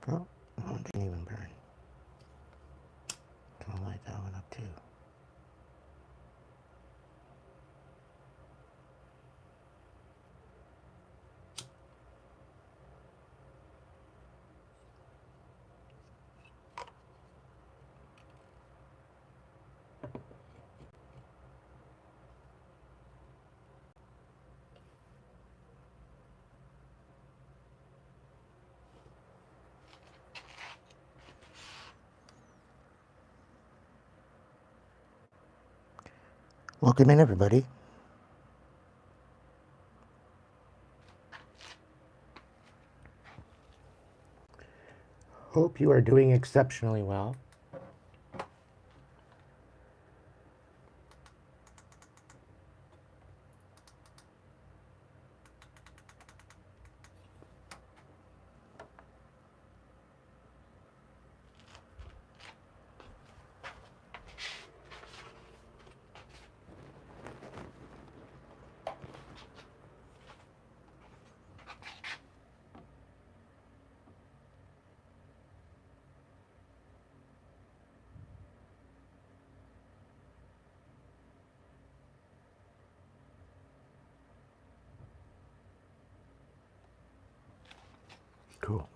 Oh, it didn't even burn. I'll light that one up too. Welcome in, everybody. Hope you are doing exceptionally well. Cool.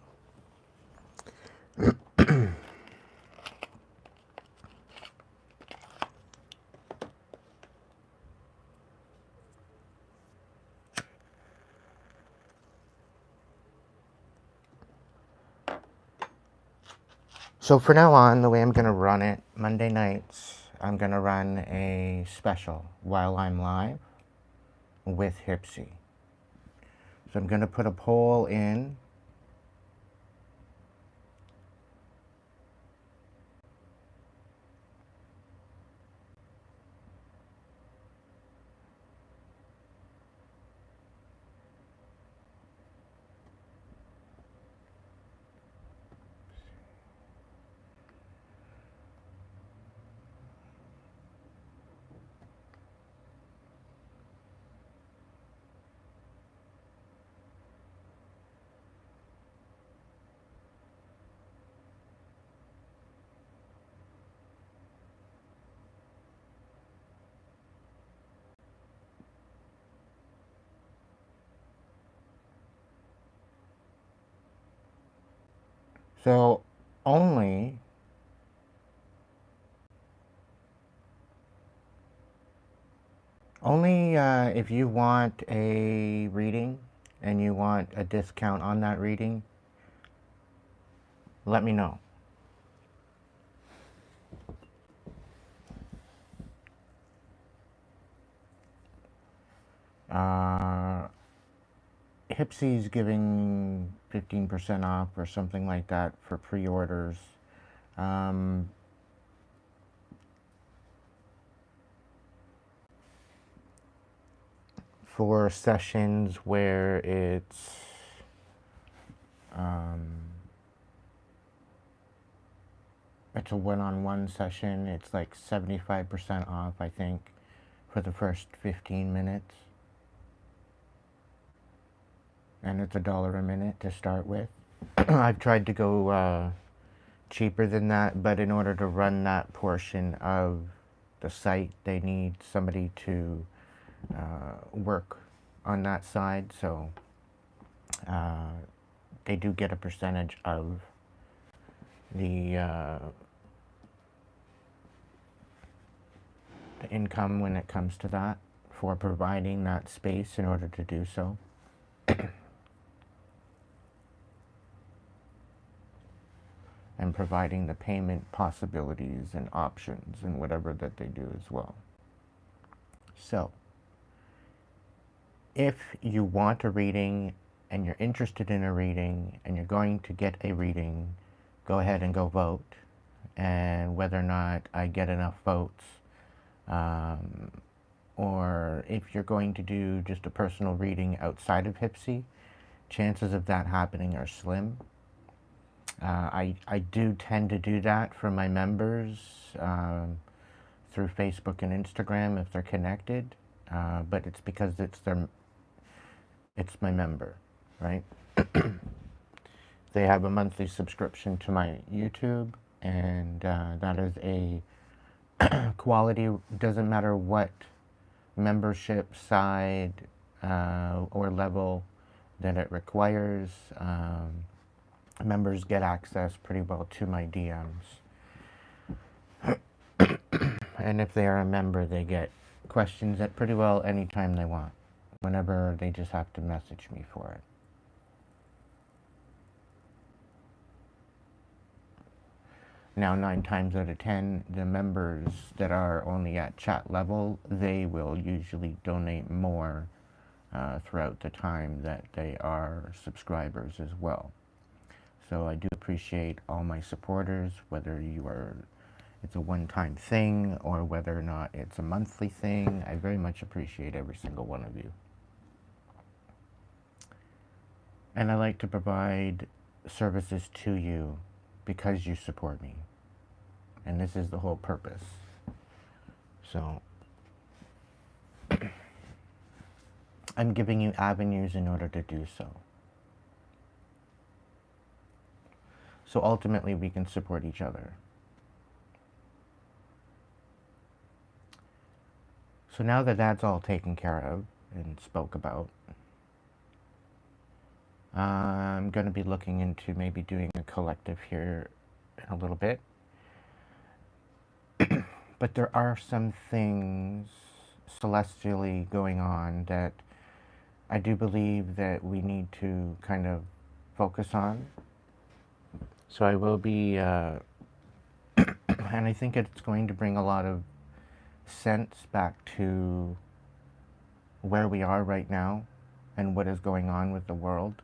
So for now on, the way I'm going to run it, Monday nights, I'm going to run a special while I'm live with Hipsy. So I'm going to put a poll in. So only if you want a reading and you want a discount on that reading, let me know. Hipsy's giving 15% off or something like that for pre-orders. For sessions where it's a one-on-one session, it's like 75% off, I think, for the first 15 minutes. And it's $1 a minute to start with. I've tried to go cheaper than that, but in order to run that portion of the site, they need somebody to work on that side, so they do get a percentage of the income when it comes to that, for providing that space in order to do so. And providing the payment possibilities and options and whatever that they do as well. So, if you want a reading and you're interested in a reading and you're going to get a reading, go ahead and go vote. And whether or not I get enough votes, or if you're going to do just a personal reading outside of Hipsy, chances of that happening are slim. I do tend to do that for my members through Facebook and Instagram if they're connected, but it's because it's my member, right? They have a monthly subscription to my YouTube, and that is a quality, doesn't matter what membership side or level that it requires. Members get access pretty well to my DMs. And if they are a member, they get questions at pretty well any time they want, whenever they just have to message me for it. Now, 9 times out of 10, the members that are only at chat level, they will usually donate more throughout the time that they are subscribers as well. So I do appreciate all my supporters, whether it's a one-time thing or whether or not it's a monthly thing. I very much appreciate every single one of you. And I like to provide services to you because you support me. And this is the whole purpose. So I'm giving you avenues in order to do so. So ultimately we can support each other. So now that that's all taken care of and spoke about, I'm going to be looking into maybe doing a collective here in a little bit. But there are some things celestially going on that I do believe that we need to kind of focus on. So I will be, and I think it's going to bring a lot of sense back to where we are right now and what is going on with the world.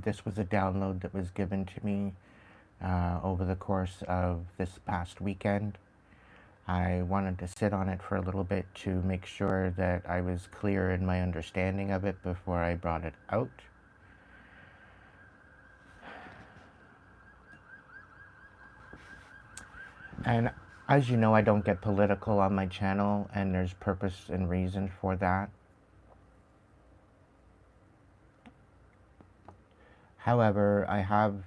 This was a download that was given to me over the course of this past weekend. I wanted to sit on it for a little bit to make sure that I was clear in my understanding of it before I brought it out. And as you know, I don't get political on my channel, and there's purpose and reason for that. However, I have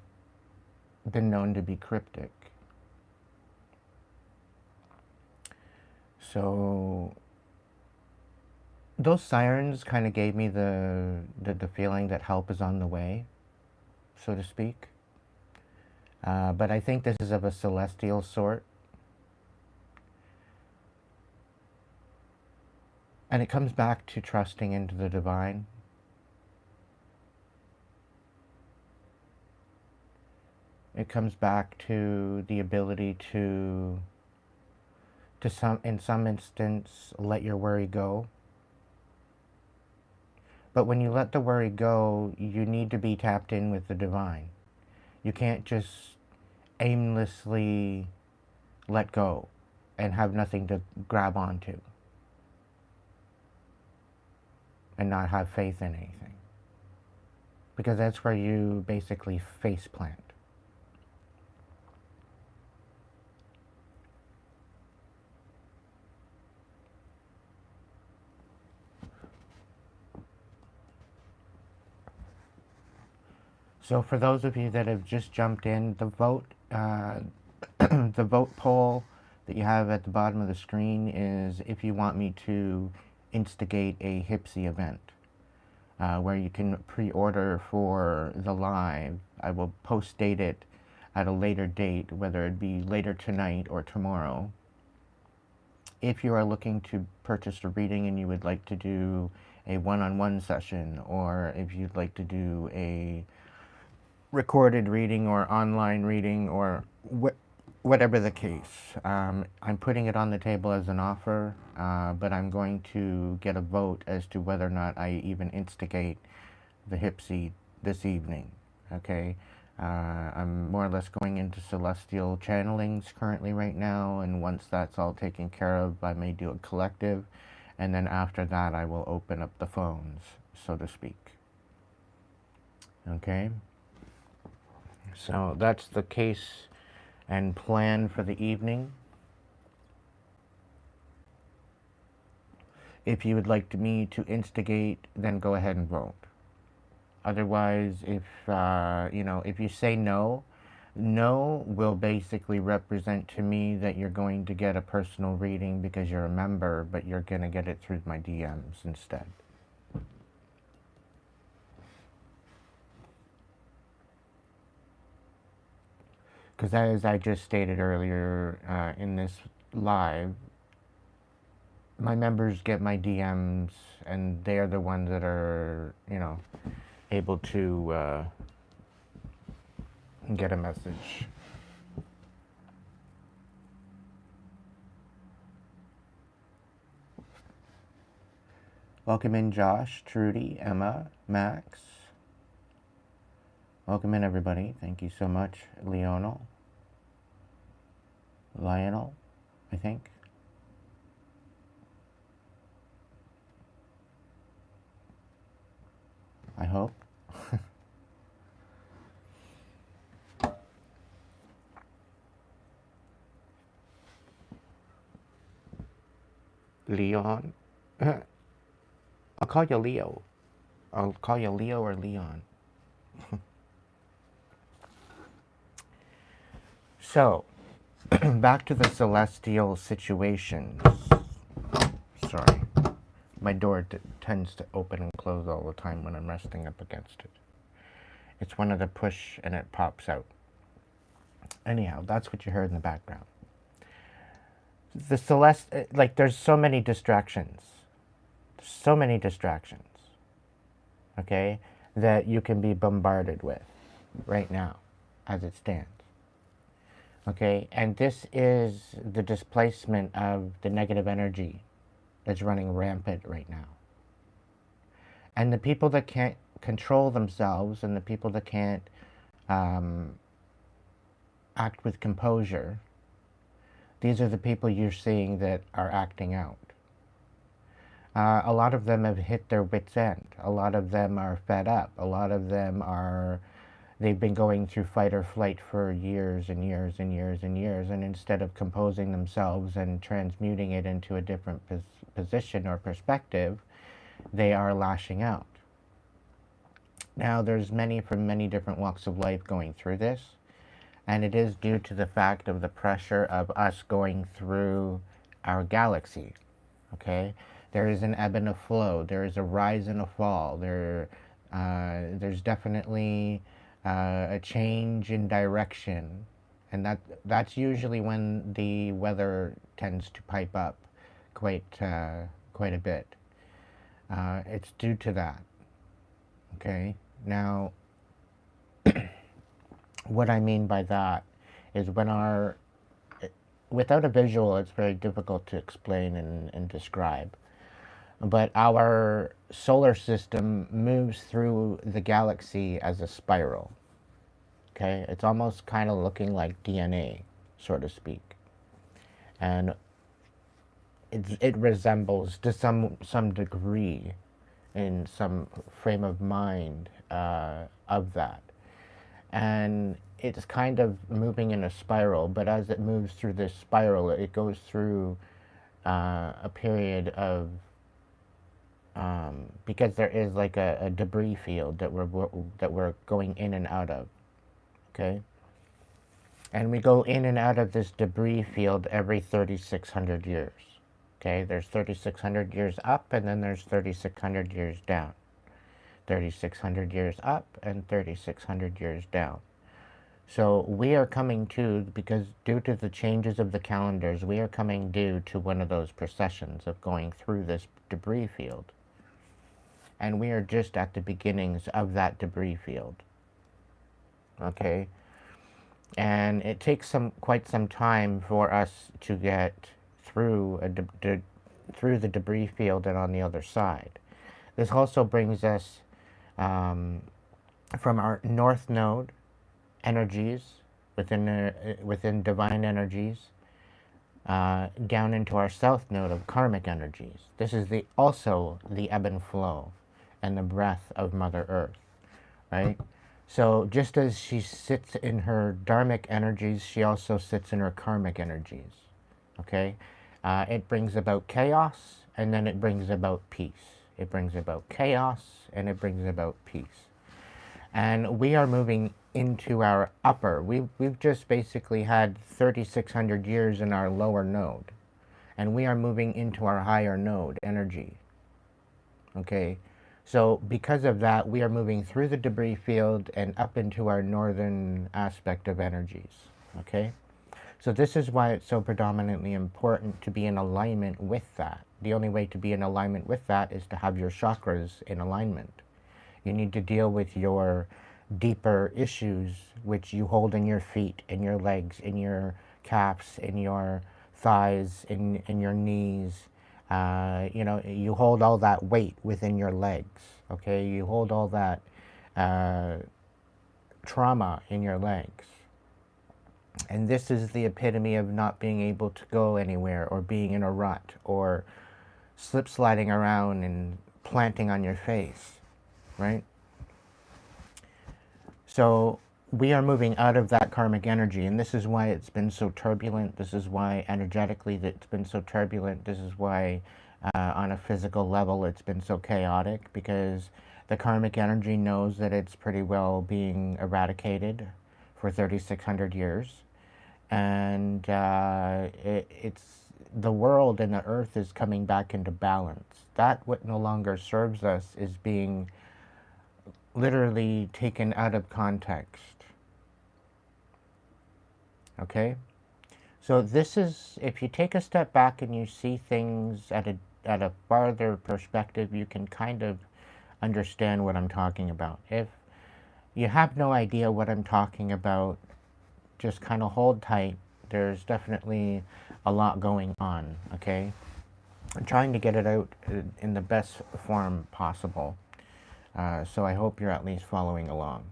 been known to be cryptic. So those sirens kind of gave me the feeling that help is on the way, so to speak. But I think this is of a celestial sort. And it comes back to trusting into the divine. It comes back to the ability to in some instance, let your worry go. But when you let the worry go, you need to be tapped in with the divine. You can't just aimlessly let go and have nothing to grab onto and not have faith in anything. Because that's where you basically face plant. So for those of you that have just jumped in, the vote, the vote poll that you have at the bottom of the screen is if you want me to instigate a Hipsy event, where you can pre-order for the live. I will post date it at a later date, whether it be later tonight or tomorrow. If you are looking to purchase a reading and you would like to do a one-on-one session, or if you'd like to do a recorded reading or online reading or whatever the case. I'm putting it on the table as an offer, but I'm going to get a vote as to whether or not I even instigate the Hipsy this evening, okay? I'm more or less going into celestial channelings currently right now, and once that's all taken care of, I may do a collective, and then after that I will open up the phones, so to speak. Okay? So that's the case and plan for the evening. If you would like me to instigate, then go ahead and vote. Otherwise, if if you say no, no will basically represent to me that you're going to get a personal reading because you're a member, but you're going to get it through my DMs instead. Because as I just stated earlier in this live, my members get my DMs, and they're the ones that are, able to get a message. Welcome in, Josh, Trudy, Emma, Max. Welcome in, everybody. Thank you so much. Lionel, I think. I hope. Leon. I'll call you Leo. I'll call you Leo or Leon. So, back to the celestial situations. Sorry. My door tends to open and close all the time when I'm resting up against it. It's one of the push and it pops out. Anyhow, that's what you heard in the background. The there's so many distractions. So many distractions. Okay? That you can be bombarded with right now, as it stands. Okay? And this is the displacement of the negative energy that's running rampant right now. And the people that can't control themselves and the people that can't act with composure, these are the people you're seeing that are acting out. A lot of them have hit their wits' end. A lot of them are fed up. A lot of them they've been going through fight or flight for years and years and years and years, and instead of composing themselves and transmuting it into a different position or perspective, they are lashing out. Now, there's many from many different walks of life going through this, and it is due to the fact of the pressure of us going through our galaxy, okay? There is an ebb and a flow. There is a rise and a fall. There's definitely a change in direction, and that's usually when the weather tends to pipe up quite a bit. It's due to that. Okay, now what I mean by that is without a visual, it's very difficult to explain and describe. But our solar system moves through the galaxy as a spiral. Okay, it's almost kind of looking like DNA, so to speak. And it resembles to some degree in some frame of mind of that. And it's kind of moving in a spiral, but as it moves through this spiral, it goes through a period of because there is like a debris field that we're going in and out of, okay? And we go in and out of this debris field every 3,600 years, okay? There's 3,600 years up, and then there's 3,600 years down. 3,600 years up and 3,600 years down. So we are coming to, because due to the changes of the calendars, we are coming due to one of those processions of going through this debris field. And we are just at the beginnings of that debris field. Okay? And it takes quite some time for us to get through through the debris field and on the other side. This also brings us from our north node energies within divine energies down into our south node of karmic energies. This is also the ebb and flow and the breath of Mother Earth, right? So just as she sits in her dharmic energies, she also sits in her karmic energies, okay? It brings about chaos, and then it brings about peace. It brings about chaos, and it brings about peace. And we are moving into our upper. We've just basically had 3,600 years in our lower node. And we are moving into our higher node energy. Okay? So because of that, we are moving through the debris field and up into our northern aspect of energies. Okay? So this is why it's so predominantly important to be in alignment with that. The only way to be in alignment with that is to have your chakras in alignment. You need to deal with your deeper issues which you hold in your feet, in your legs, in your calves, in your thighs, in your knees. You hold all that weight within your legs. Okay, you hold all that uh, trauma in your legs. And this is the epitome of not being able to go anywhere, or being in a rut, or slip sliding around and planting on your face, right? So we are moving out of that karmic energy, and this is why it's been so turbulent. This is why energetically it's been so turbulent. This is why on a physical level it's been so chaotic, because the karmic energy knows that it's pretty well being eradicated for 3,600 years. And it's the world and the earth is coming back into balance. That what no longer serves us is being literally taken out of context. Okay? So this is, if you take a step back and you see things at a farther perspective, you can kind of understand what I'm talking about. If you have no idea what I'm talking about, just kind of hold tight. There's definitely a lot going on, okay? I'm trying to get it out in the best form possible. So I hope you're at least following along.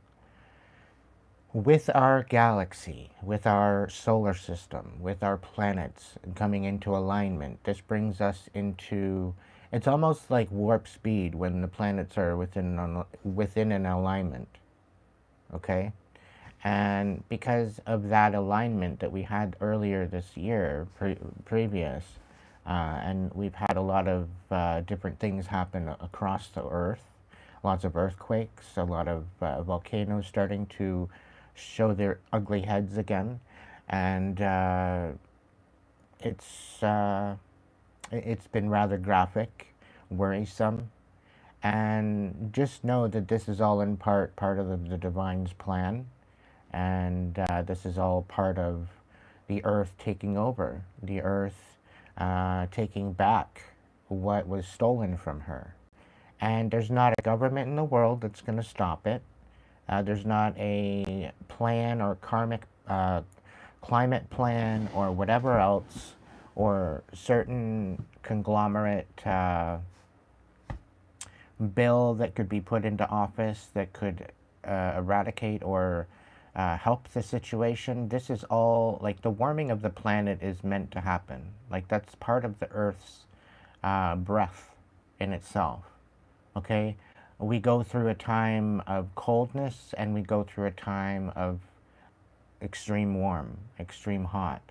With our galaxy, with our solar system, with our planets coming into alignment, this brings us into, it's almost like warp speed when the planets are within an alignment, okay? And because of that alignment that we had earlier this year, previous, and we've had a lot of different things happen across the earth, lots of earthquakes, a lot of volcanoes starting to show their ugly heads again, and it's been rather graphic, worrisome, and just know that this is all in part of the divine's plan. And this is all part of the earth taking over, the earth taking back what was stolen from her. And there's not a government in the world that's going to stop it. There's not a plan or karmic climate plan or whatever else, or certain conglomerate bill that could be put into office that could eradicate or help the situation. This is all, like, the warming of the planet is meant to happen. Like, that's part of the Earth's breath in itself. Okay? We go through a time of coldness, and we go through a time of extreme warm, extreme hot.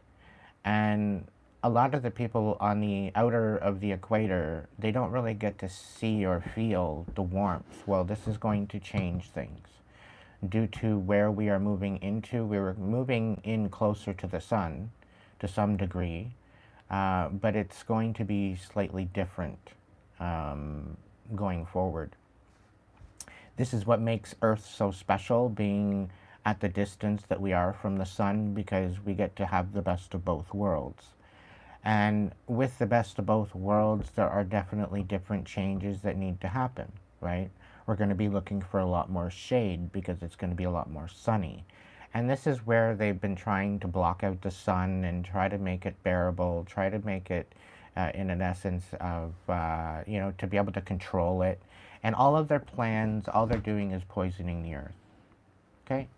And a lot of the people on the outer of the equator, they don't really get to see or feel the warmth. Well, this is going to change things. Due to where we are moving into, we were moving in closer to the sun to some degree, but it's going to be slightly different going forward. This is what makes Earth so special, being at the distance that we are from the sun, because we get to have the best of both worlds. And with the best of both worlds, there are definitely different changes that need to happen, right? We're going to be looking for a lot more shade because it's going to be a lot more sunny. And this is where they've been trying to block out the sun and try to make it bearable, try to make it in an essence of, to be able to control it. And all of their plans, all they're doing is poisoning the earth. Okay?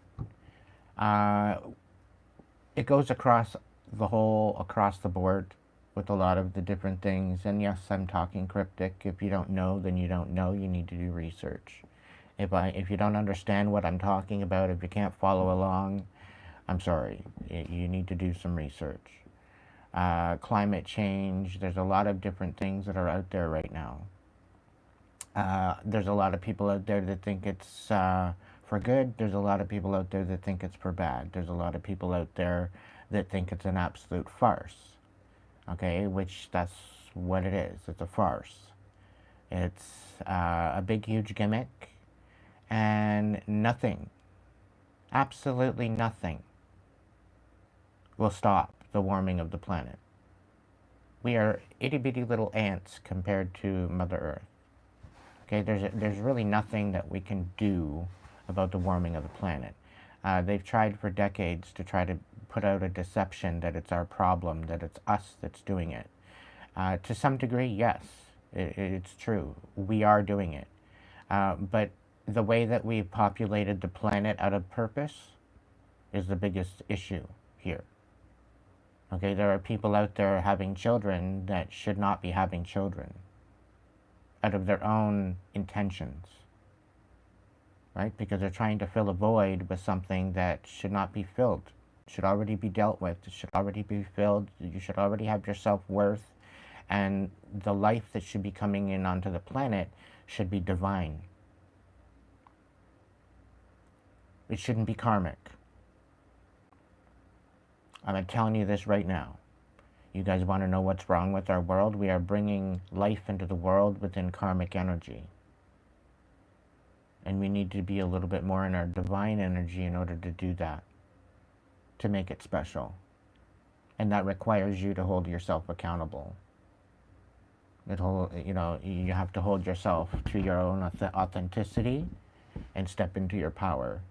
It goes across the board with a lot of the different things. And yes, I'm talking cryptic. If you don't know, then you don't know. You need to do research. If you don't understand what I'm talking about, if you can't follow along, I'm sorry. You need to do some research. Climate change, there's a lot of different things that are out there right now. There's a lot of people out there that think it's for good. There's a lot of people out there that think it's for bad. There's a lot of people out there that think it's an absolute farce. Okay, which that's what it is. It's a farce. It's a big, huge gimmick, and nothing, absolutely nothing, will stop the warming of the planet. We are itty bitty little ants compared to Mother Earth. Okay, there's really nothing that we can do about the warming of the planet. They've tried for decades to try to put out a deception that it's our problem, that it's us that's doing it. To some degree, yes, it's true. We are doing it. But the way that we've populated the planet out of purpose is the biggest issue here. Okay, there are people out there having children that should not be having children out of their own intentions, right? Because they're trying to fill a void with something that should not be filled. It should already be dealt with. It should already be filled. You should already have your self-worth. And the life that should be coming in onto the planet should be divine. It shouldn't be karmic. I'm telling you this right now. You guys want to know what's wrong with our world? We are bringing life into the world within karmic energy. And we need to be a little bit more in our divine energy in order to do that, to make it special. And that requires you to hold yourself accountable. You have to hold yourself to your own authenticity and step into your power.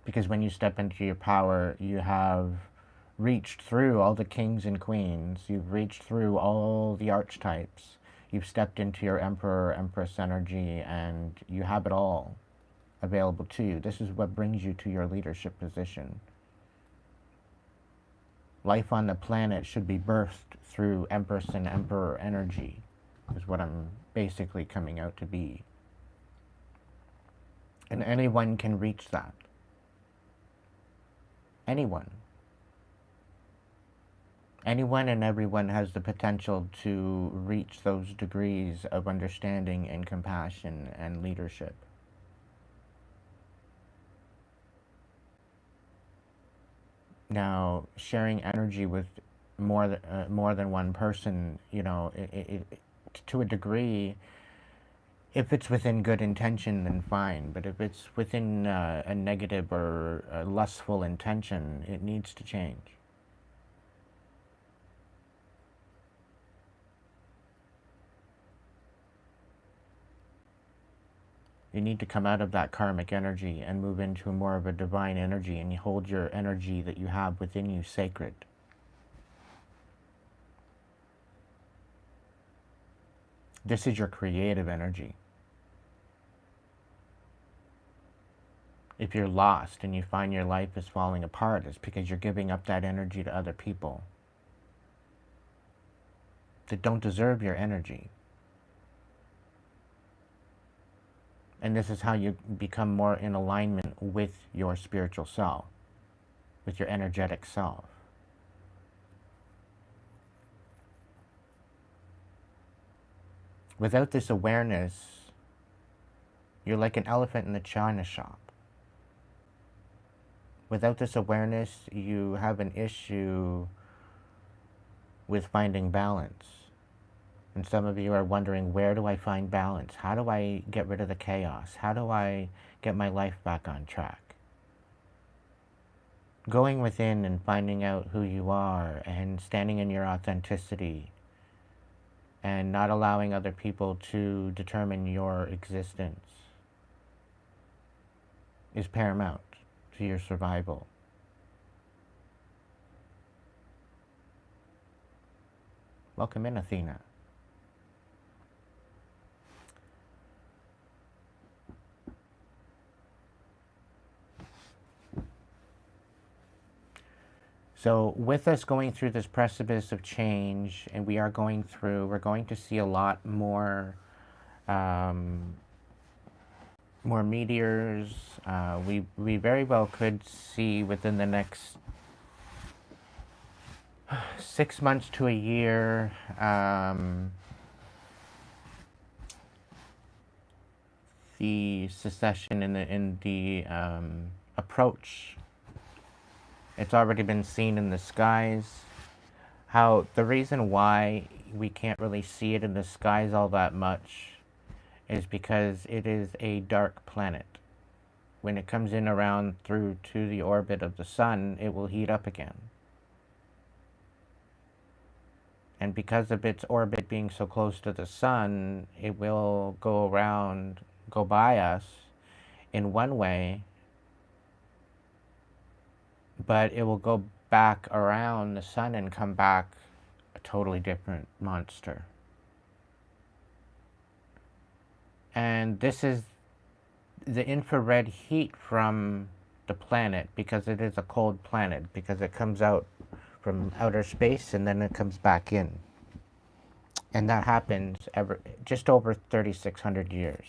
Because when you step into your power, you have reached through all the kings and queens. You've reached through all the archetypes. You've stepped into your emperor, empress energy, and you have it all available to you. This is what brings you to your leadership position. Life on the planet should be birthed through empress and emperor energy, is what I'm basically coming out to be. And anyone can reach that. Anyone. Anyone and everyone has the potential to reach those degrees of understanding and compassion and leadership. Now, sharing energy with more than one person, to a degree, if it's within good intention, then fine. But if it's within a negative or a lustful intention, it needs to change. You need to come out of that karmic energy and move into more of a divine energy, and you hold your energy that you have within you sacred. This is your creative energy. If you're lost and you find your life is falling apart, it's because you're giving up that energy to other people that don't deserve your energy. And this is how you become more in alignment with your spiritual self, with your energetic self. Without this awareness, you're like an elephant in the china shop. Without this awareness, you have an issue with finding balance. And some of you are wondering, where do I find balance? How do I get rid of the chaos? How do I get my life back on track? Going within and finding out who you are and standing in your authenticity and not allowing other people to determine your existence is paramount to your survival. Welcome in, Athena. So with us going through this precipice of change, and we're going to see a lot more more meteors. We very well could see within the next 6 months to a year, the secession in the approach. It's already been seen in the skies. How the reason why we can't really see it in the skies all that much is because it is a dark planet. When it comes in around through to the orbit of the sun, it will heat up again. And because of its orbit being so close to the sun, it will go around, go by us in one way, but it will go back around the sun and come back a totally different monster. And this is the infrared heat from the planet, because it is a cold planet, because it comes out from outer space and then it comes back in. And that happens just over 3,600 years.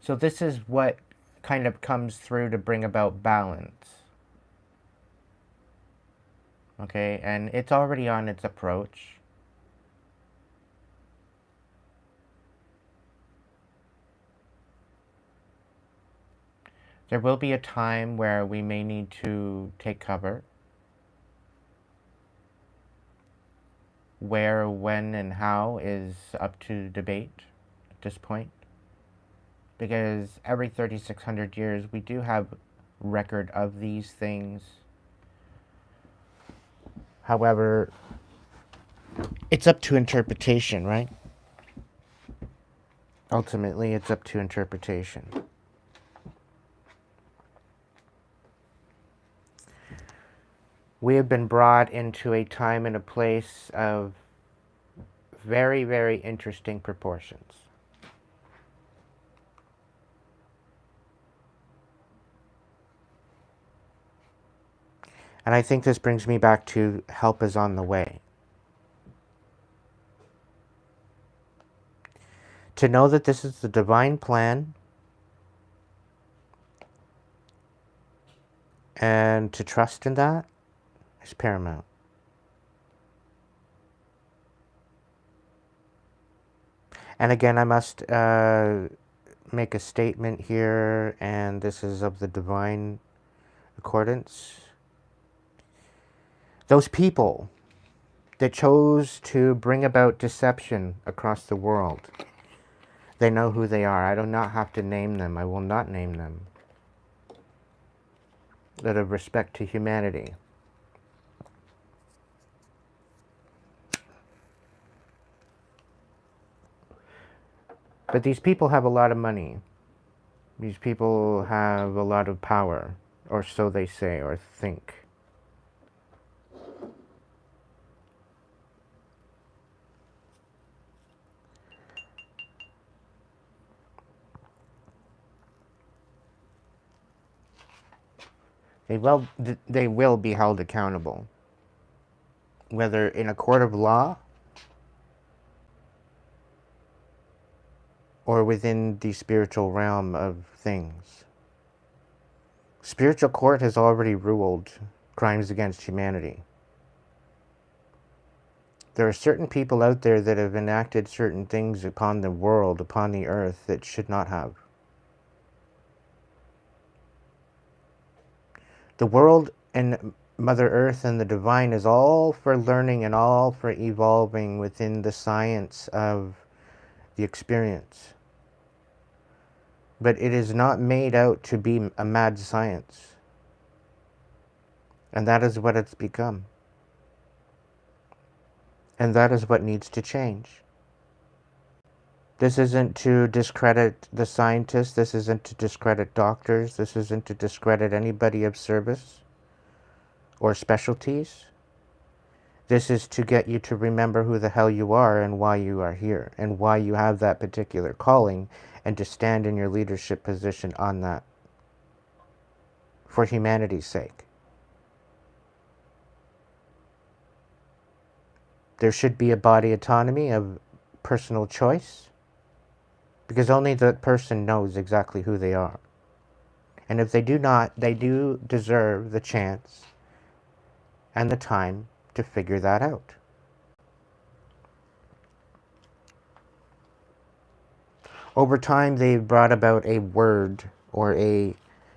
So this is what kind of comes through to bring about balance. Okay, and it's already on its approach. There will be a time where we may need to take cover. Where, when, and how is up to debate at this point. Because every 3,600 years we do have record of these things. However, it's up to interpretation, right? Ultimately, it's up to interpretation. We have been brought into a time and a place of very, very interesting proportions. And I think this brings me back to help is on the way. To know that this is the divine plan, and to trust in that is paramount. And again, I must make a statement here, and this is of the divine accordance. Those people that chose to bring about deception across the world, they know who they are. I do not have to name them. I will not name them. Out of respect to humanity. But these people have a lot of money. These people have a lot of power, or so they say or think. They will be held accountable, whether in a court of law or within the spiritual realm of things. Spiritual court has already ruled crimes against humanity. There are certain people out there that have enacted certain things upon the world, upon the earth, that should not have. The world and Mother Earth and the divine is all for learning and all for evolving within the science of the experience. But it is not made out to be a mad science. And that is what it's become. And that is what needs to change. This isn't to discredit the scientists. This isn't to discredit doctors. This isn't to discredit anybody of service or specialties. This is to get you to remember who the hell you are and why you are here and why you have that particular calling, and to stand in your leadership position on that for humanity's sake. There should be a body autonomy of personal choice, because only the person knows exactly who they are. And if they do not, they do deserve the chance and the time to figure that out. Over time, they've brought about a word or a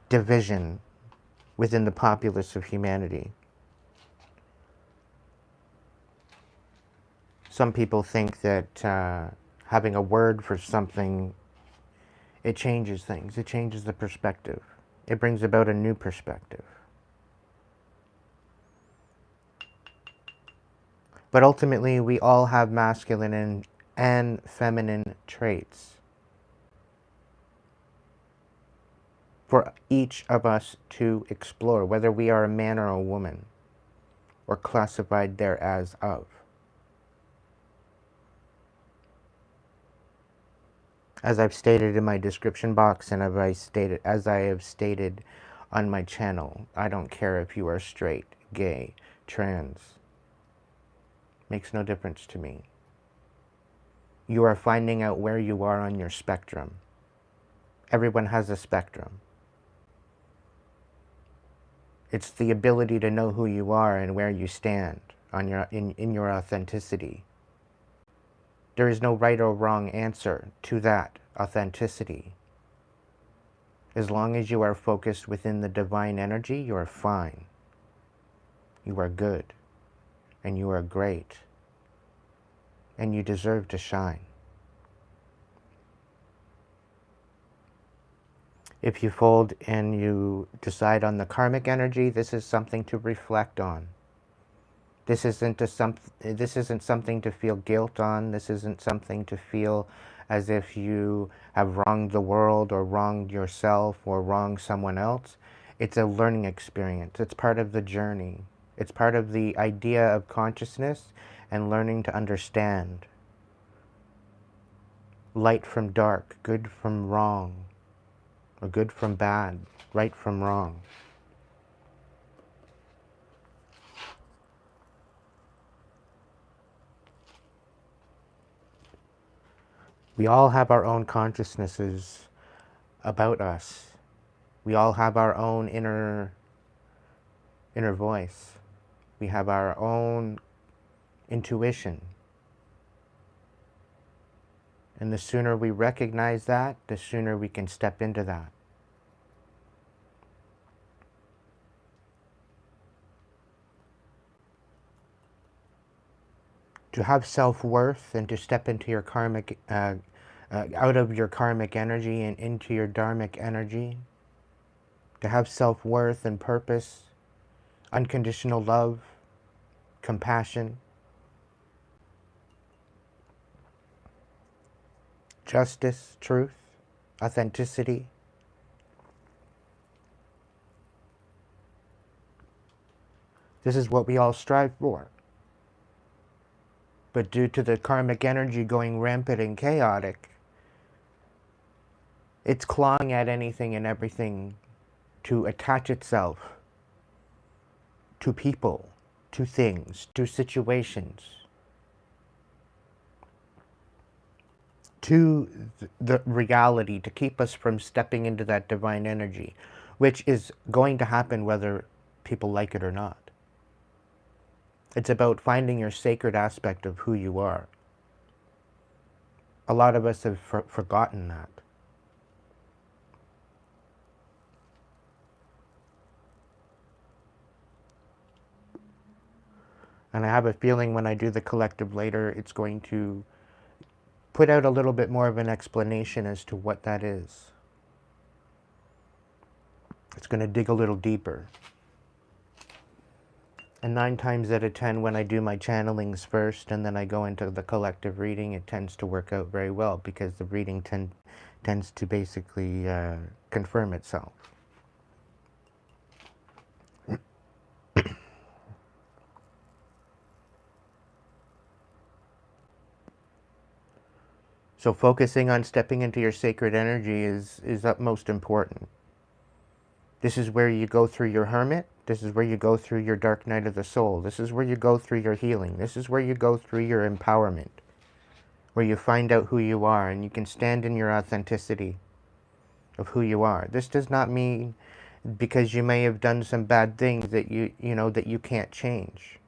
division within the populace of humanity. Some people think that having a word for something, it changes things. It changes the perspective. It brings about a new perspective. But ultimately, we all have masculine and feminine traits. For each of us to explore, whether we are a man or a woman, or classified there as of. As I've stated in my description box, and as I have stated on my channel, I don't care if you are straight, gay, trans. Makes no difference to me. You are finding out where you are on your spectrum. Everyone has a spectrum. It's the ability to know who you are and where you stand on in your authenticity. There is no right or wrong answer to that authenticity. As long as you are focused within the divine energy, you are fine. You are good. And you are great. And you deserve to shine. If you fold and you decide on the karmic energy, this is something to reflect on. This isn't something to feel guilt on. This isn't something to feel as if you have wronged the world or wronged yourself or wronged someone else. It's a learning experience. It's part of the journey. It's part of the idea of consciousness and learning to understand. Light from dark, good from wrong, or good from bad, right from wrong. We all have our own consciousnesses about us. We all have our own inner voice. We have our own intuition. And the sooner we recognize that, the sooner we can step into that. To have self-worth and to step into your karmic, out of your karmic energy and into your dharmic energy. To have self-worth and purpose, unconditional love, compassion, justice, truth, authenticity. This is what we all strive for. But due to the karmic energy going rampant and chaotic, it's clawing at anything and everything to attach itself to people, to things, to situations, to the reality, to keep us from stepping into that divine energy, which is going to happen whether people like it or not. It's about finding your sacred aspect of who you are. A lot of us have forgotten that. And I have a feeling when I do the collective later, it's going to put out a little bit more of an explanation as to what that is. It's going to dig a little deeper. And 9 times out of 10, when I do my channelings first and then I go into the collective reading, it tends to work out very well because the reading tends to basically confirm itself. So focusing on stepping into your sacred energy is utmost important. This is where you go through your hermit. This is where you go through your dark night of the soul. This is where you go through your healing. This is where you go through your empowerment, where you find out who you are and you can stand in your authenticity of who you are. This does not mean because you may have done some bad things that that you can't change.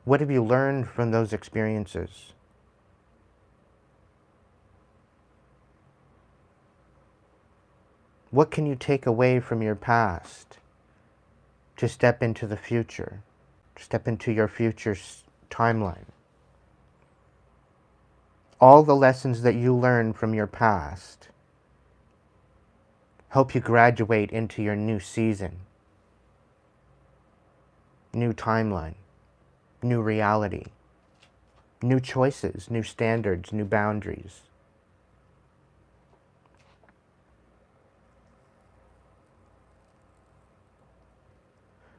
What have you learned from those experiences? What can you take away from your past to step into the future, to step into your future's timeline? All the lessons that you learn from your past help you graduate into your new season, new timeline, new reality, new choices, new standards, new boundaries.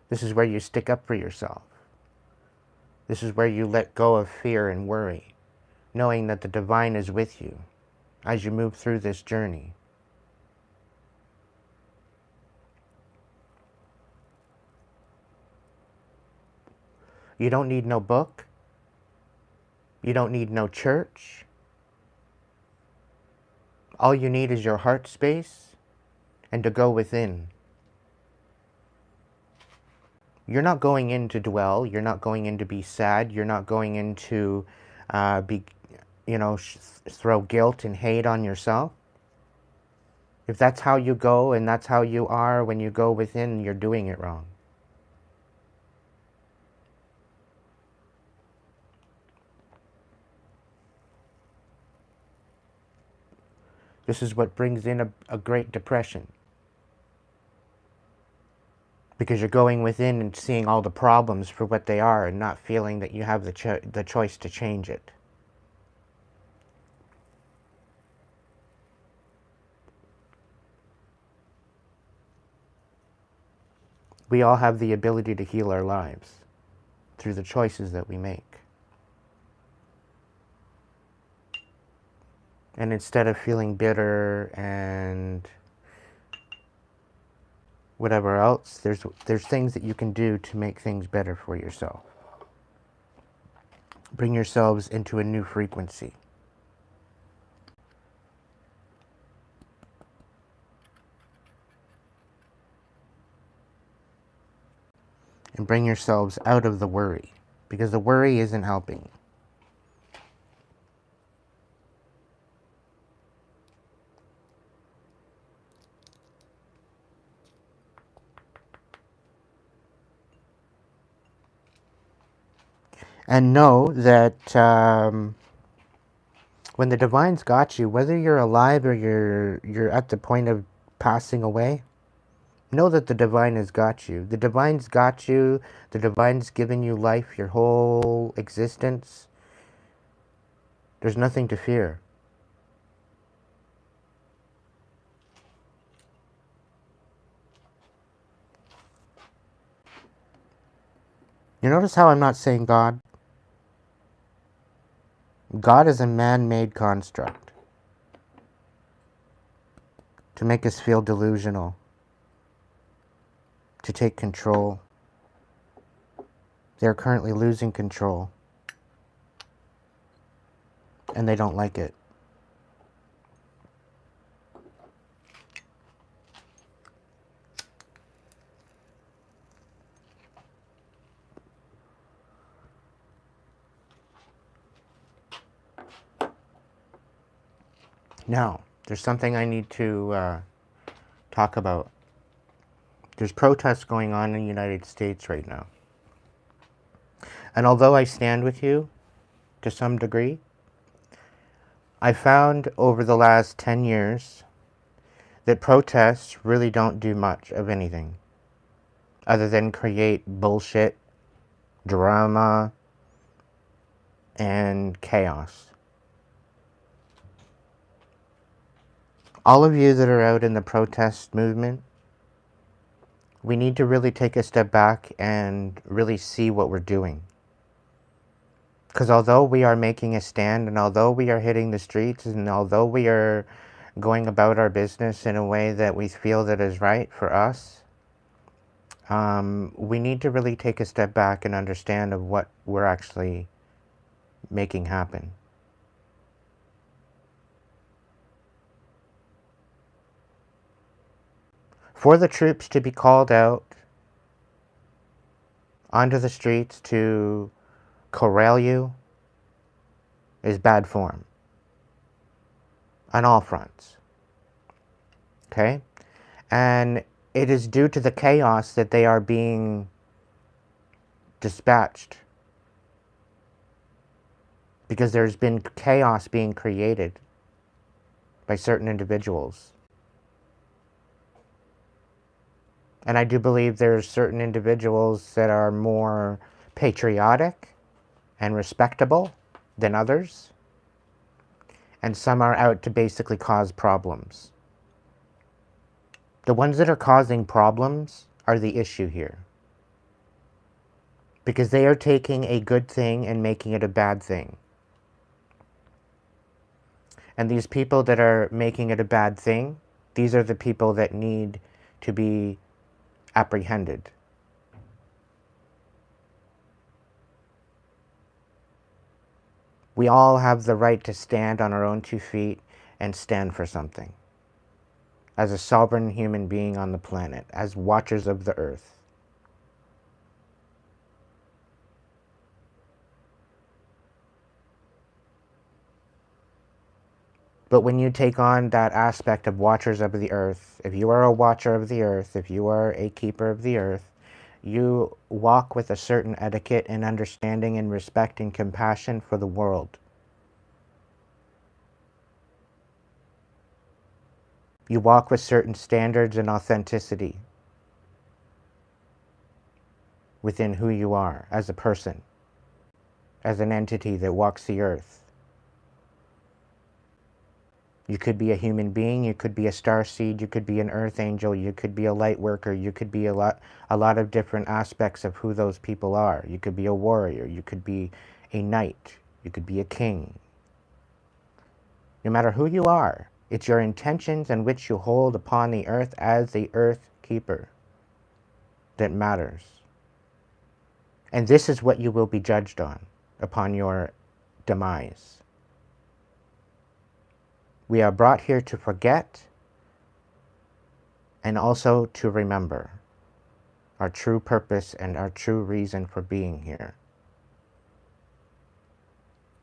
This is where you stick up for yourself. This is where you let go of fear and worry, knowing that the divine is with you as you move through this journey. You don't need no book. You don't need no church. All you need is your heart space and to go within. You're not going in to dwell. You're not going in to be sad. You're not going in to throw guilt and hate on yourself. If that's how you go and that's how you are when you go within, you're doing it wrong. This is what brings in a Great Depression. Because you're going within and seeing all the problems for what they are and not feeling that you have the choice to change it. We all have the ability to heal our lives through the choices that we make. And instead of feeling bitter and whatever else, there's things that you can do to make things better for yourself. Bring yourselves into a new frequency. And bring yourselves out of the worry, because the worry isn't helping. And know that when the divine's got you, whether you're alive or you're at the point of passing away, know that the divine has got you. The divine's got you. The divine's given you life, your whole existence. There's nothing to fear. You notice how I'm not saying God? God is a man-made construct to make us feel delusional, to take control. They're currently losing control, and they don't like it. Now, there's something I need to talk about. There's protests going on in the United States right now. And although I stand with you to some degree, I found over the last 10 years that protests really don't do much of anything other than create bullshit, drama, and chaos. All of you that are out in the protest movement, we need to really take a step back and really see what we're doing. Because although we are making a stand, and although we are hitting the streets, and although we are going about our business in a way that we feel that is right for us, we need to really take a step back and understand of what we're actually making happen. For the troops to be called out onto the streets to corral you is bad form on all fronts. Okay? And it is due to the chaos that they are being dispatched. Because there's been chaos being created by certain individuals. And I do believe there's certain individuals that are more patriotic and respectable than others. And some are out to basically cause problems. The ones that are causing problems are the issue here. Because they are taking a good thing and making it a bad thing. And these people that are making it a bad thing, these are the people that need to be apprehended. We all have the right to stand on our own 2 feet and stand for something. As a sovereign human being on the planet, as watchers of the earth. But when you take on that aspect of watchers of the earth, if you are a watcher of the earth, if you are a keeper of the earth, you walk with a certain etiquette and understanding and respect and compassion for the world. You walk with certain standards and authenticity within who you are as a person, as an entity that walks the earth. You could be a human being, you could be a starseed, you could be an earth angel, you could be a light worker, you could be a lot of different aspects of who those people are. You could be a warrior, you could be a knight, you could be a king. No matter who you are, it's your intentions and which you hold upon the earth as the earth keeper that matters. And this is what you will be judged on upon your demise. We are brought here to forget and also to remember our true purpose and our true reason for being here.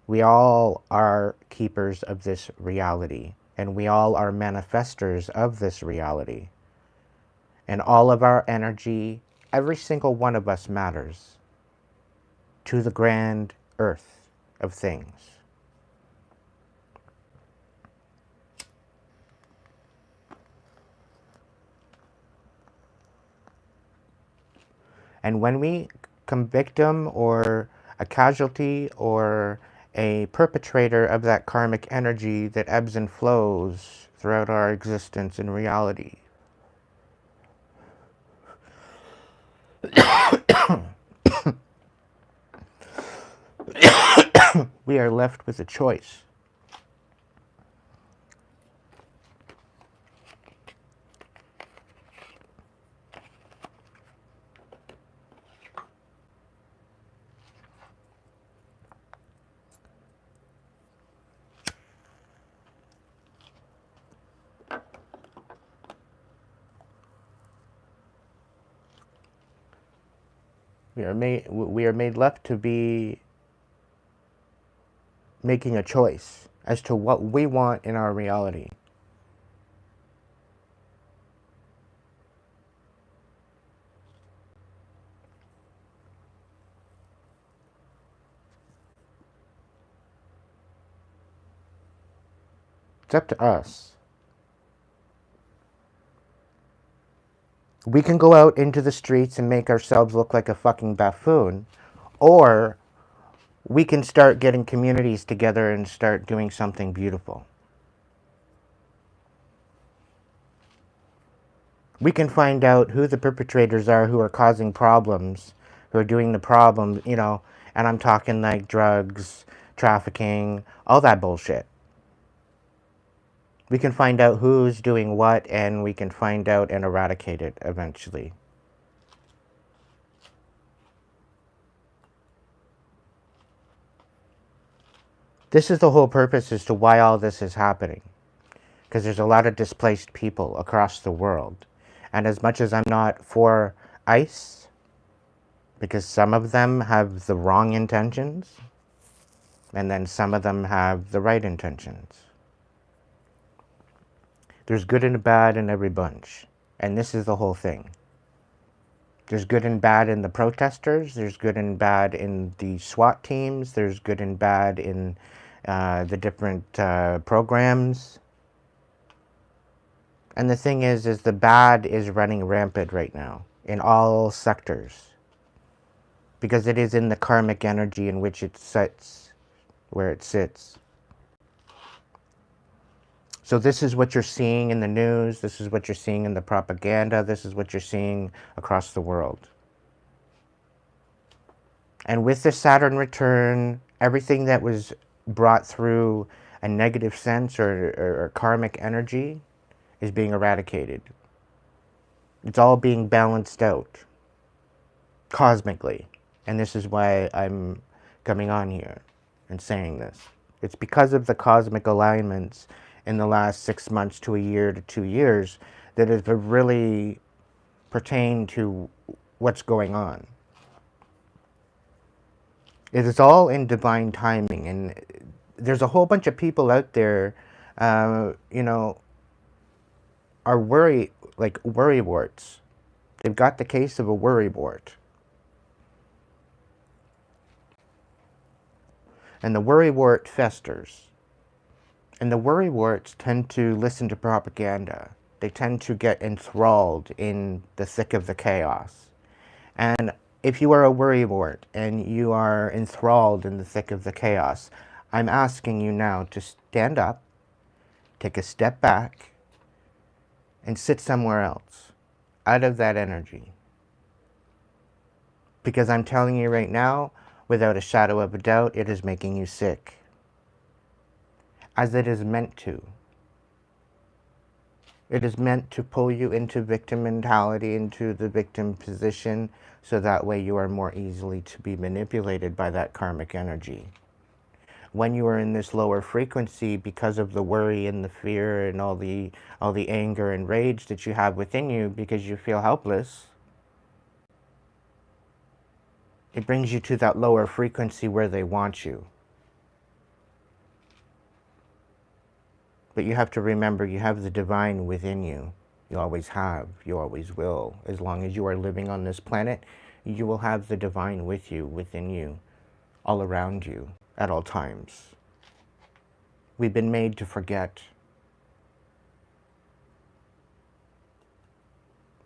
We all are keepers of this reality, and we all are manifestors of this reality. And all of our energy, every single one of us matters to the grand earth of things. And when we come victim or a casualty or a perpetrator of that karmic energy that ebbs and flows throughout our existence in reality, we are left with a choice. We are made left to be making a choice as to what we want in our reality. It's up to us. We can go out into the streets and make ourselves look like a fucking buffoon, or we can start getting communities together and start doing something beautiful. We can find out who the perpetrators are, who are causing problems, who are doing the problem, and I'm talking like drugs, trafficking, all that bullshit. We can find out who's doing what, and we can find out and eradicate it eventually. This is the whole purpose as to why all this is happening. Because there's a lot of displaced people across the world. And as much as I'm not for ICE, because some of them have the wrong intentions, and then some of them have the right intentions. There's good and bad in every bunch. And this is the whole thing. There's good and bad in the protesters. There's good and bad in the SWAT teams. There's good and bad in the different programs. And the thing is the bad is running rampant right now in all sectors. Because it is in the karmic energy in which it sits, where it sits. So this is what you're seeing in the news. This is what you're seeing in the propaganda. This is what you're seeing across the world. And with the Saturn return, everything that was brought through a negative sense or karmic energy is being eradicated. It's all being balanced out cosmically. And this is why I'm coming on here and saying this. It's because of the cosmic alignments in the last 6 months to a year to 2 years that have really pertained to what's going on. It is all in divine timing, and there's a whole bunch of people out there, you know, are worry warts. They've got the case of a worry wart. And the worry wart festers. And the worry warts tend to listen to propaganda. They tend to get enthralled in the thick of the chaos. And if you are a worrywart and you are enthralled in the thick of the chaos, I'm asking you now to stand up, take a step back, and sit somewhere else, out of that energy. Because I'm telling you right now, without a shadow of a doubt, it is making you sick. As it is meant to. It is meant to pull you into victim mentality, into the victim position, so that way you are more easily to be manipulated by that karmic energy. When you are in this lower frequency, because of the worry and the fear and all the anger and rage that you have within you, because you feel helpless, it brings you to that lower frequency where they want you. But you have to remember, you have the divine within you. You always have. You always will. As long as you are living on this planet, you will have the divine with you, within you, all around you, at all times. We've been made to forget.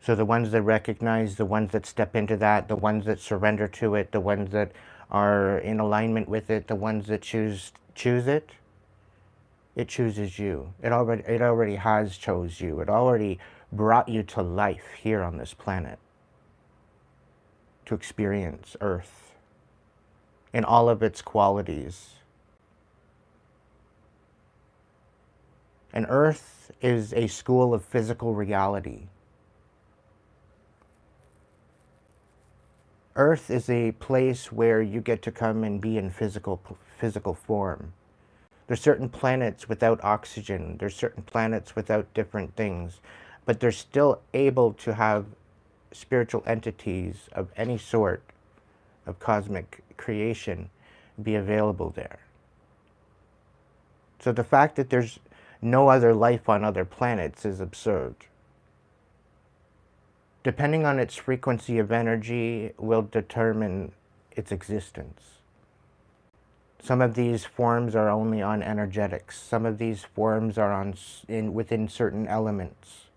So the ones that recognize, the ones that step into that, the ones that surrender to it, the ones that are in alignment with it, the ones that choose it, it chooses you. It already has chose you. It already brought you to life here on this planet to experience Earth in all of its qualities. And Earth is a school of physical reality. Earth is a place where you get to come and be in physical form. There's certain planets without oxygen. There's certain planets without different things. But they're still able to have spiritual entities of any sort of cosmic creation be available there. So the fact that there's no other life on other planets is absurd. Depending on its frequency of energy will determine its existence. Some of these forms are only on energetics. Some of these forms are within certain elements,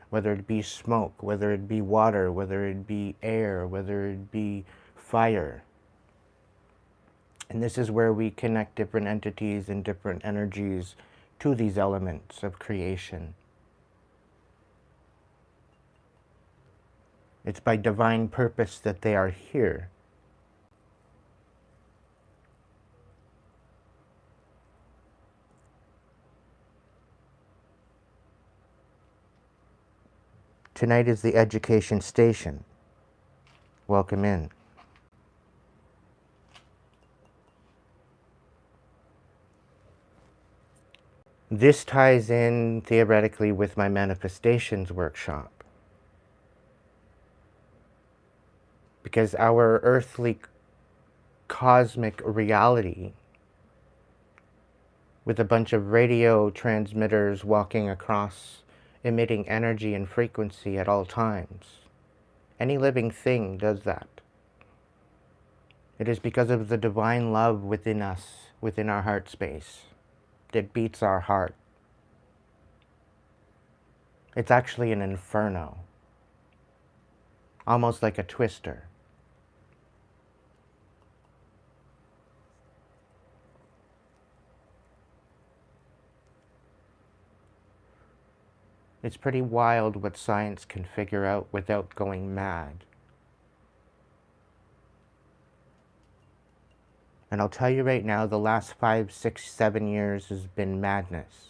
whether it be smoke, whether it be water, whether it be air, whether it be fire. And this is where we connect different entities and different energies to these elements of creation. It's by divine purpose that they are here. Tonight is the education station. Welcome in. This ties in theoretically with my manifestations workshop. Because our earthly cosmic reality, with a bunch of radio transmitters walking across emitting energy and frequency at all times. Any living thing does that. It is because of the divine love within us, within our heart space, that beats our heart. It's actually an inferno, almost like a twister. It's pretty wild what science can figure out without going mad. And I'll tell you right now, the last 5, 6, 7 years has been madness.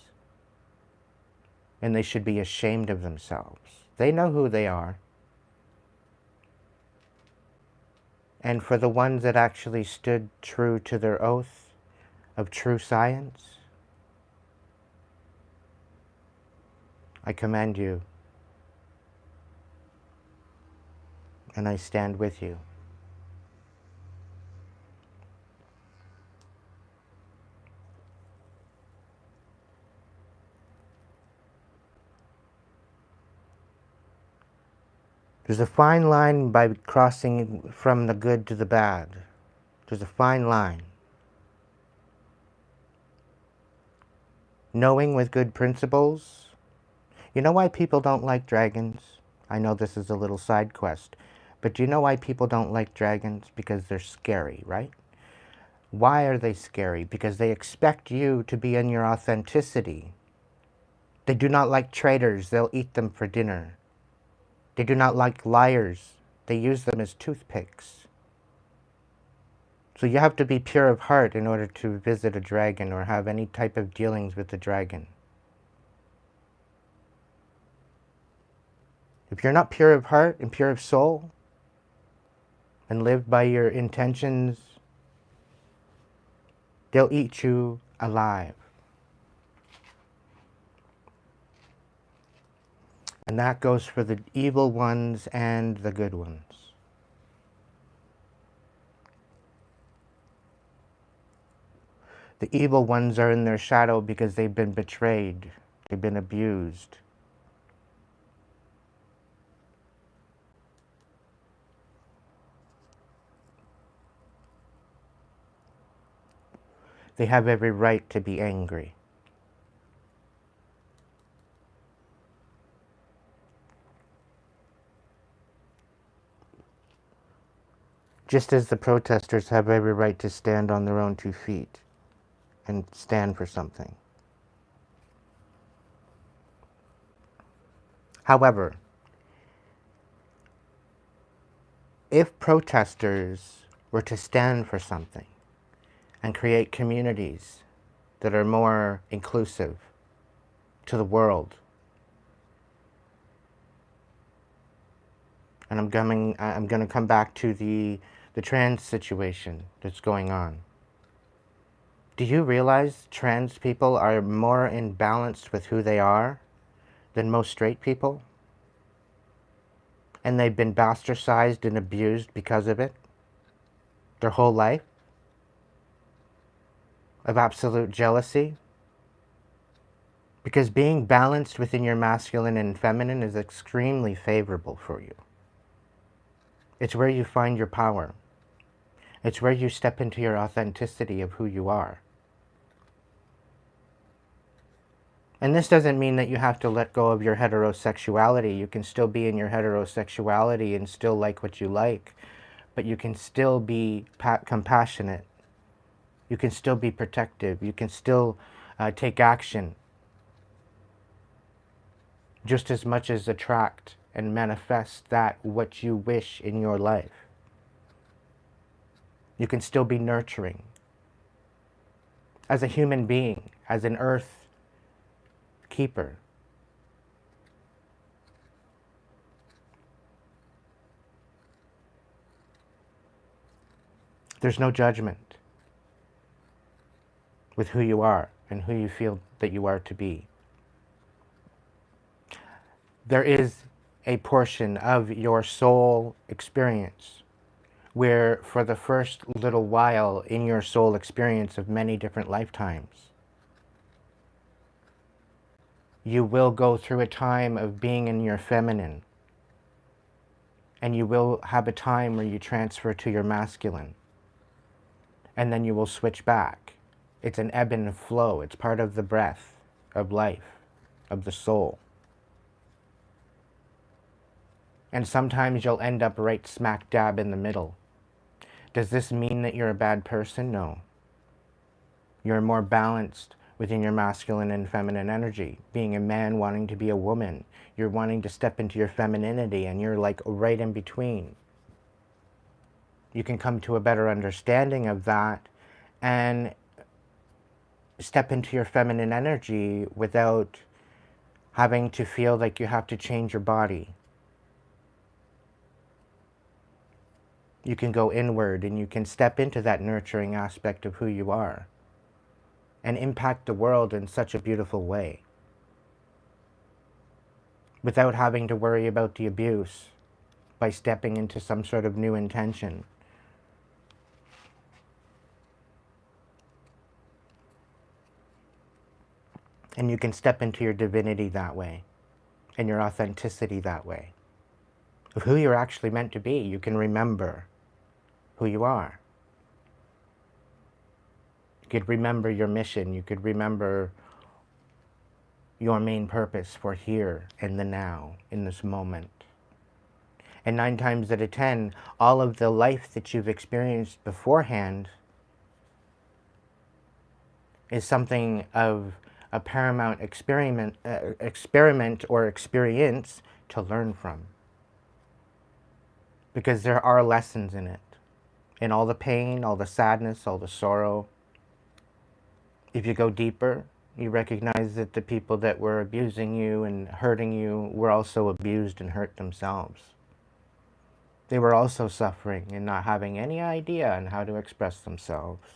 And they should be ashamed of themselves. They know who they are. And for the ones that actually stood true to their oath of true science, I commend you. And I stand with you. There's a fine line by crossing from the good to the bad. There's a fine line. Knowing with good principles. You know why people don't like dragons? I know this is a little side quest, but do you know why people don't like dragons? Because they're scary, right? Why are they scary? Because they expect you to be in your authenticity. They do not like traitors. They'll eat them for dinner. They do not like liars. They use them as toothpicks. So you have to be pure of heart in order to visit a dragon or have any type of dealings with the dragon. If you're not pure of heart and pure of soul and live by your intentions, they'll eat you alive. And that goes for the evil ones and the good ones. The evil ones are in their shadow because they've been betrayed. They've been abused. They have every right to be angry. Just as the protesters have every right to stand on their own 2 feet and stand for something. However, if protesters were to stand for something and create communities that are more inclusive to the world, and I'm going to come back to the trans situation that's going on. Do you realize trans people are more in balance with who they are than most straight people? And they've been bastardized and abused because of it their whole life? Of absolute jealousy? Because being balanced within your masculine and feminine is extremely favorable for you. It's where you find your power. It's where you step into your authenticity of who you are. And this doesn't mean that you have to let go of your heterosexuality. You can still be in your heterosexuality and still like what you like. But you can still be compassionate. You can still be protective. You can still take action. Just as much as attract and manifest that what you wish in your life. You can still be nurturing. As a human being, as an earth keeper. There's no judgment with who you are and who you feel that you are to be. There is a portion of your soul experience where for the first little while in your soul experience of many different lifetimes, You will go through a time of being in your feminine, and you will have a time where you transfer to your masculine, and then you will switch back. It's an ebb and flow. It's part of the breath of life, of the soul. And sometimes you'll end up right smack dab in the middle. Does this mean that you're a bad person? No. You're more balanced within your masculine and feminine energy. Being a man wanting to be a woman, you're wanting to step into your femininity, and you're like right in between. You can come to a better understanding of that and step into your feminine energy without having to feel like you have to change your body. You can go inward and you can step into that nurturing aspect of who you are and impact the world in such a beautiful way without having to worry about the abuse by stepping into some sort of new intention. And you can step into your divinity that way and your authenticity that way of who you're actually meant to be. You can remember who you are. You could remember your mission. You could remember your main purpose for here and the now, in this moment. And 9 times out of 10, all of the life that you've experienced beforehand is something of a paramount experiment or experience to learn from. Because there are lessons in it. In all the pain, all the sadness, all the sorrow. If you go deeper, you recognize that the people that were abusing you and hurting you were also abused and hurt themselves. They were also suffering and not having any idea on how to express themselves.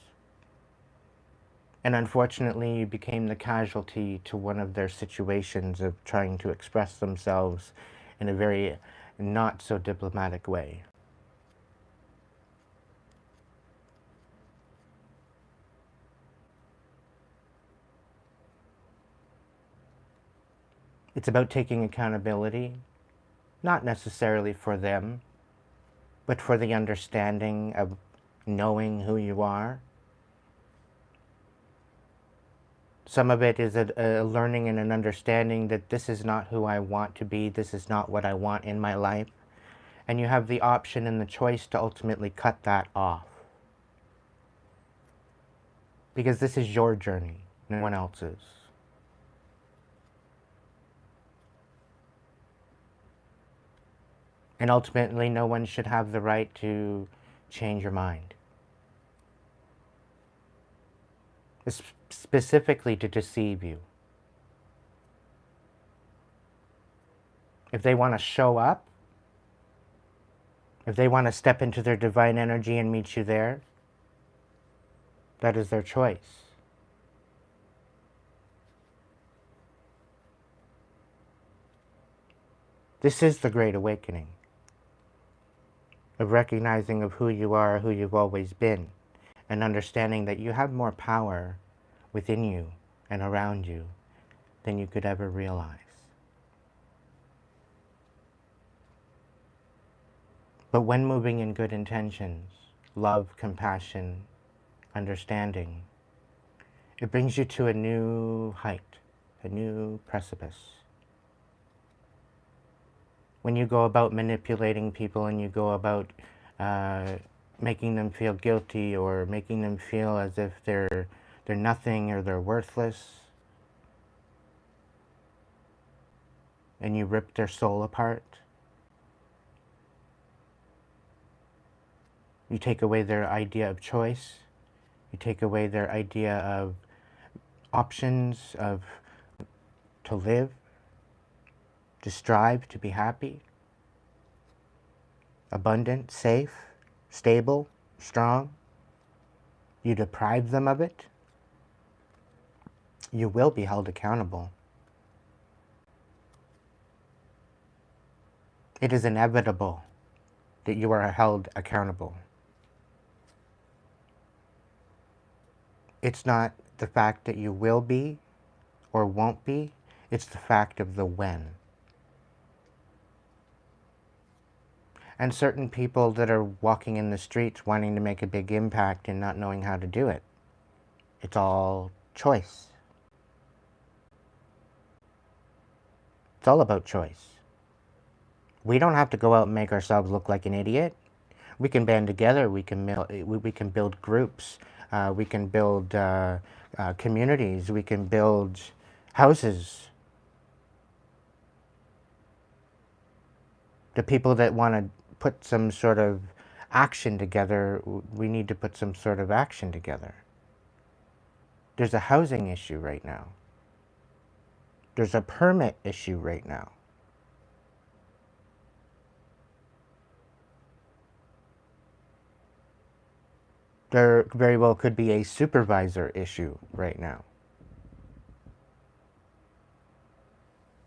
And unfortunately, you became the casualty to one of their situations of trying to express themselves in a very not so diplomatic way. It's about taking accountability, not necessarily for them, but for the understanding of knowing who you are. Some of it is a learning and an understanding that this is not who I want to be, this is not what I want in my life. And you have the option and the choice to ultimately cut that off. Because this is your journey, no one else's. And ultimately, no one should have the right to change your mind. Specifically to deceive you. If they want to show up, if they want to step into their divine energy and meet you there, that is their choice. This is the Great Awakening. Of recognizing of who you are, who you've always been, and understanding that you have more power within you and around you than you could ever realize. But when moving in good intentions, love, compassion, understanding, it brings you to a new height, a new precipice. When you go about manipulating people and you go about making them feel guilty or making them feel as if they're nothing or they're worthless, and you rip their soul apart, you take away their idea of choice, you take away their idea of options of to live, to strive, to be happy, abundant, safe, stable, strong. You deprive them of it, you will be held accountable. It is inevitable that you are held accountable. It's not the fact that you will be or won't be. It's the fact of the when. And certain people that are walking in the streets wanting to make a big impact and not knowing how to do it. It's all choice. It's all about choice. We don't have to go out and make ourselves look like an idiot. We can band together. We can build groups. We can build communities. We can build houses. The people that want to put some sort of action together, we need to put some sort of action together. There's a housing issue right now. There's a permit issue right now. There very well could be a supervisor issue right now.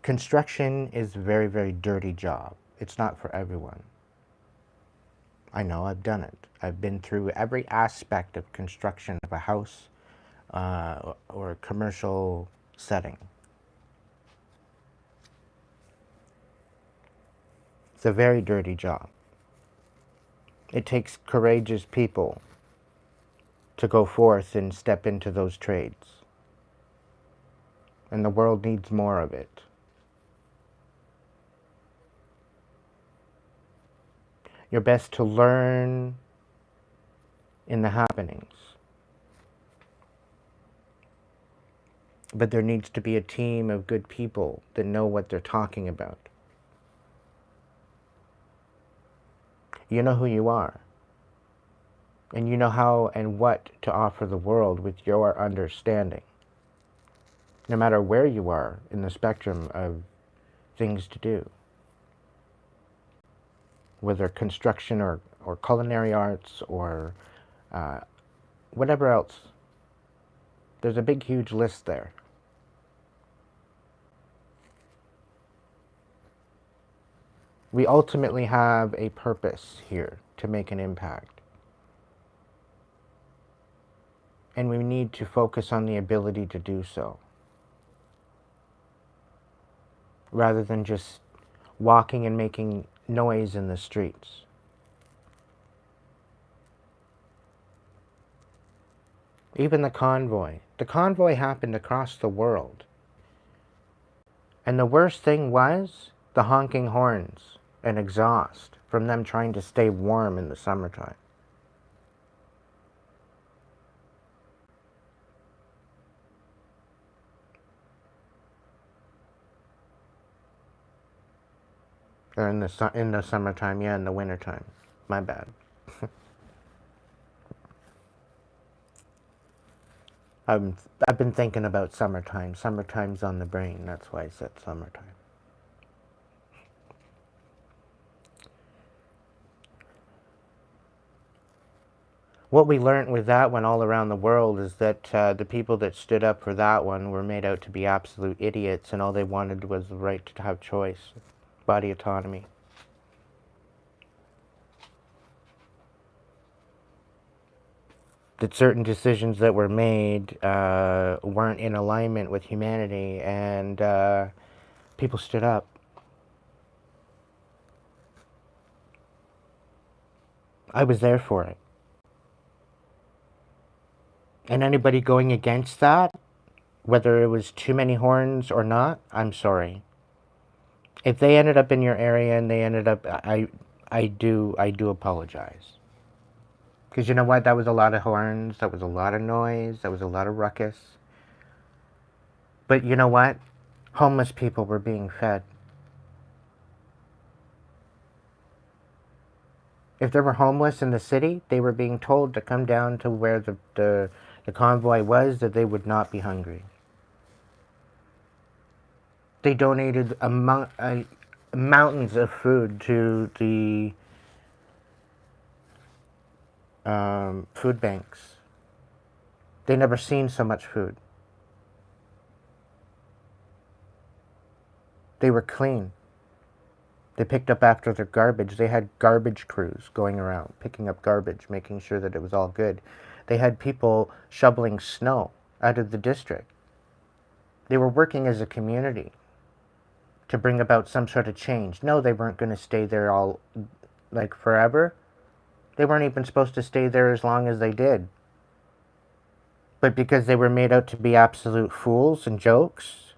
Construction is a very, very dirty job. It's not for everyone. I know, I've done it. I've been through every aspect of construction of a house or a commercial setting. It's a very dirty job. It takes courageous people to go forth and step into those trades. And the world needs more of it. You're best to learn in the happenings. But there needs to be a team of good people that know what they're talking about. You know who you are. And you know how and what to offer the world with your understanding. No matter where you are in the spectrum of things to do. Whether construction or culinary arts or whatever else. There's a big, huge list there. We ultimately have a purpose here to make an impact. And we need to focus on the ability to do so. Rather than just walking and making noise in the streets. Even the convoy. The convoy happened across the world. And the worst thing was the honking horns and exhaust from them trying to stay warm in the summertime. Or in the summertime, yeah, in the wintertime. My bad. I've been thinking about summertime. Summertime's on the brain. That's why I said summertime. What we learned with that one all around the world is that the people that stood up for that one were made out to be absolute idiots, and all they wanted was the right to have choice, body autonomy. That certain decisions that were made weren't in alignment with humanity, and people stood up. I was there for it. And anybody going against that, whether it was too many horns or not, I'm sorry. If they ended up in your area and they ended up, I do apologize. Because you know what? That was a lot of horns. That was a lot of noise. That was a lot of ruckus. But you know what? Homeless people were being fed. If they were homeless in the city, they were being told to come down to where the convoy was, that they would not be hungry. They donated mountains of food to the food banks. They never seen so much food. They were clean. They picked up after their garbage. They had garbage crews going around, picking up garbage, making sure that it was all good. They had people shoveling snow out of the district. They were working as a community to bring about some sort of change. No, they weren't going to stay there all, like, forever. They weren't even supposed to stay there as long as they did. But because they were made out to be absolute fools and jokes,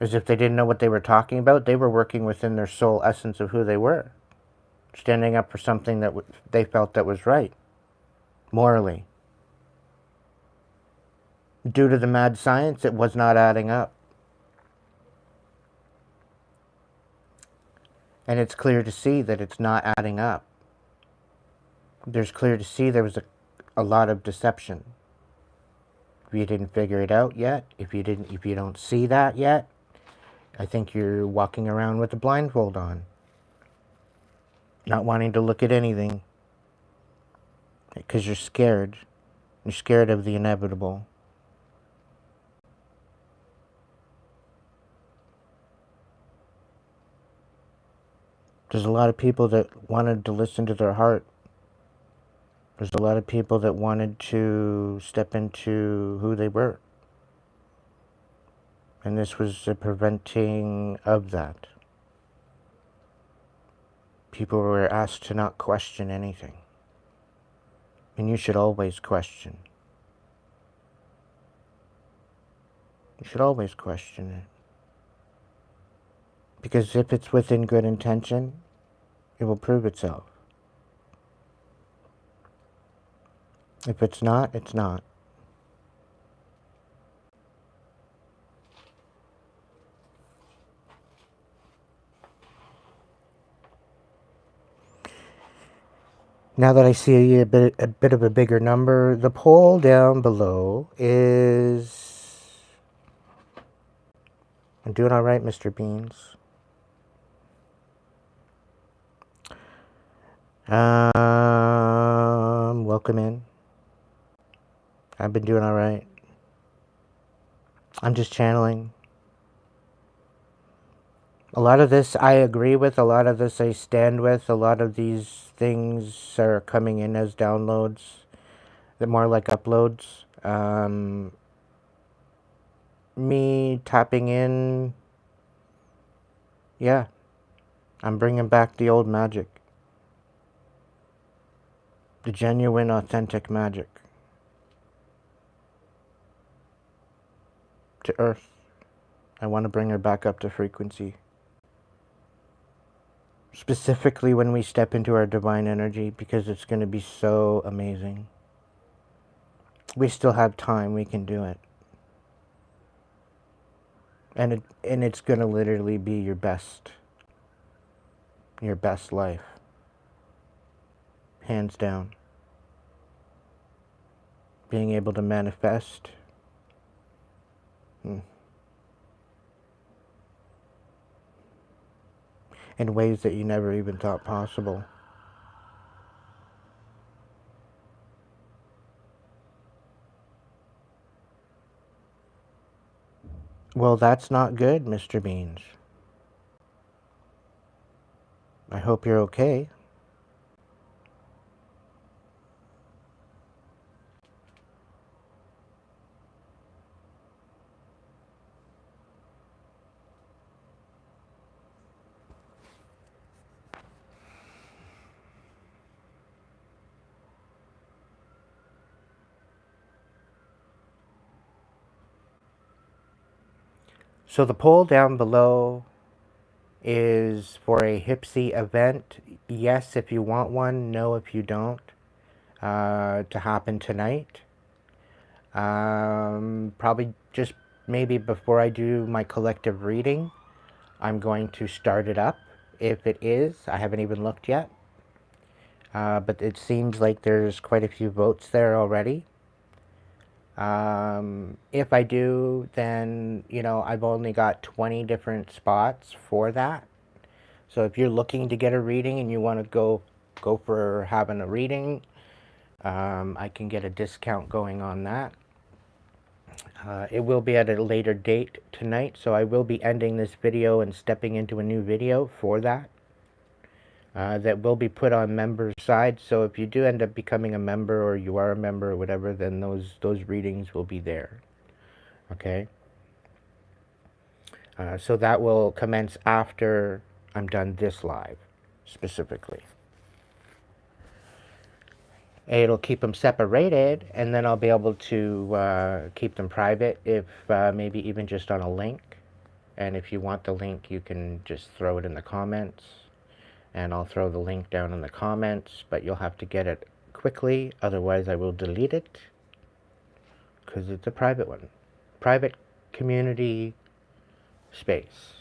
as if they didn't know what they were talking about, they were working within their soul essence of who they were, standing up for something that they felt that was right, morally. Due to the mad science, it was not adding up. And it's clear to see that it's not adding up. There's clear to see there was a lot of deception. If you didn't figure it out yet, if you don't see that yet, I think you're walking around with a blindfold on, not wanting to look at anything because you're scared. You're scared of the inevitable. There's a lot of people that wanted to listen to their heart. There's a lot of people that wanted to step into who they were. And this was a preventing of that. People were asked to not question anything. And you should always question. You should always question it. Because if it's within good intention, it will prove itself. If it's not, it's not. Now that I see a bit of a bigger number, the poll down below is... I'm doing all right, Mr. Beans. Welcome in. I've been doing all right. I'm just channeling. A lot of this I agree with, a lot of this I stand with, a lot of these things are coming in as downloads, they're more like uploads. Me tapping in, yeah, I'm bringing back the old magic. The genuine, authentic magic. To Earth. I want to bring her back up to frequency. Specifically when we step into our divine energy, because it's going to be so amazing. We still have time, we can do it. And it's going to literally be your best life. Hands down. Being able to manifest. In ways that you never even thought possible. Well, that's not good, Mr. Beans. I hope you're okay. So the poll down below is for a Hipsy event. Yes, if you want one. No, if you don't. To happen tonight. Probably just maybe before I do my collective reading, I'm going to start it up. If it is, I haven't even looked yet. But it seems like there's quite a few votes there already. If I do, then, you know, I've only got 20 different spots for that. So if you're looking to get a reading and you want to go for having a reading, I can get a discount going on that. It will be at a later date tonight, so I will be ending this video and stepping into a new video for that. That will be put on members' side, so if you do end up becoming a member or you are a member or whatever, then those readings will be there. Okay? So that will commence after I'm done this live, specifically. It'll keep them separated, and then I'll be able to keep them private, if maybe even just on a link. And if you want the link, you can just throw it in the comments, and I'll throw the link down in the comments, but you'll have to get it quickly, otherwise I will delete it, because it's a private one. Private community space.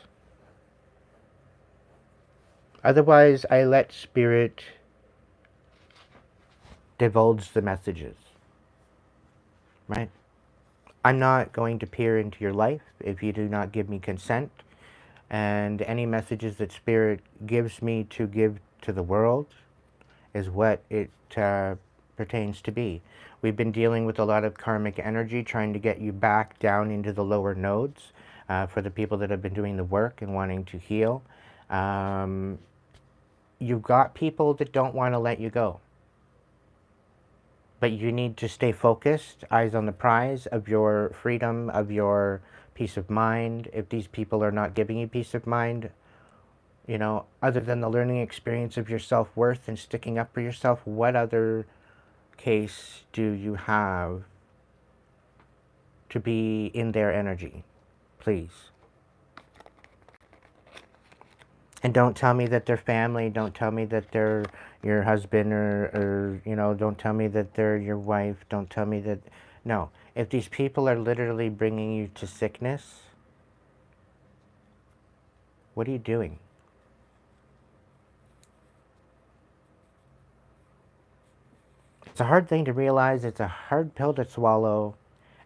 Otherwise, I let Spirit divulge the messages, right? I'm not going to peer into your life if you do not give me consent, and any messages that Spirit gives me to give to the world is what it pertains to be. We've been dealing with a lot of karmic energy, trying to get you back down into the lower nodes, for the people that have been doing the work and wanting to heal. You've got people that don't want to let you go. But you need to stay focused, eyes on the prize of your freedom, of your peace of mind. If these people are not giving you peace of mind, you know, other than the learning experience of your self-worth and sticking up for yourself, what other case do you have to be in their energy? Please. And don't tell me that they're family. Don't tell me that they're your husband, or you know, don't tell me that they're your wife. Don't tell me that... No. If these people are literally bringing you to sickness, what are you doing? It's a hard thing to realize. It's a hard pill to swallow.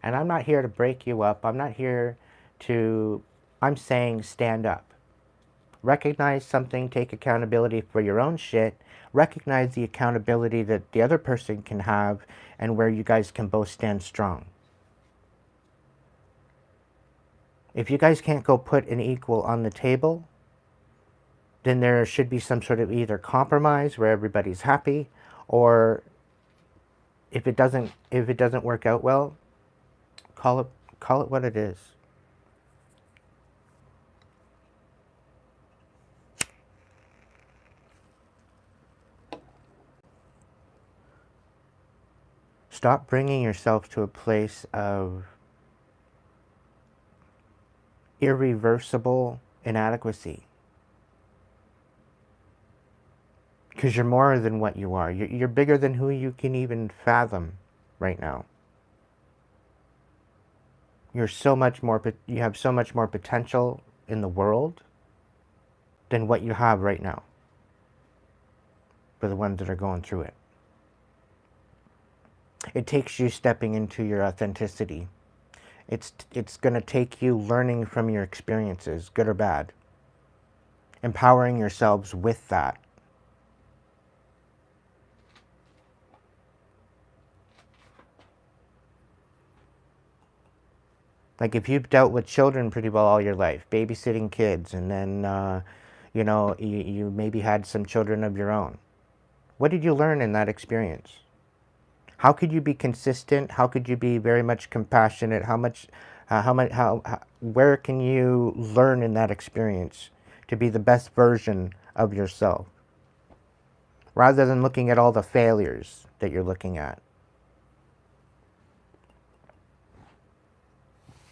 And I'm not here to break you up. I'm not here to... I'm saying stand up. Recognize something, take accountability for your own shit, recognize the accountability that the other person can have, and where you guys can both stand strong. If you guys can't go put an equal on the table, then there should be some sort of either compromise where everybody's happy, or if it doesn't work out well, call it what it is. Stop bringing yourself to a place of irreversible inadequacy. Because you're more than what you are. You're bigger than who you can even fathom right now. You're so much more, you have so much more potential in the world than what you have right now, for the ones that are going through it. It takes you stepping into your authenticity. It's going to take you learning from your experiences, good or bad. Empowering yourselves with that. Like if you've dealt with children pretty well all your life, babysitting kids, and then, you know, you maybe had some children of your own. What did you learn in that experience? How could you be consistent? How could you be very much compassionate? Where can you learn in that experience to be the best version of yourself? Rather than looking at all the failures that you're looking at.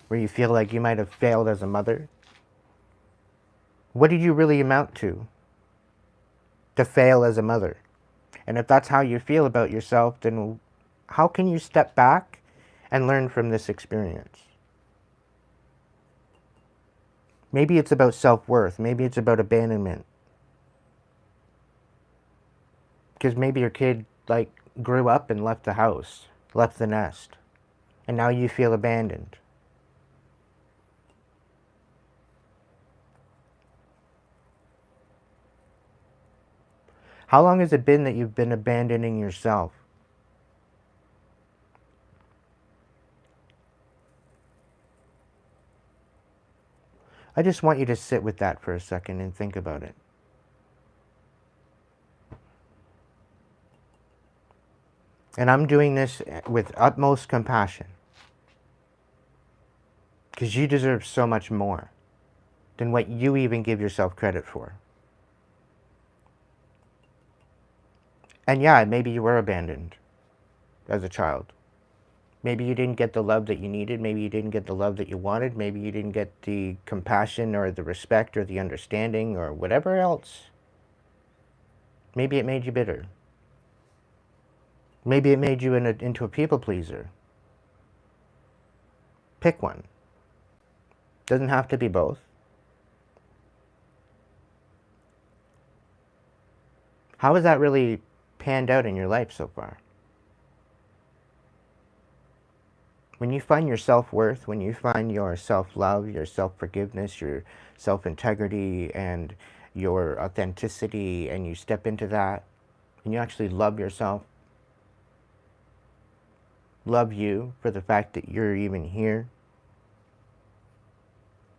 Where you feel like you might have failed as a mother. What did you really amount to fail as a mother? And if that's how you feel about yourself, then how can you step back and learn from this experience? Maybe it's about self-worth. Maybe it's about abandonment. Because maybe your kid, like, grew up and left the house, left the nest, and now you feel abandoned. How long has it been that you've been abandoning yourself? I just want you to sit with that for a second and think about it. And I'm doing this with utmost compassion. Because you deserve so much more. than what you even give yourself credit for. And yeah, maybe you were abandoned as a child. Maybe you didn't get the love that you needed. Maybe you didn't get the love that you wanted. Maybe you didn't get the compassion or the respect or the understanding or whatever else. Maybe it made you bitter. Maybe it made you into a people pleaser. Pick one. Doesn't have to be both. How has that really panned out in your life so far? When you find your self-worth, when you find your self-love, your self-forgiveness, your self-integrity, and your authenticity, and you step into that, and you actually love yourself, love you for the fact that you're even here,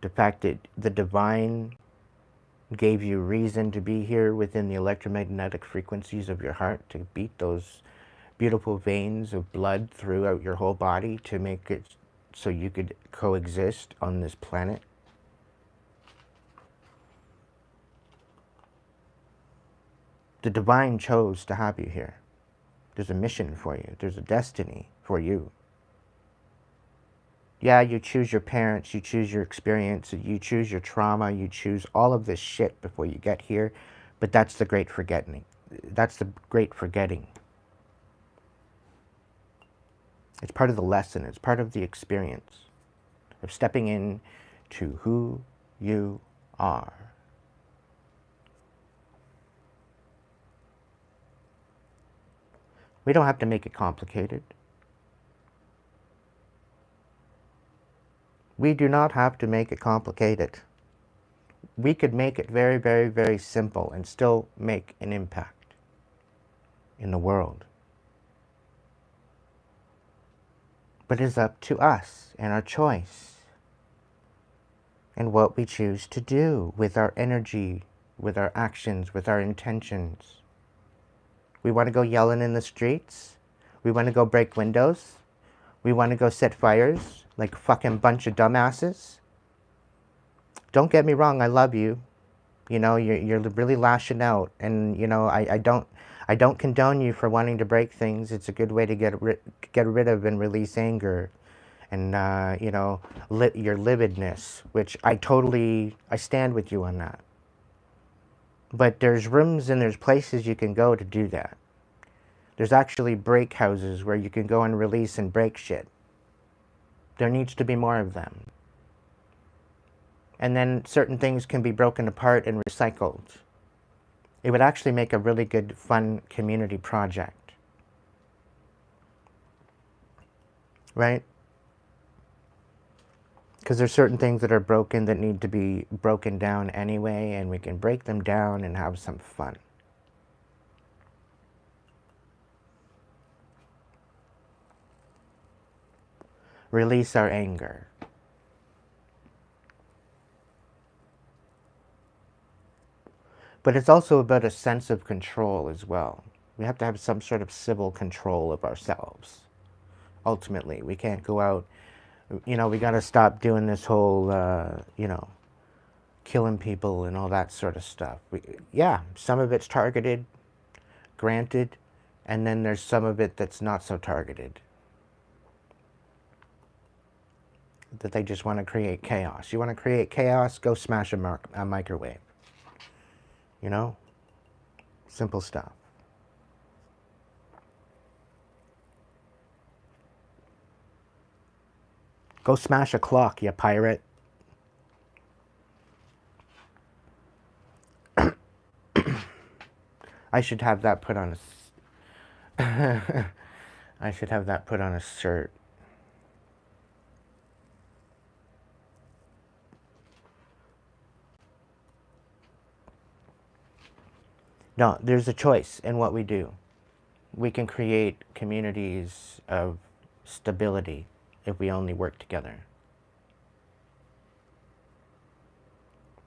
the fact that the divine gave you reason to be here within the electromagnetic frequencies of your heart, to beat those beautiful veins of blood throughout your whole body to make it so you could coexist on this planet. The divine chose to have you here. There's a mission for you. There's a destiny for you. Yeah, you choose your parents, you choose your experience, you choose your trauma, you choose all of this shit before you get here, but that's the great forgetting. That's the great forgetting. It's part of the lesson. It's part of the experience of stepping in to who you are. We don't have to make it complicated. We do not have to make it complicated. We could make it very, very, very simple and still make an impact in the world. But it's up to us and our choice and what we choose to do with our energy, with our actions, with our intentions. We want to go yelling in the streets. We want to go break windows. We want to go set fires like a fucking bunch of dumbasses. Don't get me wrong, I love you. You know, you're really lashing out, and you know, I don't condone you for wanting to break things. It's a good way to get rid of and release anger, and you know, your lividness, which I stand with you on that. But there's rooms and there's places you can go to do that. There's actually break houses where you can go and release and break shit. There needs to be more of them. And then certain things can be broken apart and recycled. It would actually make a really good, fun community project. Right? Because there's certain things that are broken that need to be broken down anyway, and we can break them down and have some fun. Release our anger. But it's also about a sense of control as well. We have to have some sort of civil control of ourselves. Ultimately, we can't go out, you know, we got to stop doing this whole, you know, killing people and all that sort of stuff. Yeah, some of it's targeted, granted, and then there's some of it that's not so targeted. That they just want to create chaos. You want to create chaos? Go smash a microwave. You know? Simple stuff. Go smash a clock, you pirate. I should have that put on a... I should have that put on a shirt. No, there's a choice in what we do. We can create communities of stability if we only work together.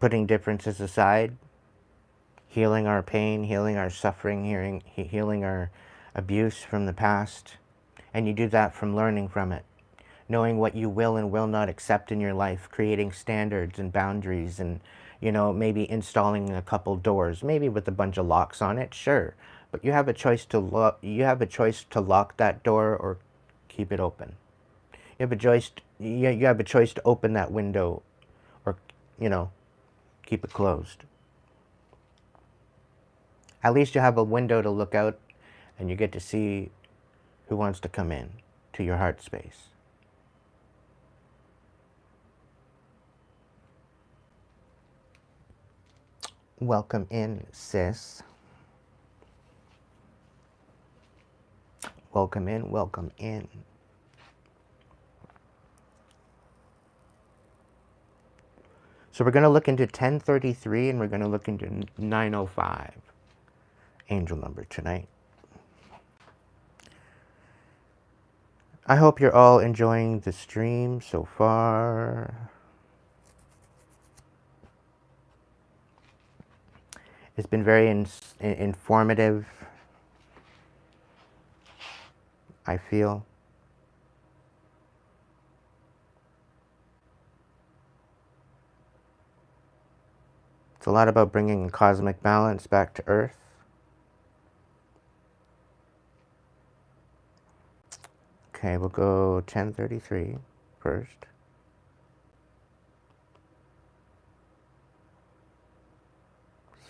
Putting differences aside, healing our pain, healing our suffering, healing our abuse from the past, and you do that from learning from it. knowing what you will and will not accept in your life, creating standards and boundaries, and, you know, maybe installing a couple doors, maybe with a bunch of locks on it, sure. But you have a choice to lock that door or keep it open. You have a choice to open that window or, you know, keep it closed. At least you have a window to look out and you get to see who wants to come in to your heart space. Welcome in, sis. Welcome in, welcome in. So we're going to look into 1033 and we're going to look into 905. Angel number tonight. I hope you're all enjoying the stream so far. It's been very informative, I feel. It's a lot about bringing cosmic balance back to Earth. Okay, we'll go 1033 first.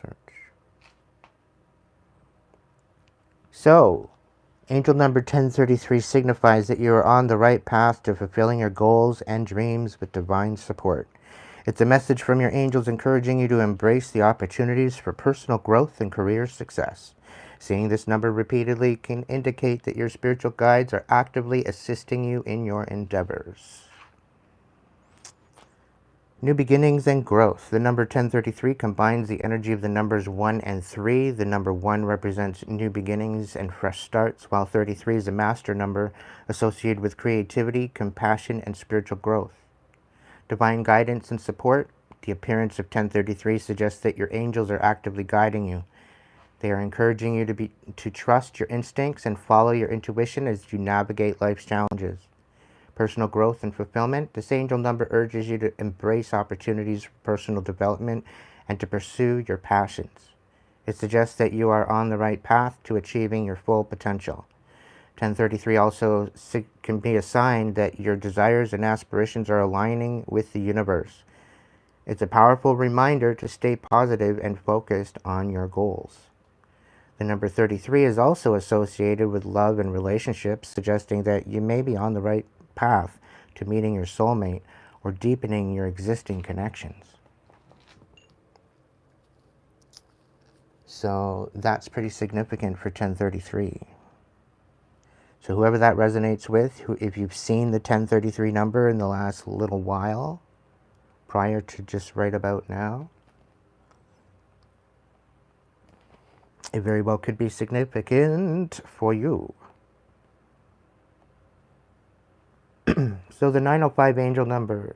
Search. So, angel number 1033 signifies that you are on the right path to fulfilling your goals and dreams with divine support. It's a message from your angels encouraging you to embrace the opportunities for personal growth and career success. Seeing this number repeatedly can indicate that your spiritual guides are actively assisting you in your endeavors. New beginnings and growth. The number 1033 combines the energy of the numbers 1 and 3. The number 1 represents new beginnings and fresh starts, while 33 is a master number associated with creativity, compassion, and spiritual growth. Divine guidance and support. The appearance of 1033 suggests that your angels are actively guiding you. They are encouraging you to trust your instincts and follow your intuition as you navigate life's challenges. Personal growth and fulfillment. This angel number urges you to embrace opportunities for personal development and to pursue your passions. It suggests that you are on the right path to achieving your full potential. 1033 also can be a sign that your desires and aspirations are aligning with the universe. It's a powerful reminder to stay positive and focused on your goals. The number 33 is also associated with love and relationships, suggesting that you may be on the right path to meeting your soulmate or deepening your existing connections. So that's pretty significant for 1033. So whoever that resonates with, if you've seen the 1033 number in the last little while, prior to just right about now, it very well could be significant for you. So the 905 angel number,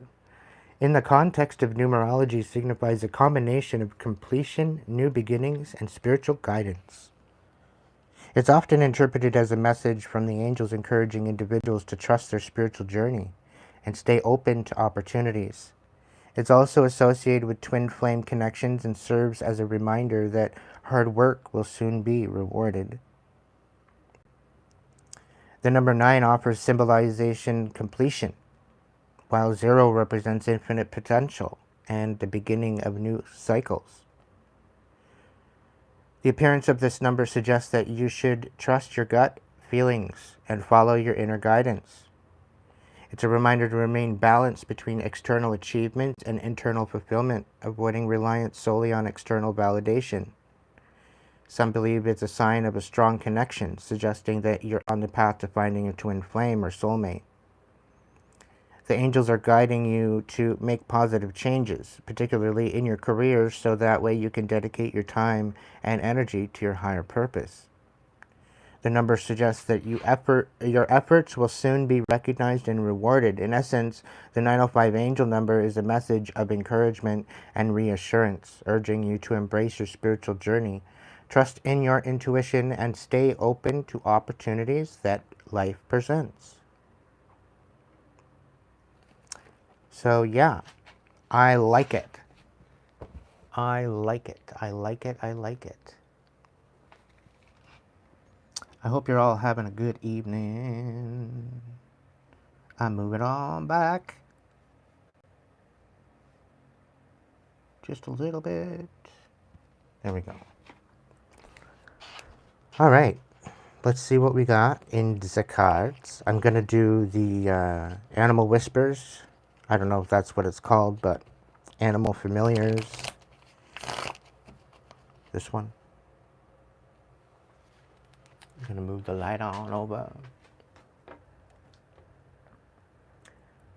in the context of numerology, signifies a combination of completion, new beginnings, and spiritual guidance. It's often interpreted as a message from the angels encouraging individuals to trust their spiritual journey and stay open to opportunities. It's also associated with twin flame connections and serves as a reminder that hard work will soon be rewarded. The number 9 offers symbolization completion, while 0 represents infinite potential and the beginning of new cycles. The appearance of this number suggests that you should trust your gut feelings and follow your inner guidance. It's a reminder to remain balanced between external achievement and internal fulfillment, avoiding reliance solely on external validation. Some believe it's a sign of a strong connection, suggesting that you're on the path to finding a twin flame or soulmate. The angels are guiding you to make positive changes, particularly in your careers, so that way you can dedicate your time and energy to your higher purpose. The number suggests that your efforts will soon be recognized and rewarded. In essence, the 905 angel number is a message of encouragement and reassurance, urging you to embrace your spiritual journey, trust in your intuition, and stay open to opportunities that life presents. So yeah, I like it. I like it. I like it. I like it. I hope you're all having a good evening. I'm moving on back. Just a little bit. There we go. All right. Let's see what we got in the cards. I'm going to do the animal whispers. I don't know if that's what it's called, but animal familiars. This one. I'm going to move the light on over.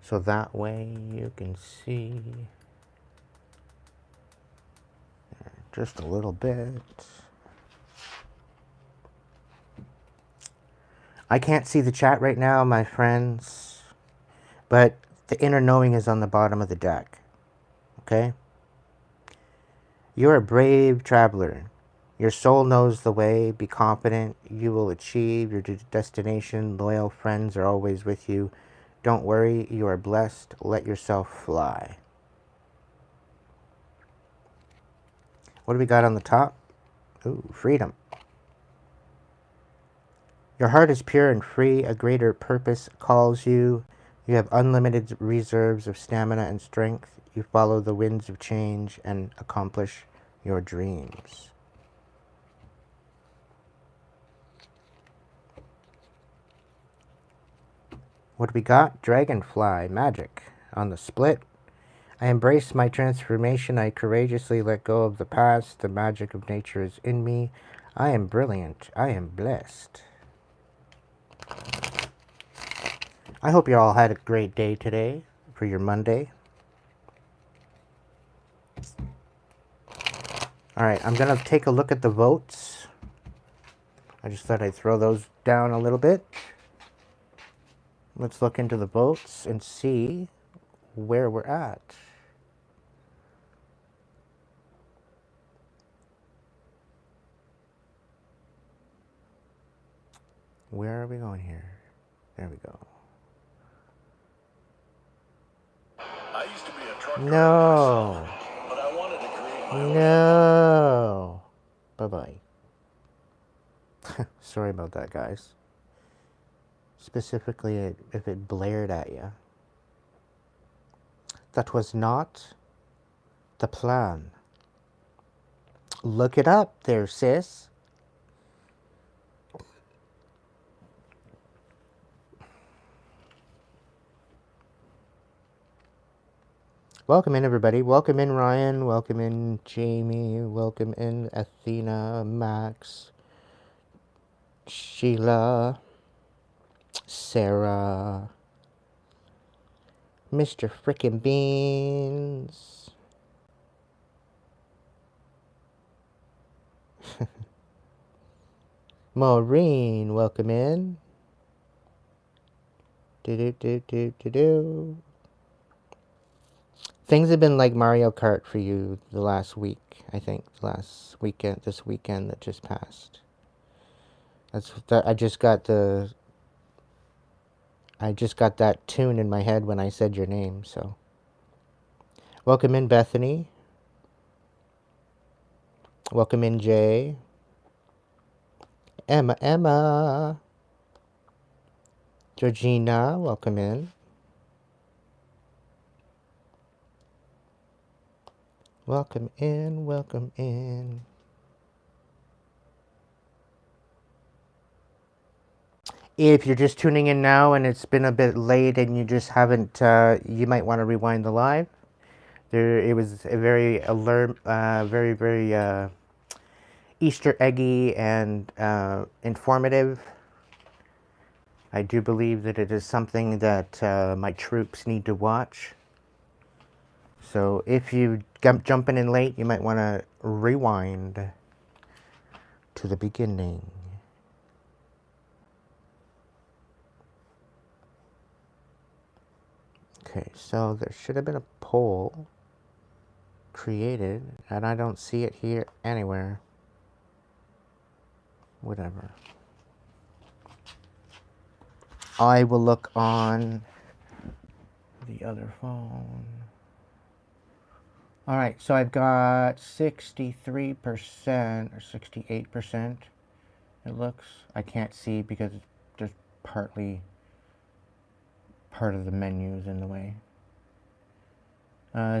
So that way you can see just a little bit. I can't see the chat right now, my friends, but the inner knowing is on the bottom of the deck. Okay? You're a brave traveler. Your soul knows the way. Be confident. You will achieve your destination. Loyal friends are always with you. Don't worry. You are blessed. Let yourself fly. What do we got on the top? Ooh, freedom. Your heart is pure and free. A greater purpose calls you. You have unlimited reserves of stamina and strength. You follow the winds of change and accomplish your dreams. What do we got? Dragonfly, magic. On the split, I embrace my transformation. I courageously let go of the past. The magic of nature is in me. I am brilliant. I am blessed. I hope you all had a great day today for your Monday. All right, I'm going to take a look at the votes. I just thought I'd throw those down a little bit. Let's look into the votes and see where we're at. Where are we going here? There we go. I used to be a truck driver No. myself, but I wanted to create my own. No. Bye-bye. Sorry about that, guys. Specifically, if it blared at you. That was not the plan. Look it up there, sis. Welcome in, everybody. Welcome in, Ryan. Welcome in, Jamie. Welcome in, Athena, Max, Sheila, Sarah, Mr. Frickin' Beans. Maureen, welcome in. Do. Things have been like Mario Kart for you the last week, I think. Last weekend, this weekend that just passed. I just got that tune in my head when I said your name, so. Welcome in, Bethany. Welcome in, Jay. Emma. Georgina, welcome in. Welcome in, welcome in. If you're just tuning in now and it's been a bit late and you just haven't, you might want to rewind the live. It was a very very Easter eggy and informative. I do believe that it is something that my troops need to watch. So if you jumping in late, you might want to rewind to the beginning. Okay, so there should have been a poll created, and I don't see it here anywhere. Whatever. I will look on the other phone. All right, so I've got 63% or 68%. It looks. I can't see because there's partly part of the menus in the way.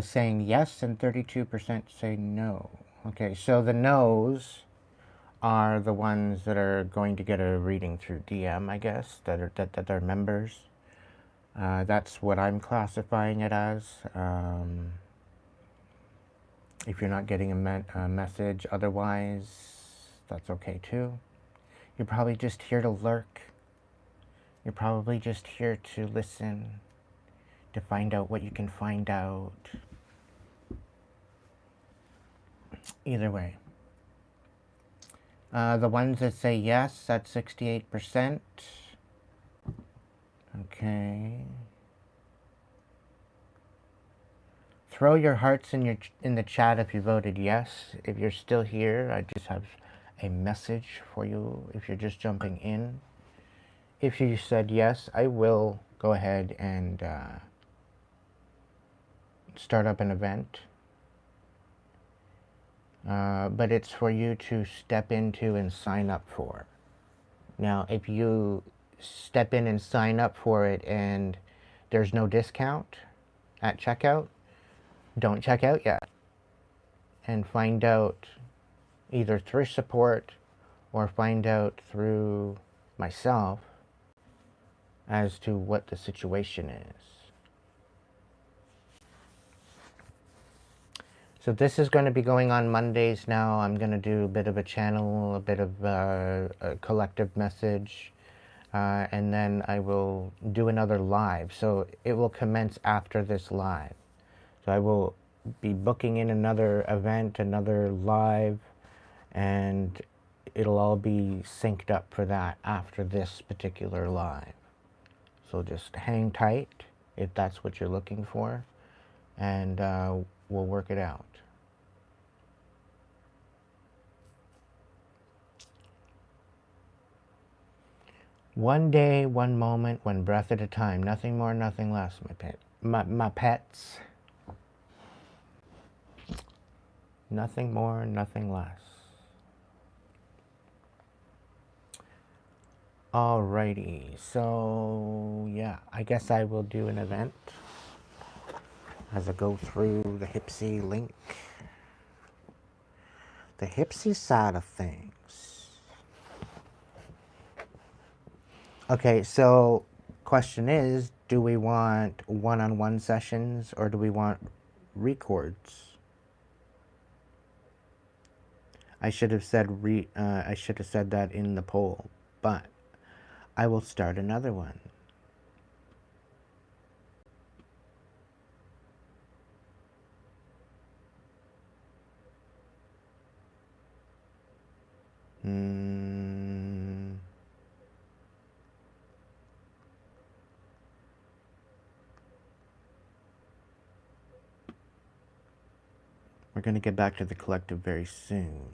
Saying yes, and 32% say no. Okay, so the no's are the ones that are going to get a reading through DM, I guess, that are members. That's what I'm classifying it as. If you're not getting a message otherwise, that's okay too. You're probably just here to lurk. You're probably just here to listen, to find out what you can find out. Either way. The ones that say yes, that's 68%. Okay. Throw your hearts in the chat if you voted yes. If you're still here, I just have a message for you if you're just jumping in. If you said yes, I will go ahead and start up an event. But it's for you to step into and sign up for. Now, if you step in and sign up for it and there's no discount at checkout, don't check out yet. And find out either through support or find out through myself as to what the situation is. So this is going to be going on Mondays now. I'm going to do a bit of a channel, a bit of a collective message, and then I will do another live. So it will commence after this live. So I will be booking in another event, another live, and it'll all be synced up for that after this particular live. So just hang tight if that's what you're looking for, and we'll work it out. One day, one moment, one breath at a time. Nothing more, nothing less, my pets. Nothing more, nothing less. Alrighty, so yeah, I guess I will do an event as I go through the Hipsy link. The Hipsy side of things. Okay, so question is, do we want one-on-one sessions or do we want records? I should have said that in the poll, but I will start another one. We're going to get back to the collective very soon.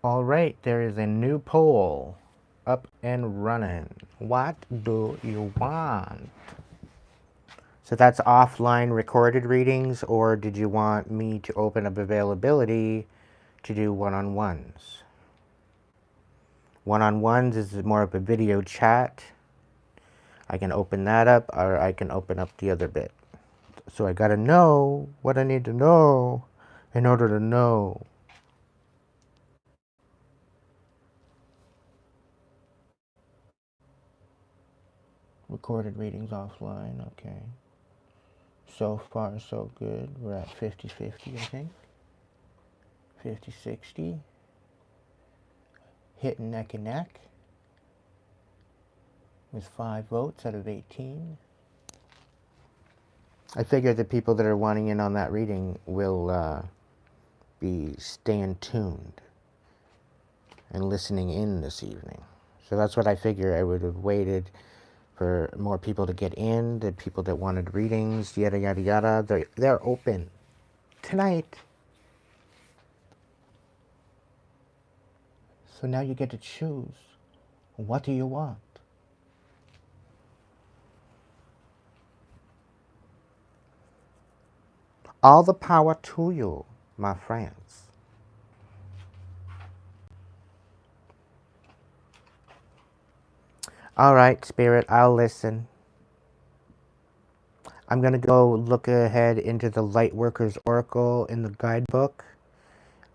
All right, there is a new poll up and running. What do you want? So that's offline recorded readings, or did you want me to open up availability to do one-on-ones? One-on-ones is more of a video chat. I can open that up, or I can open up the other bit. So I gotta know what I need to know in order to know. Recorded readings offline, okay. So far, so good. We're at 50-50, I think. 50-60. Hitting neck and neck with 5 votes out of 18. I figure the people that are wanting in on that reading will be staying tuned and listening in this evening. So that's what I figure. I would have waited for more people to get in, the people that wanted readings, yada, yada, yada. They're open tonight. So now you get to choose. What do you want? All the power to you, my friends. All right, Spirit, I'll listen. I'm going to go look ahead into the Lightworkers Oracle in the guidebook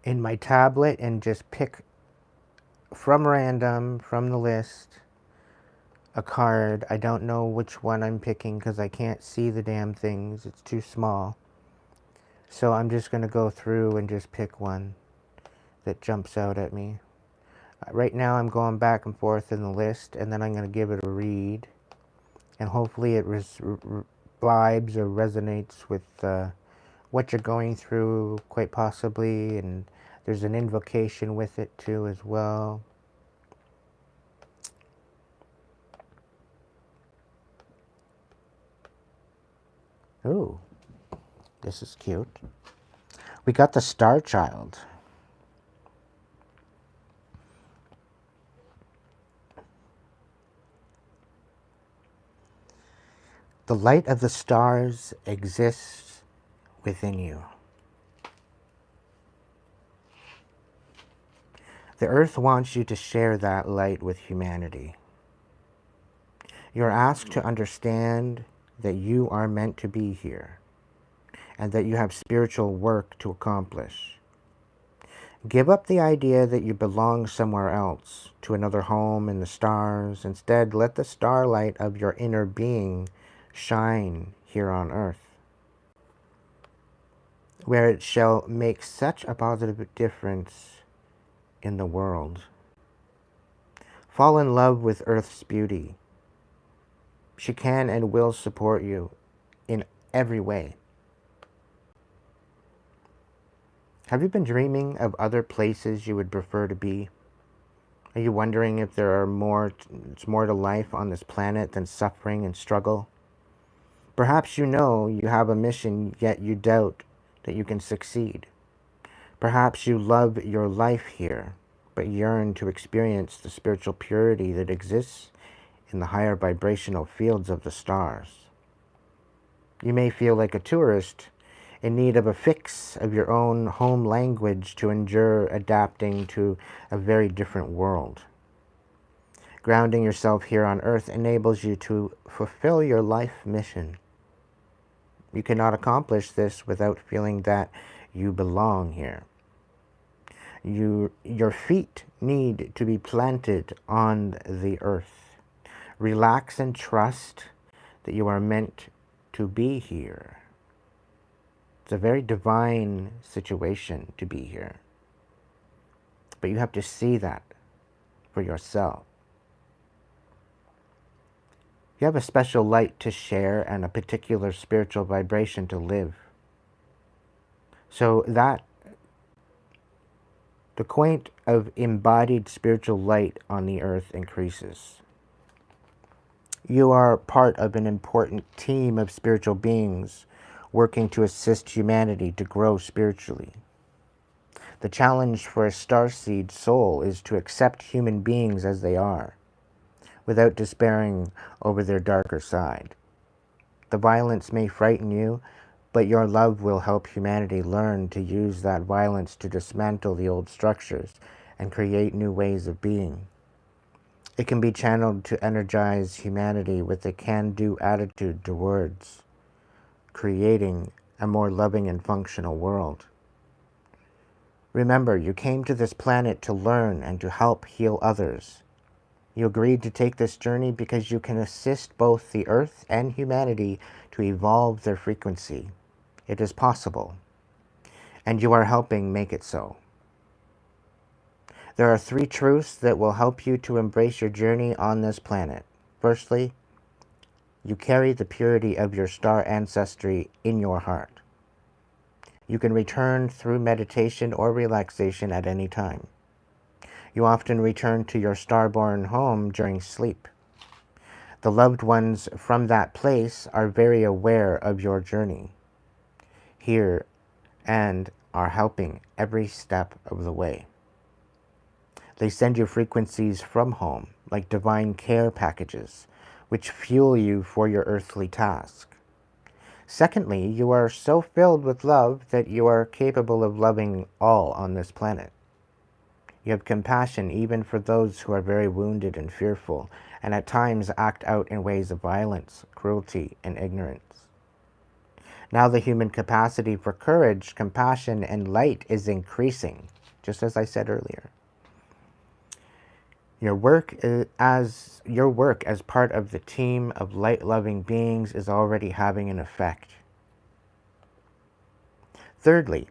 in my tablet and just pick from random, from the list, a card. I don't know which one I'm picking because I can't see the damn things. It's too small. So I'm just going to go through and just pick one that jumps out at me. Right now I'm going back and forth in the list, and then I'm going to give it a read. And hopefully it vibes or resonates with what you're going through, quite possibly. And there's an invocation with it too as well. Ooh, this is cute. We got the Star Child. The light of the stars exists within you. The earth wants you to share that light with humanity. You're asked to understand that you are meant to be here and that you have spiritual work to accomplish. Give up the idea that you belong somewhere else, to another home in the stars. Instead, let the starlight of your inner being shine here on earth, where it shall make such a positive difference in the world. Fall in love with Earth's beauty. She can and will support you in every way. Have you been dreaming of other places you would prefer to be? Are you wondering if there are more to life on this planet than suffering and struggle? Perhaps you know you have a mission, yet you doubt that you can succeed. Perhaps you love your life here, but yearn to experience the spiritual purity that exists in the higher vibrational fields of the stars. You may feel like a tourist in need of a fix of your own home language to endure adapting to a very different world. Grounding yourself here on earth enables you to fulfill your life mission. You cannot accomplish this without feeling that you belong here. Your feet need to be planted on the earth. Relax and trust that you are meant to be here. It's a very divine situation to be here. But you have to see that for yourself. You have a special light to share and a particular spiritual vibration to live. So that the quant of embodied spiritual light on the earth increases. You are part of an important team of spiritual beings working to assist humanity to grow spiritually. The challenge for a starseed soul is to accept human beings as they are, without despairing over their darker side. The violence may frighten you, but your love will help humanity learn to use that violence to dismantle the old structures and create new ways of being. It can be channeled to energize humanity with a can-do attitude to words, creating a more loving and functional world. Remember, you came to this planet to learn and to help heal others. You agreed to take this journey because you can assist both the Earth and humanity to evolve their frequency. It is possible, and you are helping make it so. There are 3 truths that will help you to embrace your journey on this planet. Firstly, you carry the purity of your star ancestry in your heart. You can return through meditation or relaxation at any time. You often return to your star-born home during sleep. The loved ones from that place are very aware of your journey here and are helping every step of the way. They send you frequencies from home, like divine care packages, which fuel you for your earthly task. Secondly, you are so filled with love that you are capable of loving all on this planet. You have compassion even for those who are very wounded and fearful, and at times act out in ways of violence, cruelty, and ignorance. Now the human capacity for courage, compassion, and light is increasing, just as I said earlier. Your work as part of the team of light-loving beings is already having an effect. Thirdly,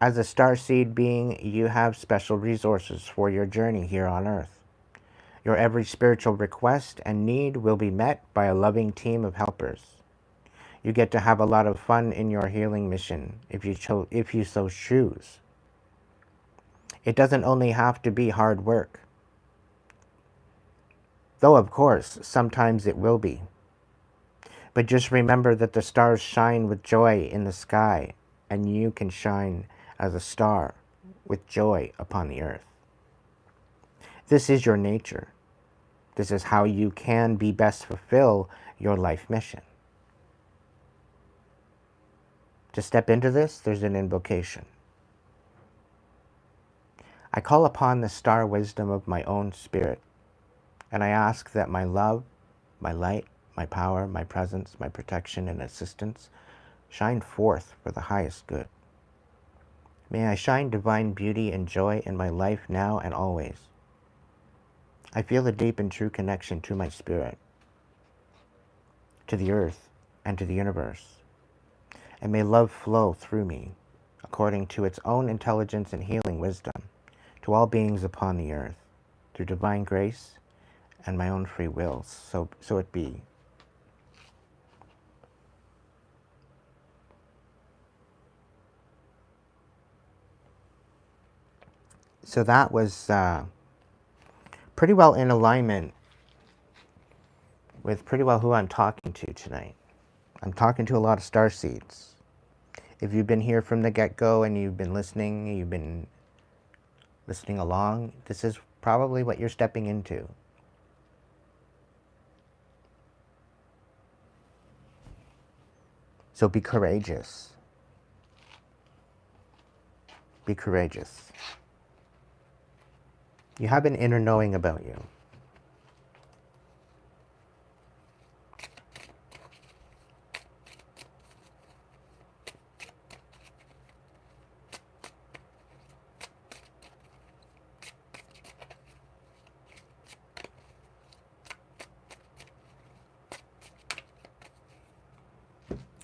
as a starseed being, you have special resources for your journey here on Earth. Your every spiritual request and need will be met by a loving team of helpers. You get to have a lot of fun in your healing mission if you so choose. It doesn't only have to be hard work. Though, of course, sometimes it will be. But just remember that the stars shine with joy in the sky, and you can shine as a star with joy upon the earth. This is your nature. This is how you can be best fulfill your life mission. To step into this, there's an invocation. I call upon the star wisdom of my own spirit, and I ask that my love, my light, my power, my presence, my protection and assistance shine forth for the highest good. May I shine divine beauty and joy in my life now and always. I feel a deep and true connection to my spirit, to the earth, and to the universe. And may love flow through me, according to its own intelligence and healing wisdom, to all beings upon the earth, through divine grace and my own free will. So it be. So that was pretty well in alignment with pretty well who I'm talking to tonight. I'm talking to a lot of starseeds. If you've been here from the get-go and you've been listening along, this is probably what you're stepping into. So be courageous. Be courageous. You have an inner knowing about you.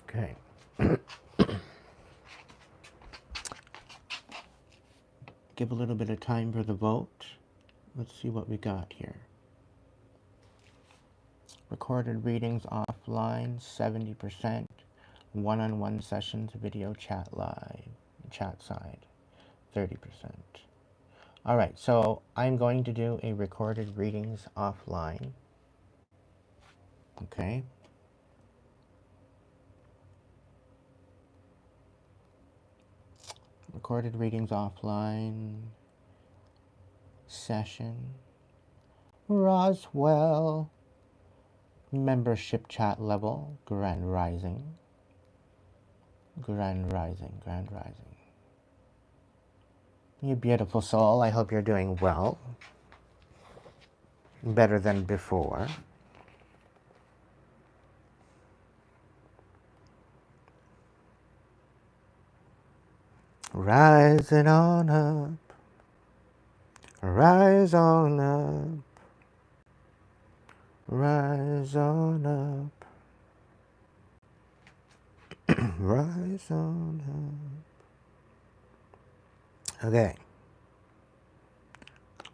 Okay. Give a little bit of time for the vote. Let's see what we got here. Recorded readings offline, 70%. One-on-one sessions, video chat live, chat side, 30%. All right, so I'm going to do a recorded readings offline. Okay. Recorded readings offline session. Roswell. membership chat level. Grand Rising. Grand Rising. Grand Rising. You beautiful soul. I hope you're doing well. Better than before. Rising on up. Rise on up. Rise on up. Rise on up. Okay.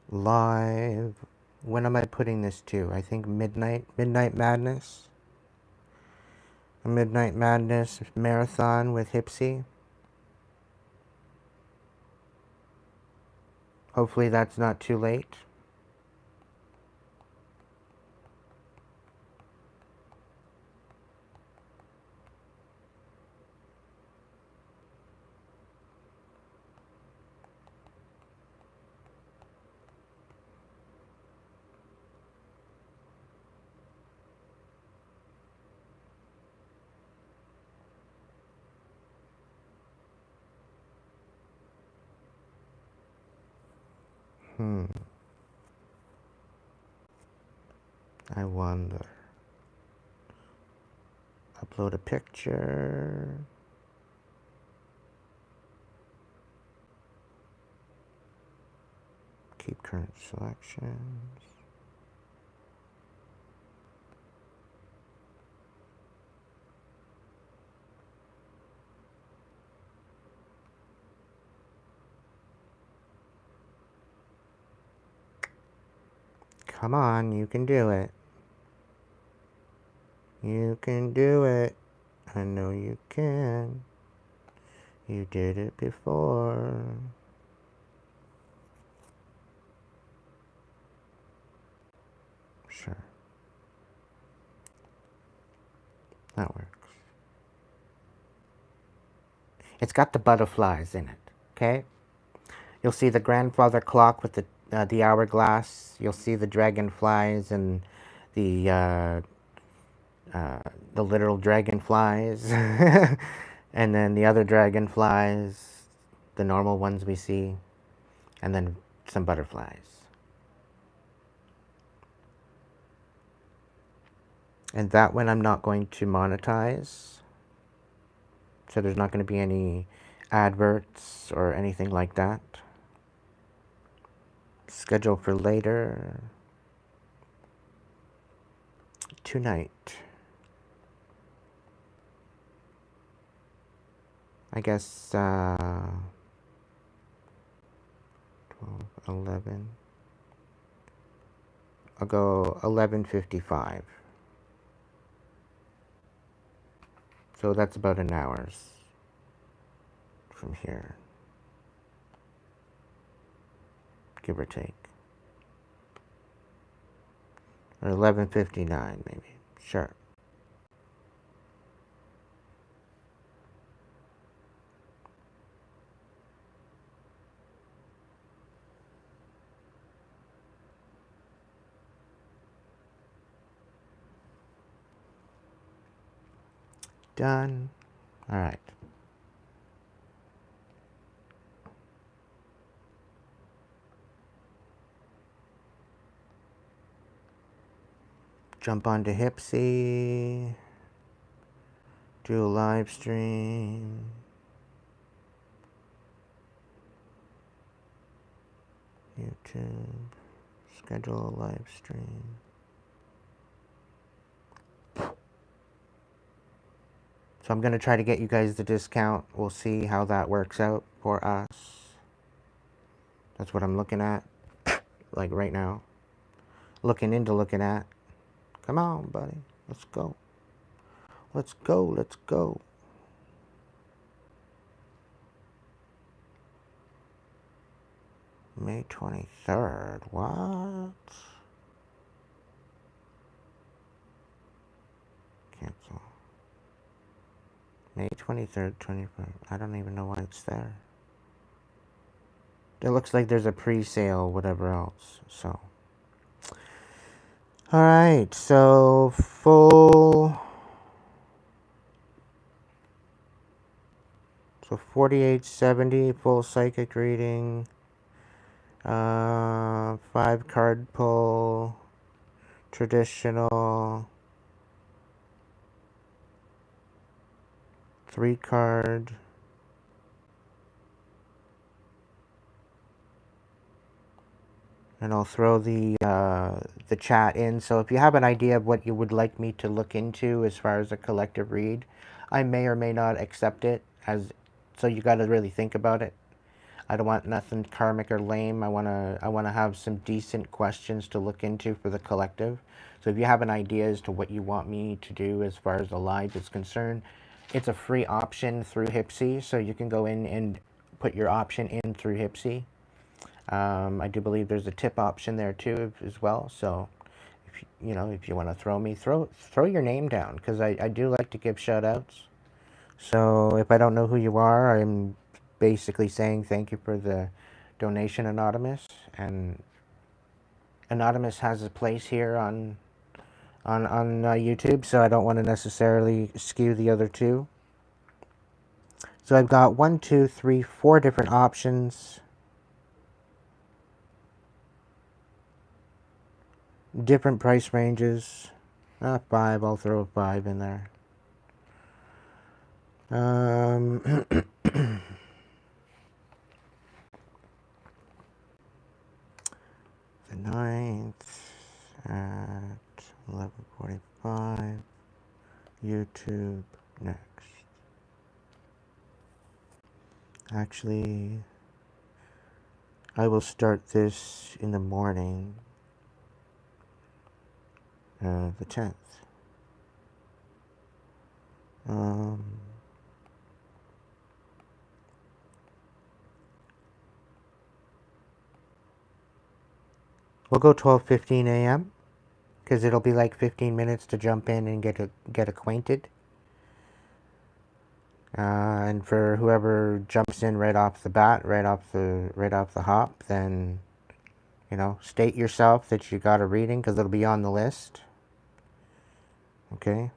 Live. When am I putting this to? I think midnight. Midnight Madness. A Midnight Madness marathon with Hipsy. Hopefully that's not too late. I wonder. Upload a picture. Keep current selections. Come on, you can do it. You can do it. I know you can. You did it before. Sure. That works. It's got the butterflies in it, okay? You'll see the grandfather clock with the hourglass. You'll see the dragonflies and the literal dragonflies. And then the other dragonflies, the normal ones we see. And then some butterflies. And that one I'm not going to monetize. So there's not going to be any adverts or anything like that. Schedule for later. Tonight. I guess 12, 11. I'll go 11:55. So that's about an hour's from here. Give or take. Or 11:59 maybe. Sure. Done. All right. Jump onto Hipsy. Do a live stream. YouTube. Schedule a live stream. So I'm going to try to get you guys the discount. We'll see how that works out for us. That's what I'm looking at, like right now. Looking at. Come on, buddy. Let's go. Let's go. Let's go. May 23rd. What? Cancel. May 23rd, 25th. I don't even know why it's there. It looks like there's a pre-sale, whatever else. So, All right, so full. So 4870 full psychic reading. 5 card pull. Traditional. 3 card. And I'll throw the chat in. So if you have an idea of what you would like me to look into as far as a collective read, I may or may not accept it. So you got to really think about it. I don't want nothing karmic or lame. I wanna have some decent questions to look into for the collective. So if you have an idea as to what you want me to do as far as the live is concerned, it's a free option through Hipsy, so you can go in and put your option in through Hipsy. I do believe there's a tip option there too as well. So, if you want to throw me, throw your name down, because I do like to give shout outs. So if I don't know who you are, I'm basically saying thank you for the donation, Anonymous. And Anonymous has a place here on YouTube, so I don't want to necessarily skew the other two. So I've got 1, 2, 3, 4 different options. Different price ranges. 5, I'll throw a 5 in there. The 9th at 11:45. YouTube next. Actually, I will start this in the morning. The 10th. We'll go 12:15 a.m. because it'll be like 15 minutes to jump in and get acquainted. And for whoever jumps in right off the bat, right off the hop, then state yourself that you got a reading, because it'll be on the list. Okay.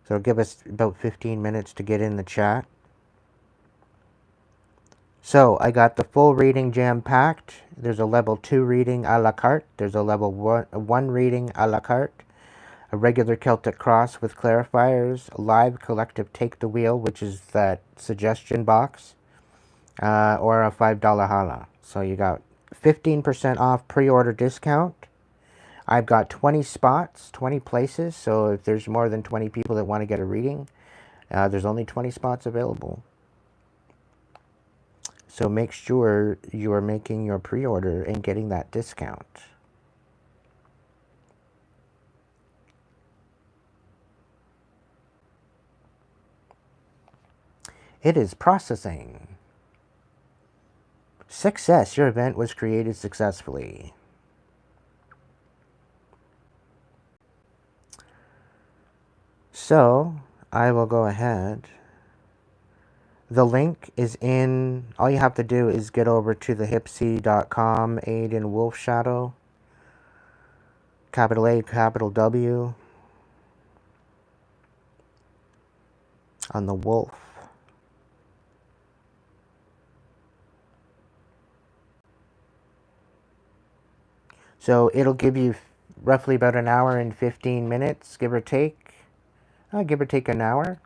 So it'll give us about 15 minutes to get in the chat. So I got the full reading jam-packed. There's a level 2 reading a la carte. There's a level 1 reading a la carte. A regular Celtic cross with clarifiers. A live collective take the wheel, which is that suggestion box. Or a $5 hala. So you got 15% off pre-order discount. I've got 20 spots, 20 places. So if there's more than 20 people that want to get a reading, there's only 20 spots available. So make sure you are making your pre-order and getting that discount. It is processing. Success. Your event was created successfully. So I will go ahead. The link is in. All you have to do is get over to the hipsy.com, Aiden Wolf Shadow. Capital A, capital W. On the wolf. So it'll give you roughly about an hour and 15 minutes, give or take. Give or take an hour.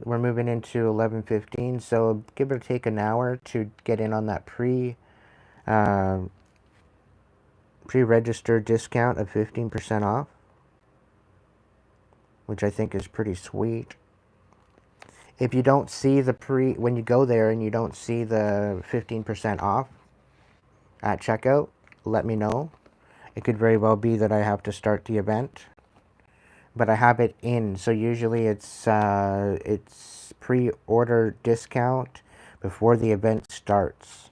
We're moving into 11:15, so give or take an hour to get in on that pre-registered discount of 15% off, which I think is pretty sweet. If you don't see when you go there and you don't see the 15% off at checkout, let me know. It could very well be that I have to start the event, but I have it in. So usually it's pre-order discount before the event starts.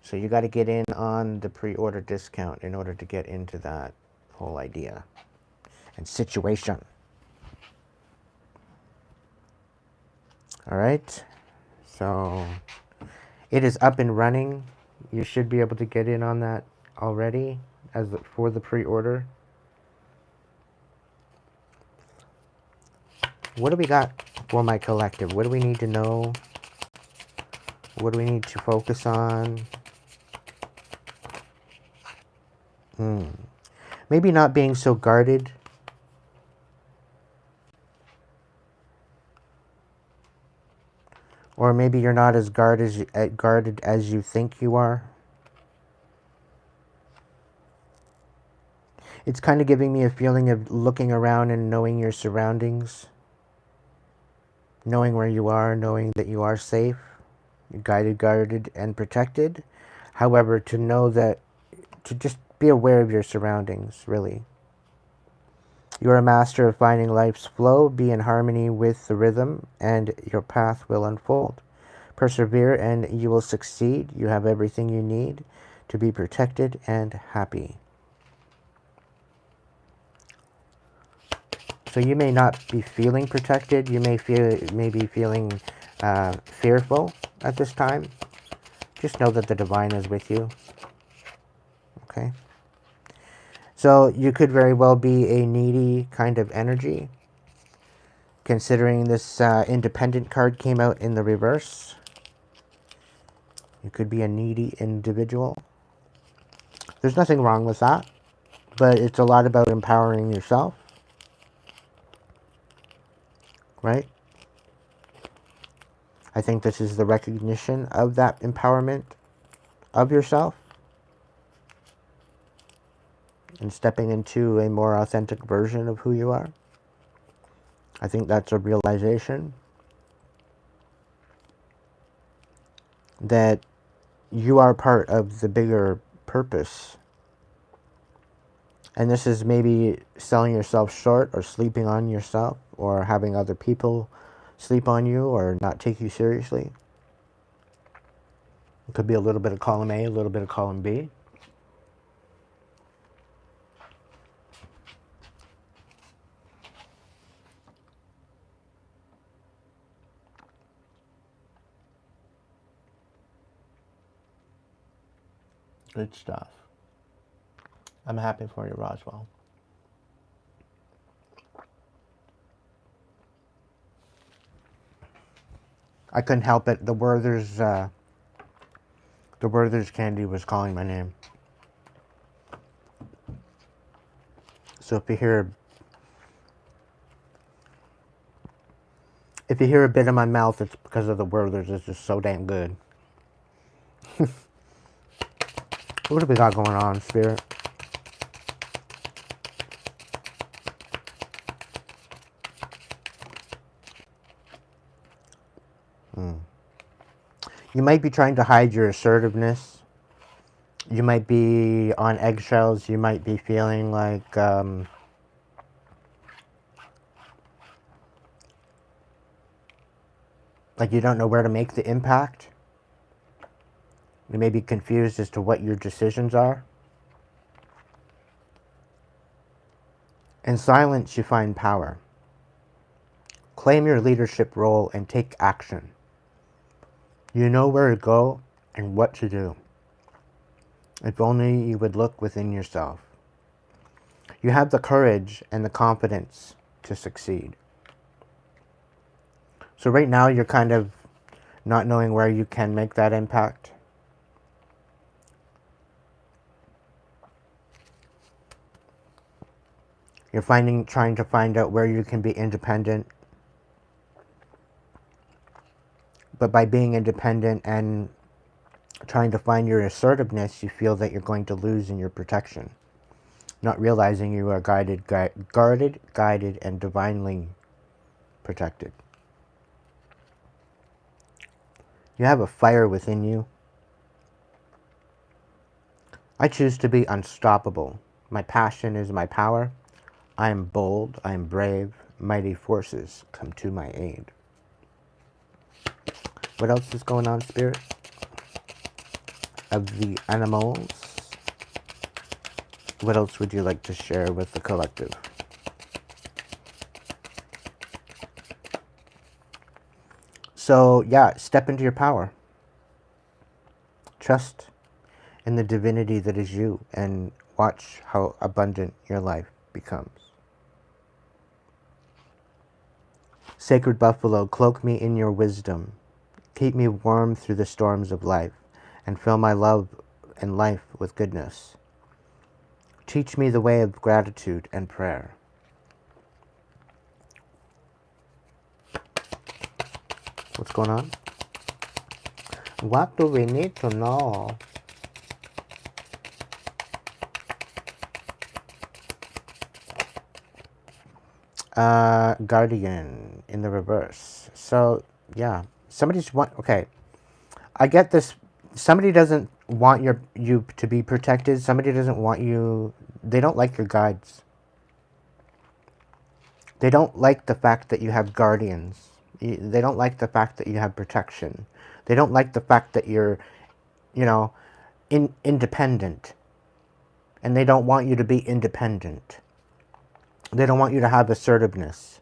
So you got to get in on the pre-order discount in order to get into that whole idea and situation. All right. So it is up and running. You should be able to get in on that already for the pre-order. What do we got for my collective? What do we need to know? What do we need to focus on? Maybe not being so guarded. Or maybe you're not as guarded as you think you are. It's kind of giving me a feeling of looking around and knowing your surroundings. Knowing where you are, knowing that you are safe, guided, guarded, and protected. However, to know that, to just be aware of your surroundings, really. You are a master of finding life's flow, be in harmony with the rhythm, and your path will unfold. Persevere and you will succeed. You have everything you need to be protected and happy. So you may not be feeling protected. You may be feeling fearful at this time. Just know that the divine is with you. Okay. So you could very well be a needy kind of energy. Considering this independent card came out in the reverse. You could be a needy individual. There's nothing wrong with that. But it's a lot about empowering yourself. Right? I think this is the recognition of that empowerment of yourself. And stepping into a more authentic version of who you are. I think that's a realization that you are part of the bigger purpose. And this is maybe selling yourself short or sleeping on yourself or having other people sleep on you or not take you seriously. It could be a little bit of column A, a little bit of column B. Good stuff. I'm happy for you, Roswell. I couldn't help it. The Werther's candy was calling my name. So if you hear a bit in my mouth, it's because of the Werther's. It's just so damn good. What do we got going on, Spirit? You might be trying to hide your assertiveness. You might be on eggshells. You might be feeling like you don't know where to make the impact. You may be confused as to what your decisions are. In silence, you find power. Claim your leadership role and take action. You know where to go and what to do. If only you would look within yourself. You have the courage and the confidence to succeed. So right now you're kind of not knowing where you can make that impact. You're trying to find out where you can be independent. But by being independent and trying to find your assertiveness, you feel that you're going to lose in your protection. Not realizing you are guarded, guided, and divinely protected. You have a fire within you. I choose to be unstoppable. My passion is my power. I am bold. I am brave. Mighty forces come to my aid. What else is going on, Spirit? Of the animals. What else would you like to share with the collective? So, yeah, step into your power. Trust in the divinity that is you, and watch how abundant your life becomes. Sacred buffalo, cloak me in your wisdom. Keep me warm through the storms of life, and fill my love and life with goodness. Teach me the way of gratitude and prayer. What's going on? What do we need to know? Guardian in the reverse. So, yeah. Okay. I get this. Somebody doesn't want you to be protected. Somebody doesn't want you. They don't like your guides. They don't like the fact that you have guardians. They don't like the fact that you have protection. They don't like the fact that you're, you know, independent. And they don't want you to be independent. They don't want you to have assertiveness.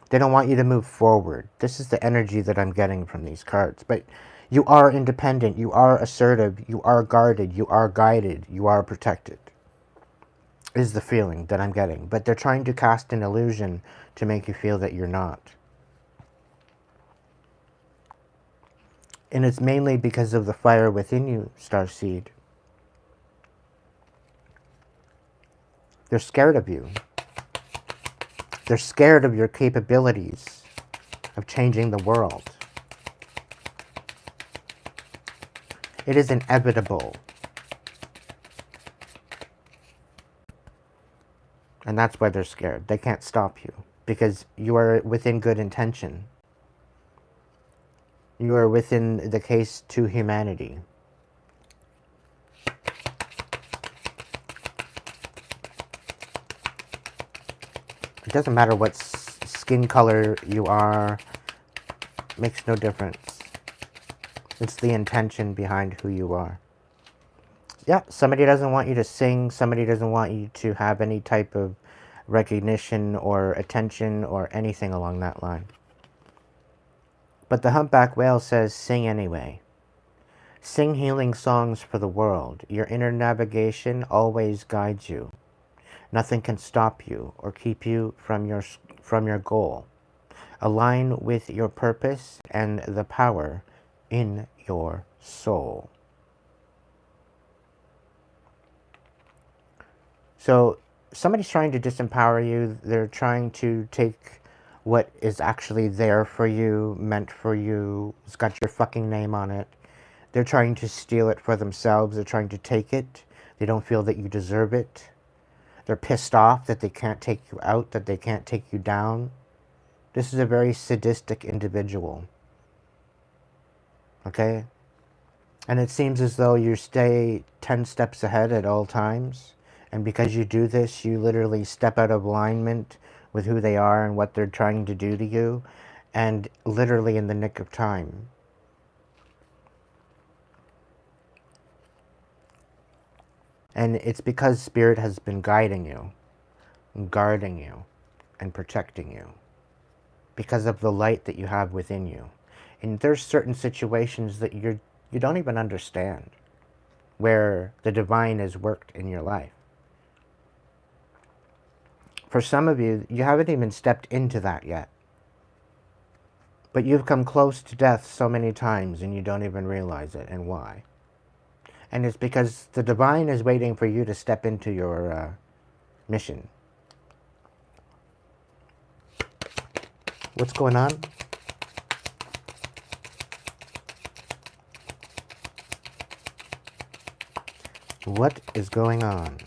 They don't want you to move forward. This is the energy that I'm getting from these cards. But you are independent. You are assertive. You are guarded. You are guided. You are protected. Is the feeling that I'm getting. But they're trying to cast an illusion to make you feel that you're not. And it's mainly because of the fire within you, Starseed. They're scared of you. They're scared of your capabilities of changing the world. It is inevitable. And that's why they're scared. They can't stop you because you are within good intention. You are within the case to humanity. It doesn't matter what skin color you are. It makes no difference. It's the intention behind who you are. Yeah, somebody doesn't want you to sing. Somebody doesn't want you to have any type of recognition or attention or anything along that line. But the humpback whale says, sing anyway. Sing healing songs for the world. Your inner navigation always guides you. Nothing can stop you or keep you from your goal. Align with your purpose and the power in your soul. So somebody's trying to disempower you. They're trying to take what is actually there for you, meant for you. It's got your fucking name on it. They're trying to steal it for themselves. They're trying to take it. They don't feel that you deserve it. They're pissed off that they can't take you out, that they can't take you down. This is a very sadistic individual. Okay? And it seems as though you stay 10 steps ahead at all times. And because you do this, you literally step out of alignment with who they are and what they're trying to do to you. And literally in the nick of time. And it's because Spirit has been guiding you, guarding you, and protecting you. Because of the light that you have within you. And there's certain situations that you don't even understand. Where the divine has worked in your life. For some of you, you haven't even stepped into that yet. But you've come close to death so many times and you don't even realize it. And why? And it's because the divine is waiting for you to step into your mission. What's going on? What is going on?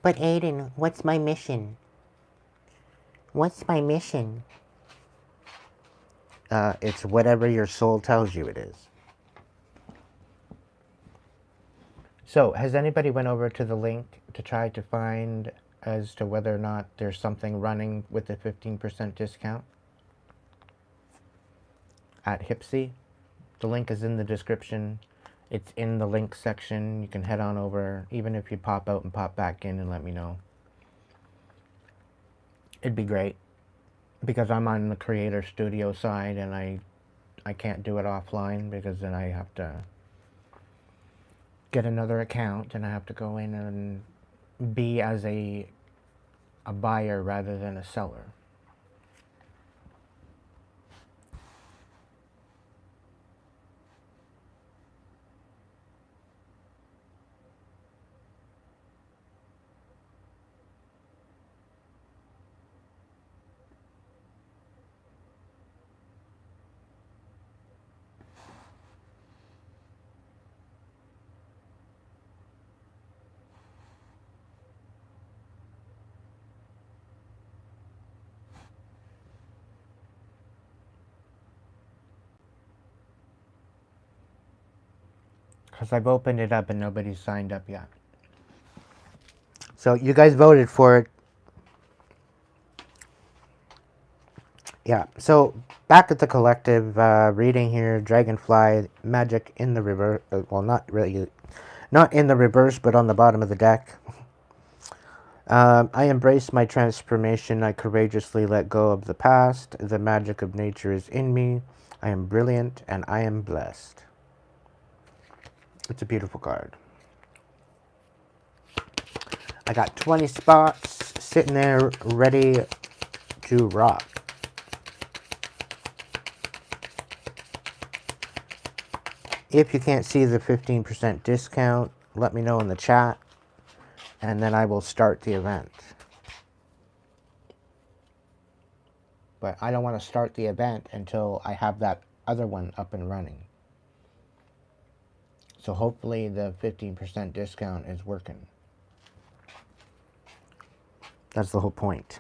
But Aiden, what's my mission? What's my mission? It's whatever your soul tells you it is. So, has anybody went over to the link to try to find as to whether or not there's something running with a 15% discount? At Hipsy? The link is in the description. It's in the link section. You can head on over, even if you pop out and pop back in and let me know. It'd be great. Because I'm on the creator studio side and I can't do it offline because then I have to get another account, and I have to go in and be as a buyer rather than a seller. Because I've opened it up and nobody's signed up yet. So you guys voted for it. Yeah, so back at the collective, reading here, Dragonfly, Magic in the reverse, well, not really, not in the reverse, but on the bottom of the deck. I embrace my transformation, I courageously let go of the past, the magic of nature is in me, I am brilliant, and I am blessed. It's a beautiful card. I got 20 spots sitting there ready to rock. If you can't see the 15% discount, let me know in the chat, and then I will start the event. But I don't want to start the event until I have that other one up and running. So hopefully the 15% discount is working. That's the whole point.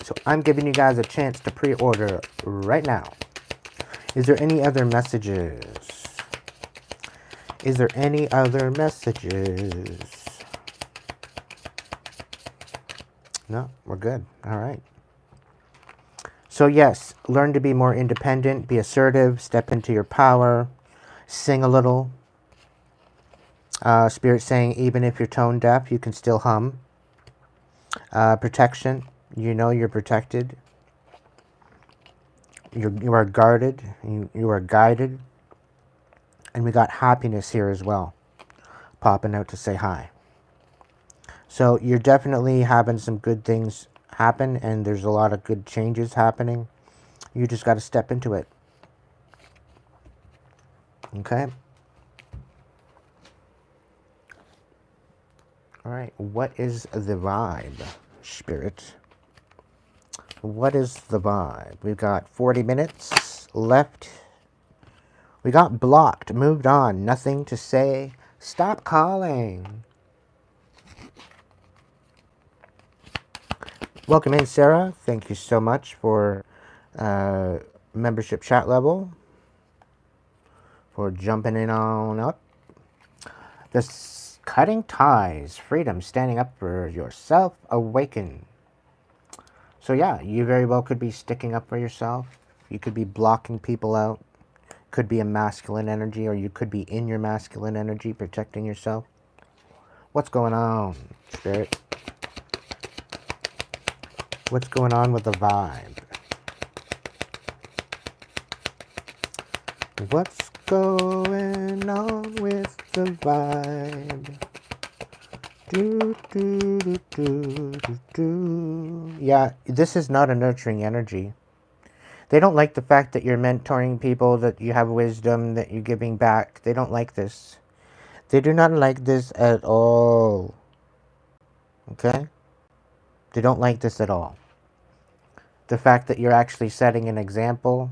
So I'm giving you guys a chance to pre-order right now. Is there any other messages? Is there any other messages? No, we're good. All right. So yes, learn to be more independent, be assertive, step into your power, sing a little. Spirit saying even if you're tone deaf, you can still hum. Protection, you know you're protected. You are guarded, you are guided. And we got happiness here as well, popping out to say hi. So you're definitely having some good things happen, and there's a lot of good changes happening. You just got to step into it. Okay? All right. What is the vibe, Spirit? What is the vibe? We've got 40 minutes left. We got blocked. Moved on. Nothing to say. Stop calling. Welcome in, Sarah. Thank you so much for membership chat level. For jumping in on up. This cutting ties. Freedom. Standing up for yourself. Awaken. So yeah, you very well could be sticking up for yourself. You could be blocking people out. Could be a masculine energy, or you could be in your masculine energy, protecting yourself. What's going on, Spirit? What's going on with the vibe? What's going on with the vibe? Do, do, do, do, do, do. Yeah, this is not a nurturing energy. They don't like the fact that you're mentoring people, that you have wisdom, that you're giving back. They don't like this. They do not like this at all. Okay? They don't like this at all. The fact that you're actually setting an example.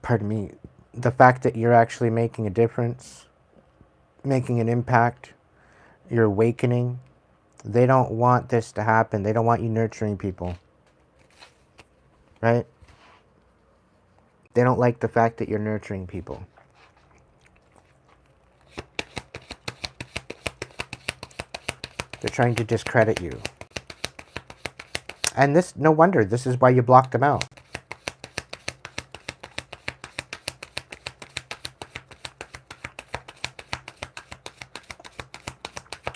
Pardon me. The fact that you're actually making a difference. Making an impact. You're awakening. They don't want this to happen. They don't want you nurturing people. Right? They don't like the fact that you're nurturing people. They're trying to discredit you. And this, no wonder, this is why you blocked them out.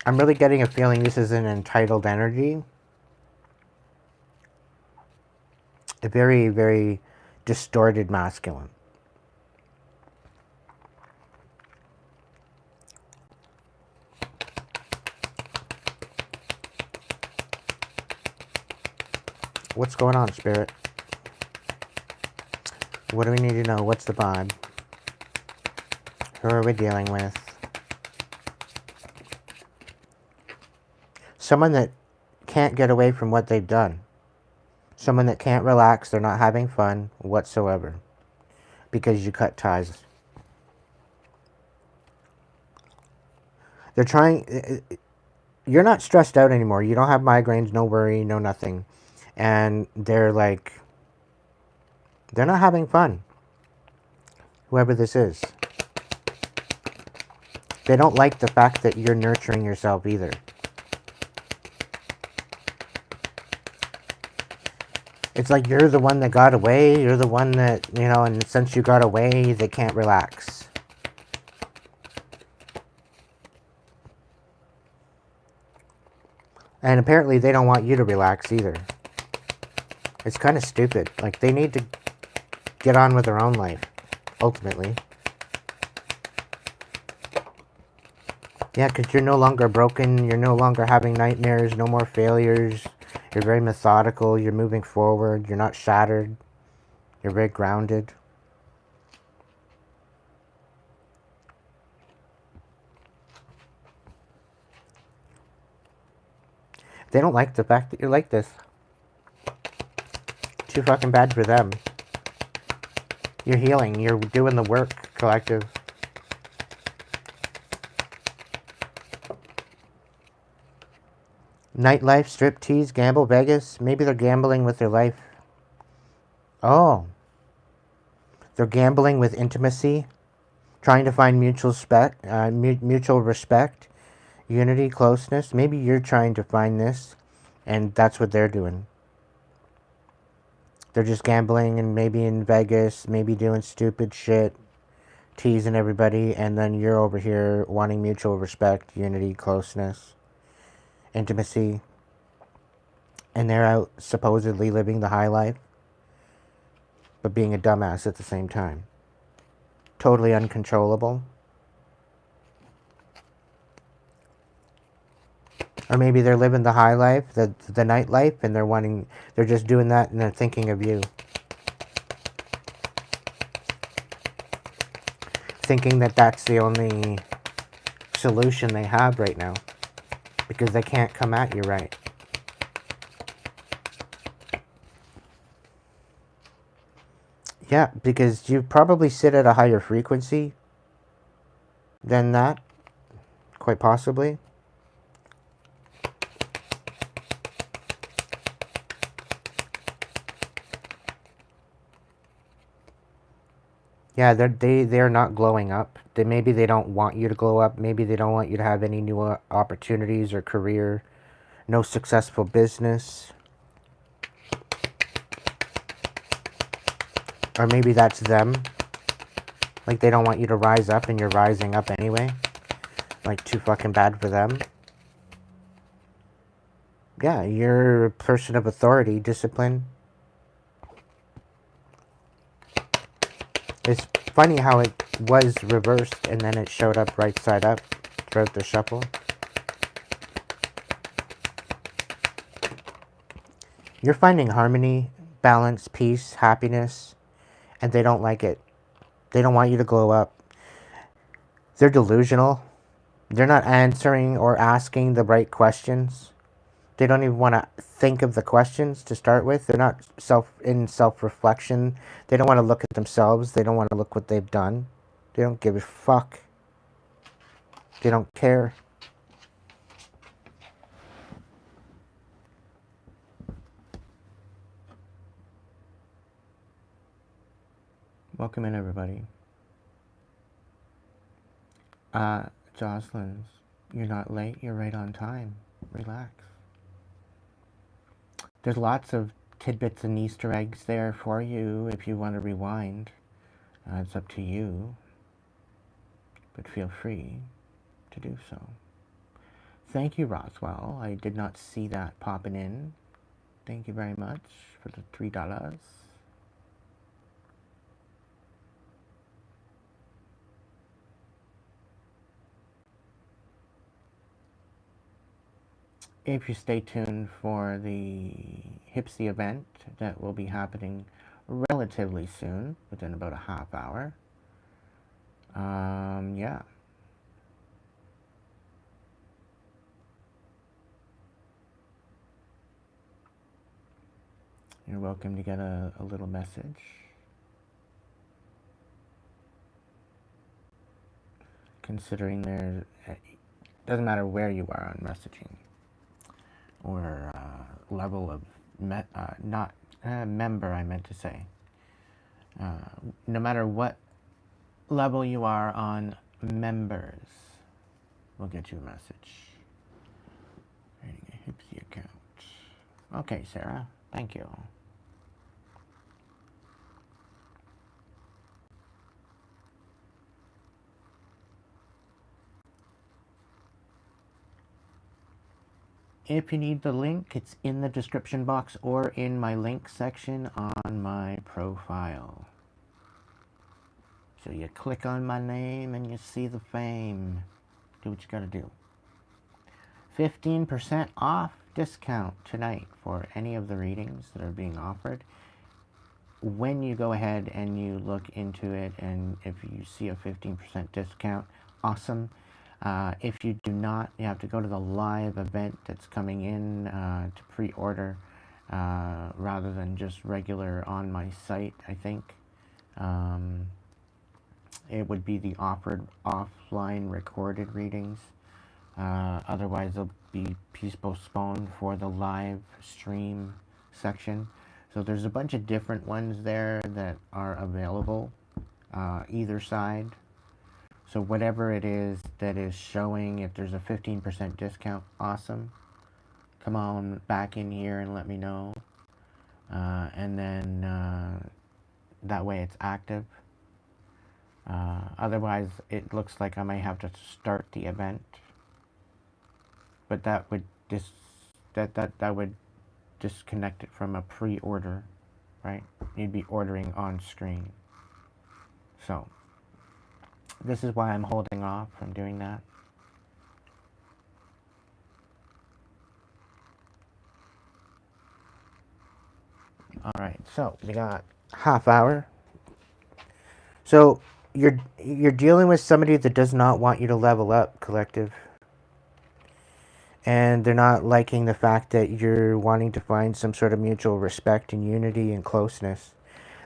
I'm really getting a feeling this is an entitled energy. A very, very distorted masculine. What's going on, Spirit? What do we need to know? What's the vibe? Who are we dealing with? Someone that can't get away from what they've done. Someone that can't relax. They're not having fun whatsoever. Because you cut ties. They're trying... You're not stressed out anymore. You don't have migraines, no worry, no nothing. And they're like... They're not having fun. Whoever this is. They don't like the fact that you're nurturing yourself either. It's like you're the one that got away. You're the one that, you know, and since you got away, they can't relax. And apparently they don't want you to relax either. It's kind of stupid. Like, they need to get on with their own life, ultimately. Yeah, because you're no longer broken. You're no longer having nightmares. No more failures. You're very methodical. You're moving forward. You're not shattered. You're very grounded. They don't like the fact that you're like this. Too fucking bad for them. You're healing. You're doing the work, collective. Nightlife, striptease, gamble, Vegas. Maybe they're gambling with their life. Oh. They're gambling with intimacy. Trying to find mutual respect. Unity, closeness. Maybe you're trying to find this. And that's what they're doing. They're just gambling and maybe in Vegas. Maybe doing stupid shit. Teasing everybody. And then you're over here wanting mutual respect, unity, closeness. Intimacy, and they're out supposedly living the high life, but being a dumbass at the same time. Totally uncontrollable. Or maybe they're living the high life, the nightlife, and they're just doing that and they're thinking of you. Thinking that that's the only solution they have right now. Because they can't come at you right. Yeah, because you probably sit at a higher frequency than that. Quite possibly. Yeah, they're not glowing up. Maybe they don't want you to glow up. Maybe they don't want you to have any new opportunities or career. No successful business. Or maybe that's them. Like, they don't want you to rise up and you're rising up anyway. Like, too fucking bad for them. Yeah, you're a person of authority, discipline. It's funny how it was reversed and then it showed up right side up throughout the shuffle. You're finding harmony, balance, peace, happiness, and they don't like it. They don't want you to glow up. They're delusional. They're not answering or asking the right questions. They don't even want to think of the questions to start with. They're not self-reflection. They don't want to look at themselves. They don't want to look what they've done. They don't give a fuck. They don't care. Welcome in, everybody. Jocelyn's, you're not late. You're right on time. Relax. There's lots of tidbits and Easter eggs there for you if you want to rewind. It's up to you, but feel free to do so. Thank you, Roswell. I did not see that popping in. Thank you very much for the $3. if you stay tuned for the Hipsy event that will be happening relatively soon, within about a half hour. Yeah. You're welcome to get a little message. Considering there, doesn't matter where you are on messaging or level of member, I meant to say. No matter what level you are on members, we'll get you a message. Creating a Hipsy account. Okay, Sarah. Thank you. If you need the link, it's in the description box or in my link section on my profile. So you click on my name and you see the fame. Do what you gotta do. 15% off discount tonight for any of the readings that are being offered. When you go ahead and you look into it, and if you see a 15% discount, awesome. If you do not, you have to go to the live event that's coming in to pre-order rather than just regular on my site, I think. It would be the offered offline recorded readings. Otherwise, they'll be postponed for the live stream section. So there's a bunch of different ones there that are available, either side. So whatever it is that is showing, if there's a 15% discount, awesome. Come on back in here and let me know. And then that way it's active. Otherwise, it looks like I might have to start the event. But that would that would disconnect it from a pre-order, right? You'd be ordering on screen. So this is why I'm holding off from doing that. All right, so we got half hour. So you're dealing with somebody that does not want you to level up, collective. And they're not liking the fact that you're wanting to find some sort of mutual respect and unity and closeness.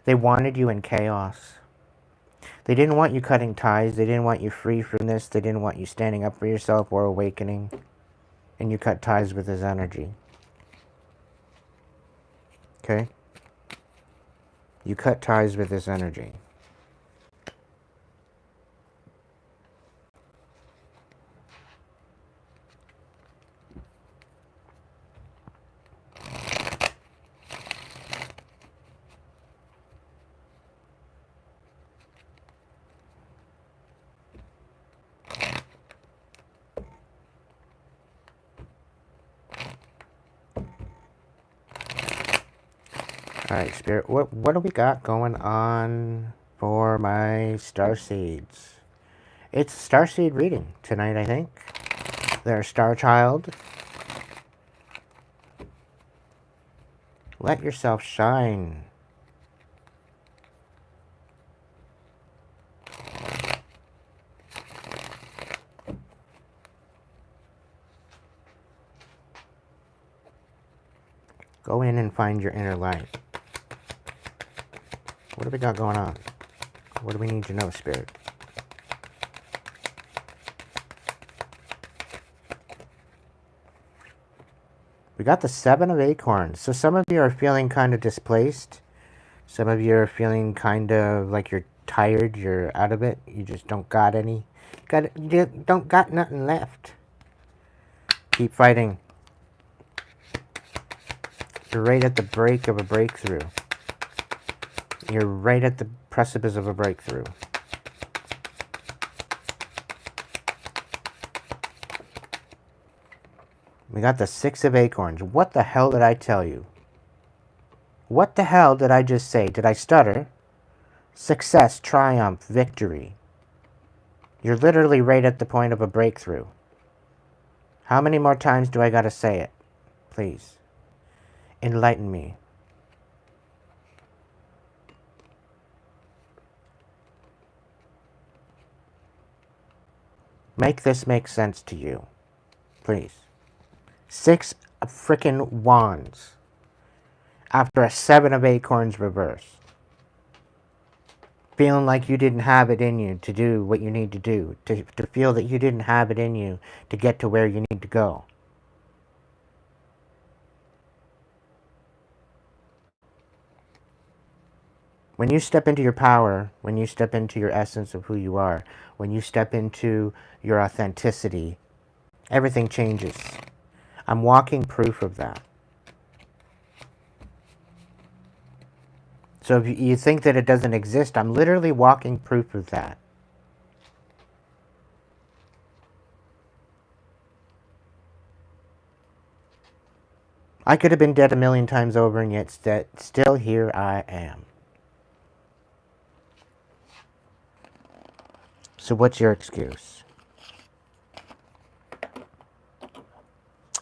They wanted you in chaos. They didn't want you cutting ties. They didn't want you free from this. They didn't want you standing up for yourself or awakening. And you cut ties with his energy. Okay? You cut ties with his energy. Alright, Spirit, what do we got going on for my starseeds? It's a starseed reading tonight, I think. They're Star Child. Let yourself shine. Go in and find your inner light. What do we got going on? What do we need to know, Spirit? We got the 7 of Acorns. So some of you are feeling kind of displaced. Some of you are feeling kind of like you're tired. You're out of it. You just don't got any. You don't got nothing left. Keep fighting. You're right at the brink of a breakthrough. You're right at the precipice of a breakthrough. We got the 6 of Acorns. What the hell did I tell you? What the hell did I just say? Did I stutter? Success, triumph, victory. You're literally right at the point of a breakthrough. How many more times do I gotta say it? Please. Enlighten me. Make this make sense to you. Please. 6 frickin' wands. After a 7 of acorns reverse. Feeling like you didn't have it in you to do what you need to do. To feel that you didn't have it in you to get to where you need to go. When you step into your power, when you step into your essence of who you are, when you step into your authenticity, everything changes. I'm walking proof of that. So if you think that it doesn't exist, I'm literally walking proof of that. I could have been dead a million times over, and yet still here I am. So what's your excuse?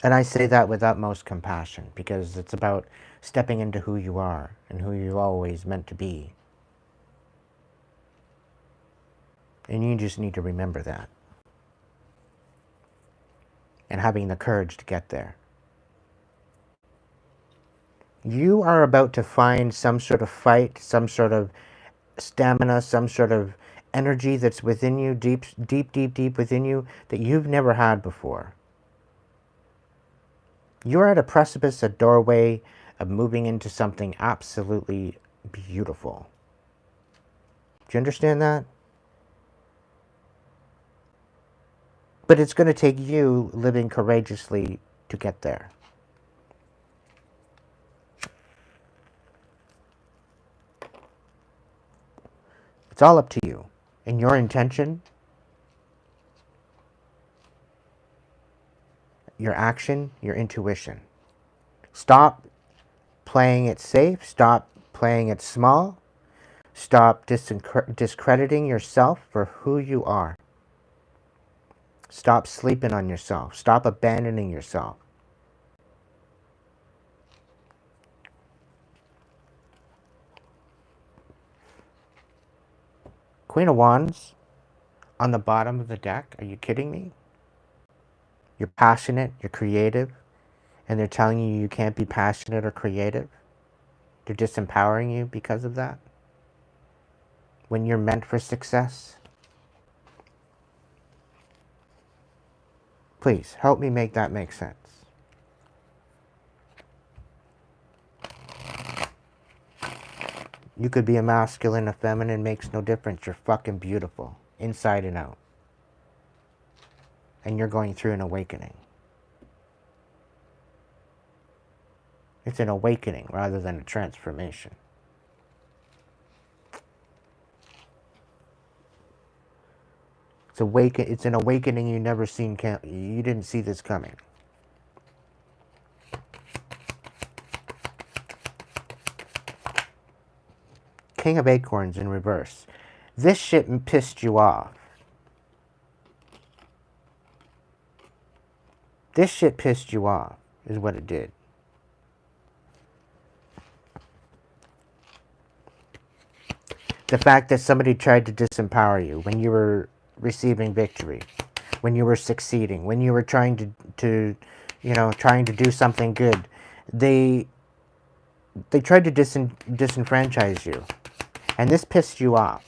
And I say that with utmost compassion, because it's about stepping into who you are and who you've always meant to be. And you just need to remember that. And having the courage to get there. You are about to find some sort of fight, some sort of stamina, some sort of energy that's within you, deep within you, that you've never had before. You're at a precipice, a doorway of moving into something absolutely beautiful. Do you understand that? But it's going to take you living courageously to get there. It's all up to you and your intention, your action, your intuition. Stop playing it safe. Stop playing it small. Stop discrediting yourself for who you are. Stop sleeping on yourself. Stop abandoning yourself. Queen of Wands on the bottom of the deck. Are you kidding me? You're passionate, you're creative, and they're telling you you can't be passionate or creative. They're disempowering you because of that. When you're meant for success. Please, help me make that make sense. You could be a masculine, a feminine, makes no difference. You're fucking beautiful, inside and out. And you're going through an awakening. It's an awakening rather than a transformation. It's an awakening you never seen. You didn't see this coming. King of Acorns in reverse. This shit pissed you off. This shit pissed you off, is what it did. The fact that somebody tried to disempower you when you were receiving victory, when you were succeeding, when you were trying to do something good. They tried to disenfranchise you. And this pissed you off.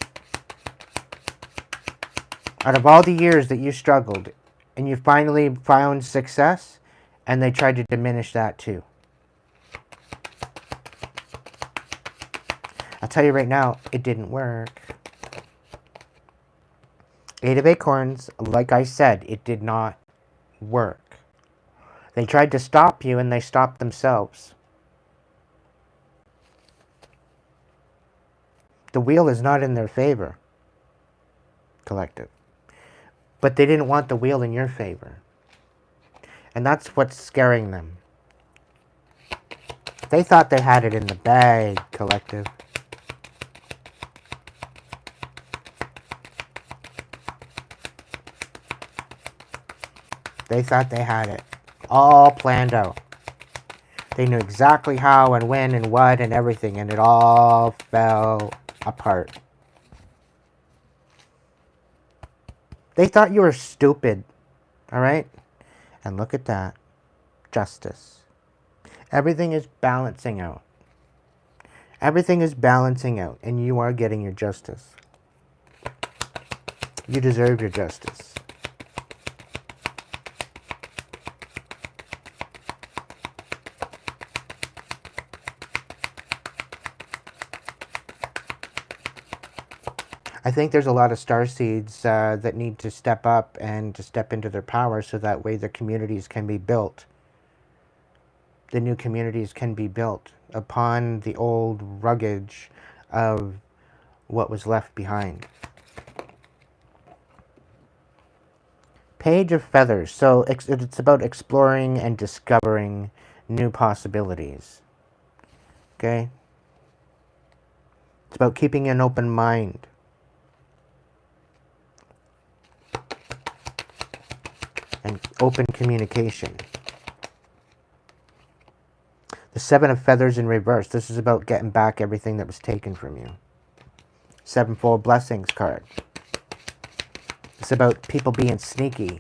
Out of all the years that you struggled, and you finally found success, and they tried to diminish that too. I'll tell you right now, it didn't work. 8 of Acorns, like I said, it did not work. They tried to stop you, and they stopped themselves. The wheel is not in their favor, collective. But they didn't want the wheel in your favor. And that's what's scaring them. They thought they had it in the bag, collective. They thought they had it all planned out. They knew exactly how and when and what and everything, and it all fell apart. They thought you were stupid, all right? And look at that. Justice. Everything is balancing out. Everything is balancing out, and you are getting your justice. You deserve your justice. I think there's a lot of starseeds that need to step up and to step into their power so that way the communities can be built. The new communities can be built upon the old ruggage of what was left behind. Page of Feathers. So it's about exploring and discovering new possibilities. Okay? It's about keeping an open mind. And open communication. The Seven of Feathers in reverse. This is about getting back everything that was taken from you. Sevenfold Blessings card. It's about people being sneaky,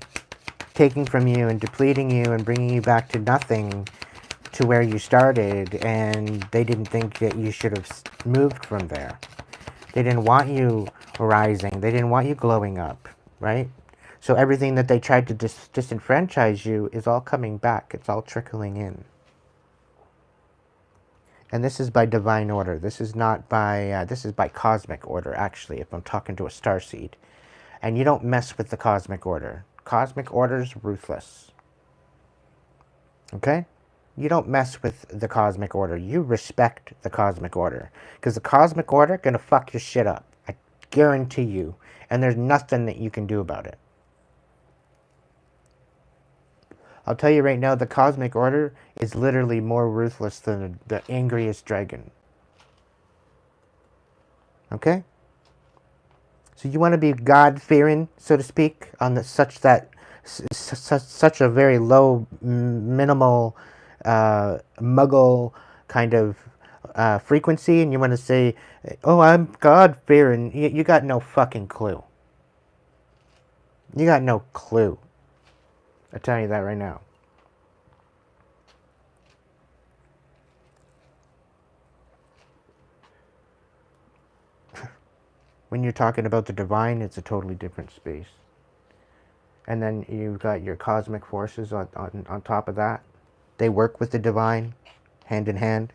taking from you and depleting you and bringing you back to nothing, to where you started, and they didn't think that you should have moved from there. They didn't want you rising. They didn't want you glowing up, right? So everything that they tried to disenfranchise you is all coming back. It's all trickling in. And this is by divine order. This is not by, this is by cosmic order, actually, if I'm talking to a starseed. And you don't mess with the cosmic order. Cosmic order's ruthless. Okay? You don't mess with the cosmic order. You respect the cosmic order. Because the cosmic order gonna fuck your shit up. I guarantee you. And there's nothing that you can do about it. I'll tell you right now, the cosmic order is literally more ruthless than the angriest dragon. Okay? So you want to be God-fearing, so to speak, on the, such a very low, minimal, muggle kind of frequency, and you want to say, oh, I'm God-fearing. You got no fucking clue. You got no clue. I'll tell you that right now. When you're talking about the divine, it's a totally different space. And then you've got your cosmic forces on top of that. They work with the divine, hand in hand.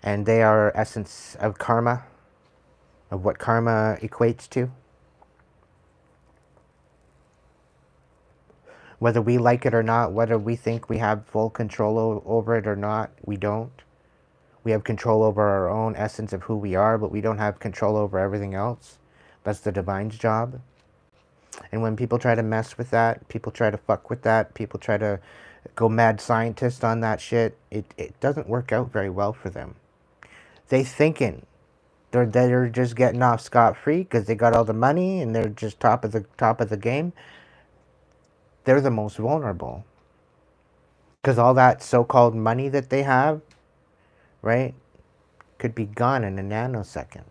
And they are essence of karma, of what karma equates to. Whether we like it or not, whether we think we have full control over it or not, we don't. We have control over our own essence of who we are, but we don't have control over everything else. That's the divine's job. And when people try to mess with that, people try to fuck with that, people try to go mad scientist on that shit, it doesn't work out very well for them. They thinking they're just getting off scot-free because they got all the money and they're just top of the game. They're the most vulnerable. Because all that so-called money that they have, right, could be gone in a nanosecond.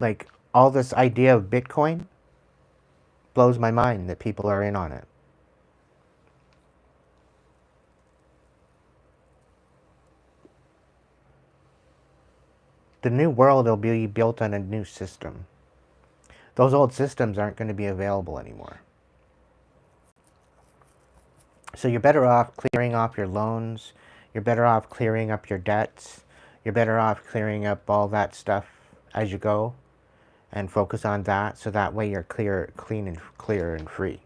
Like, all this idea of Bitcoin blows my mind that people are in on it. The new world will be built on a new system. Those old systems aren't going to be available anymore. So you're better off clearing off your loans. You're better off clearing up your debts. You're better off clearing up all that stuff as you go and focus on that, so that way you're clear and free.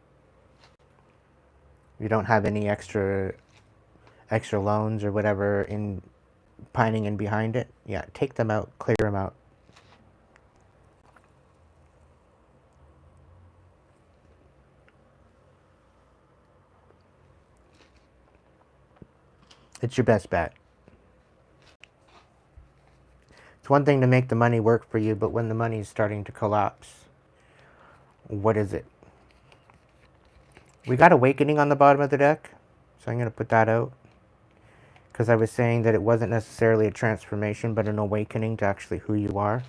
You don't have any extra loans or whatever in pining in behind it. Yeah, take them out, clear them out. It's your best bet. It's one thing to make the money work for you, but when the money is starting to collapse, what is it? We got awakening on the bottom of the deck, so I'm going to put that out. Because I was saying that it wasn't necessarily a transformation, but an awakening to actually who you are.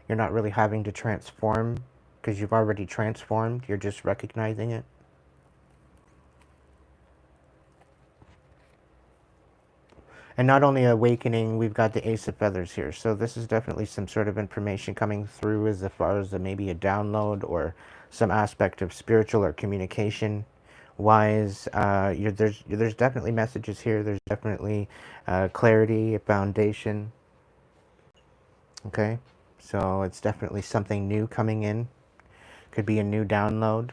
You're not really having to transform, because you've already transformed. You're just recognizing it. And not only awakening, we've got the Ace of Feathers here. So this is definitely some sort of information coming through as far as maybe a download or some aspect of spiritual or communication wise. There's definitely messages here. There's definitely clarity, a foundation. Okay, so it's definitely something new coming in. Could be a new download.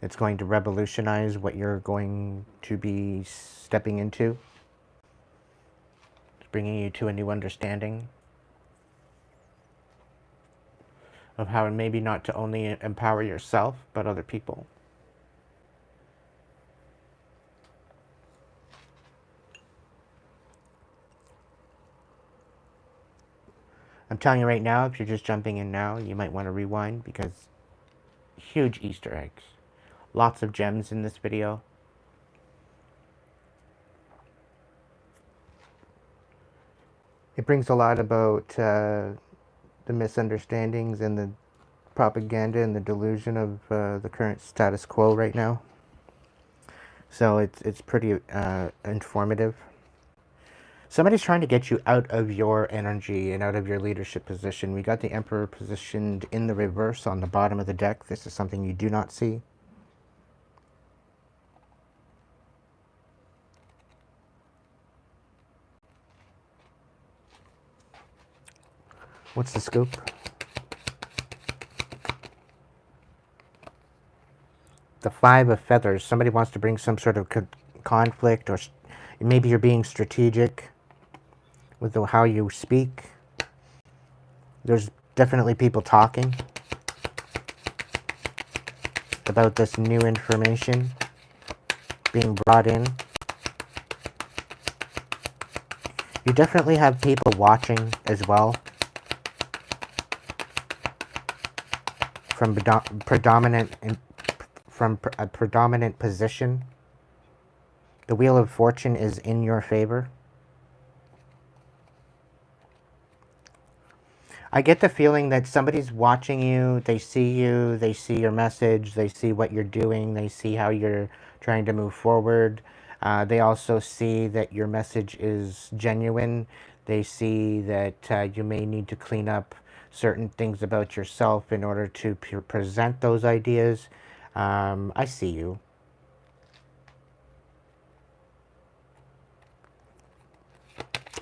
It's going to revolutionize what you're going to be stepping into. Bringing you to a new understanding of how maybe not to only empower yourself, but other people. I'm telling you right now, if you're just jumping in now, you might want to rewind because huge Easter eggs. Lots of gems in this video. It brings a lot about the misunderstandings and the propaganda and the delusion of the current status quo right now. So it's pretty informative. Somebody's trying to get you out of your energy and out of your leadership position. We got the Emperor positioned in the reverse on the bottom of the deck. This is something you do not see. What's the scoop? The Five of Feathers. Somebody wants to bring some sort of conflict, or maybe you're being strategic with how you speak. There's definitely people talking about this new information being brought in. You definitely have people watching as well. From a predominant position. The Wheel of Fortune is in your favor. I get the feeling that somebody's watching you, they see your message, they see what you're doing, they see how you're trying to move forward. They also see that your message is genuine. They see that you may need to clean up certain things about yourself in order to present those ideas. I see you.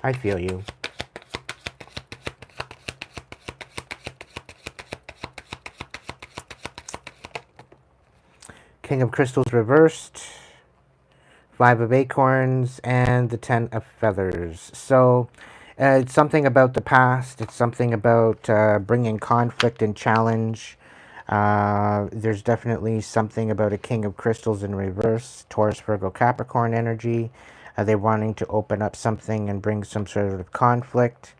I feel you. King of Crystals reversed, Five of Acorns, and the Ten of Feathers. So it's something about the past. It's something about bringing conflict and challenge. There's definitely something about a King of Crystals in reverse, Taurus, Virgo, Capricorn energy. They're wanting to open up something and bring some sort of conflict.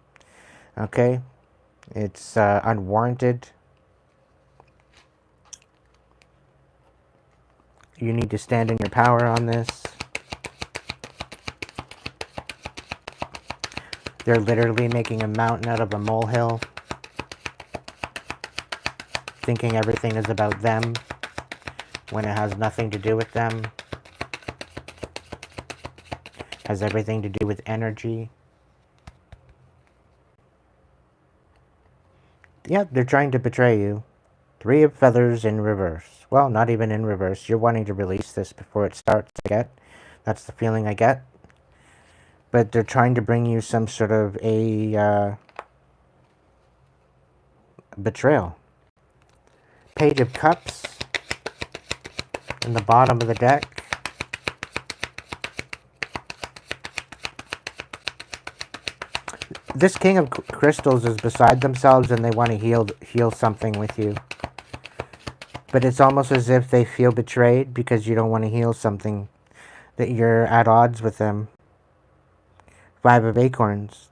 Okay? It's unwarranted. You need to stand in your power on this. They're literally making a mountain out of a molehill, thinking everything is about them when it has nothing to do with them. It has everything to do with energy. Yeah, they're trying to betray you. Three of Feathers in reverse. Well, not even in reverse. You're wanting to release this before it starts, I get. That's the feeling I get. But they're trying to bring you some sort of a betrayal. Page of Cups in the bottom of the deck. This King of Crystals is beside themselves and they want to heal something with you. But it's almost as if they feel betrayed because you don't want to heal something, that you're at odds with them. Five of Acorns.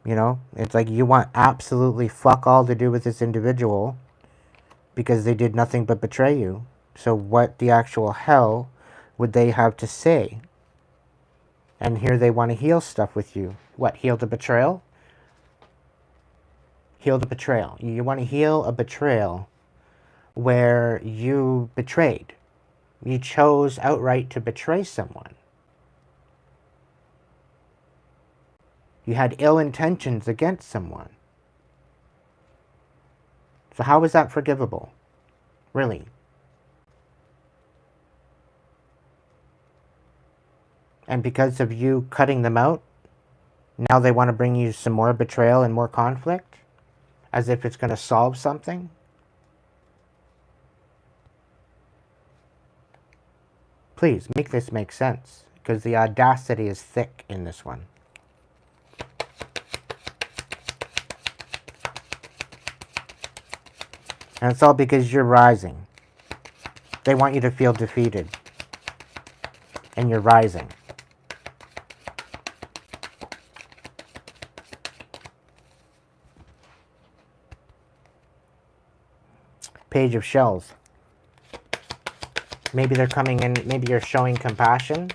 You know, it's like you want absolutely fuck all to do with this individual because they did nothing but betray you. So what the actual hell would they have to say? And here they want to heal stuff with you. What, heal the betrayal? Heal the betrayal. You want to heal a betrayal where you betrayed. You chose outright to betray someone. You had ill intentions against someone. So how is that forgivable? Really? And because of you cutting them out, now they want to bring you some more betrayal and more conflict? As if it's going to solve something? Please, make this make sense. Because the audacity is thick in this one. And it's all because you're rising. They want you to feel defeated. And you're rising. Page of Shells. Maybe they're coming in, maybe you're showing compassion.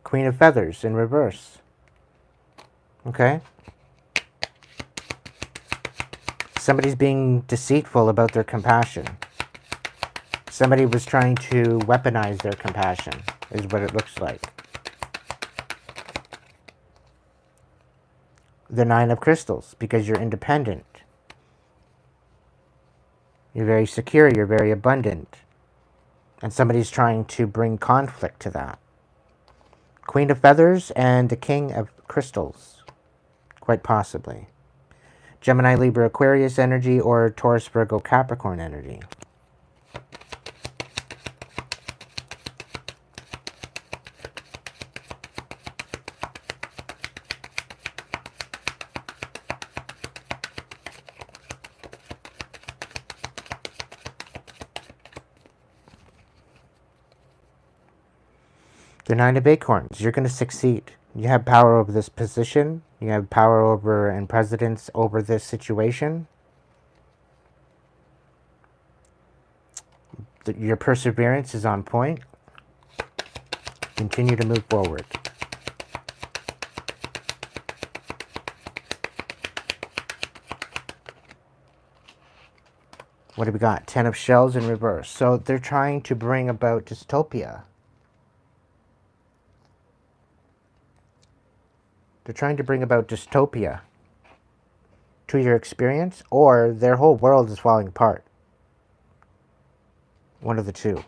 Queen of Feathers in reverse. Okay? Somebody's being deceitful about their compassion. Somebody was trying to weaponize their compassion, is what it looks like. The Nine of Crystals, because you're independent. You're very secure, you're very abundant. And somebody's trying to bring conflict to that. Queen of Feathers and the King of Crystals. Quite possibly. Gemini, Libra, Aquarius energy, or Taurus, Virgo, Capricorn energy. The Nine of Acorns. You're going to succeed. You have power over this position. You have power over and precedence over this situation. Your perseverance is on point. Continue to move forward. What do we got? Ten of Shells in reverse. So they're trying to bring about dystopia. They're trying to bring about dystopia to your experience, or their whole world is falling apart. One of the two.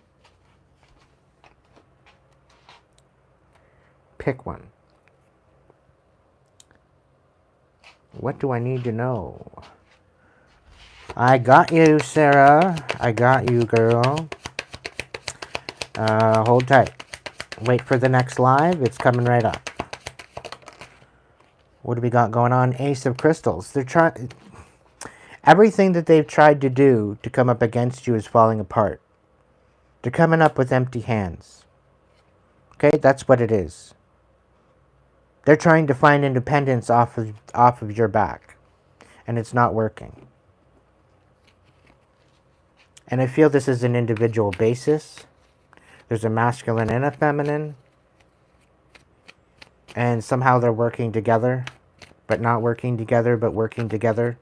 Pick one. What do I need to know? I got you, Sarah. I got you, girl. Hold tight. Wait for the next live. It's coming right up. What do we got going on? Ace of Crystals. They're trying... Everything that they've tried to do to come up against you is falling apart. They're coming up with empty hands. Okay? That's what it is. They're trying to find independence off of your back. And it's not working. And I feel this is an individual basis. There's a masculine and a feminine. And somehow they're working together. But not working together, but working together.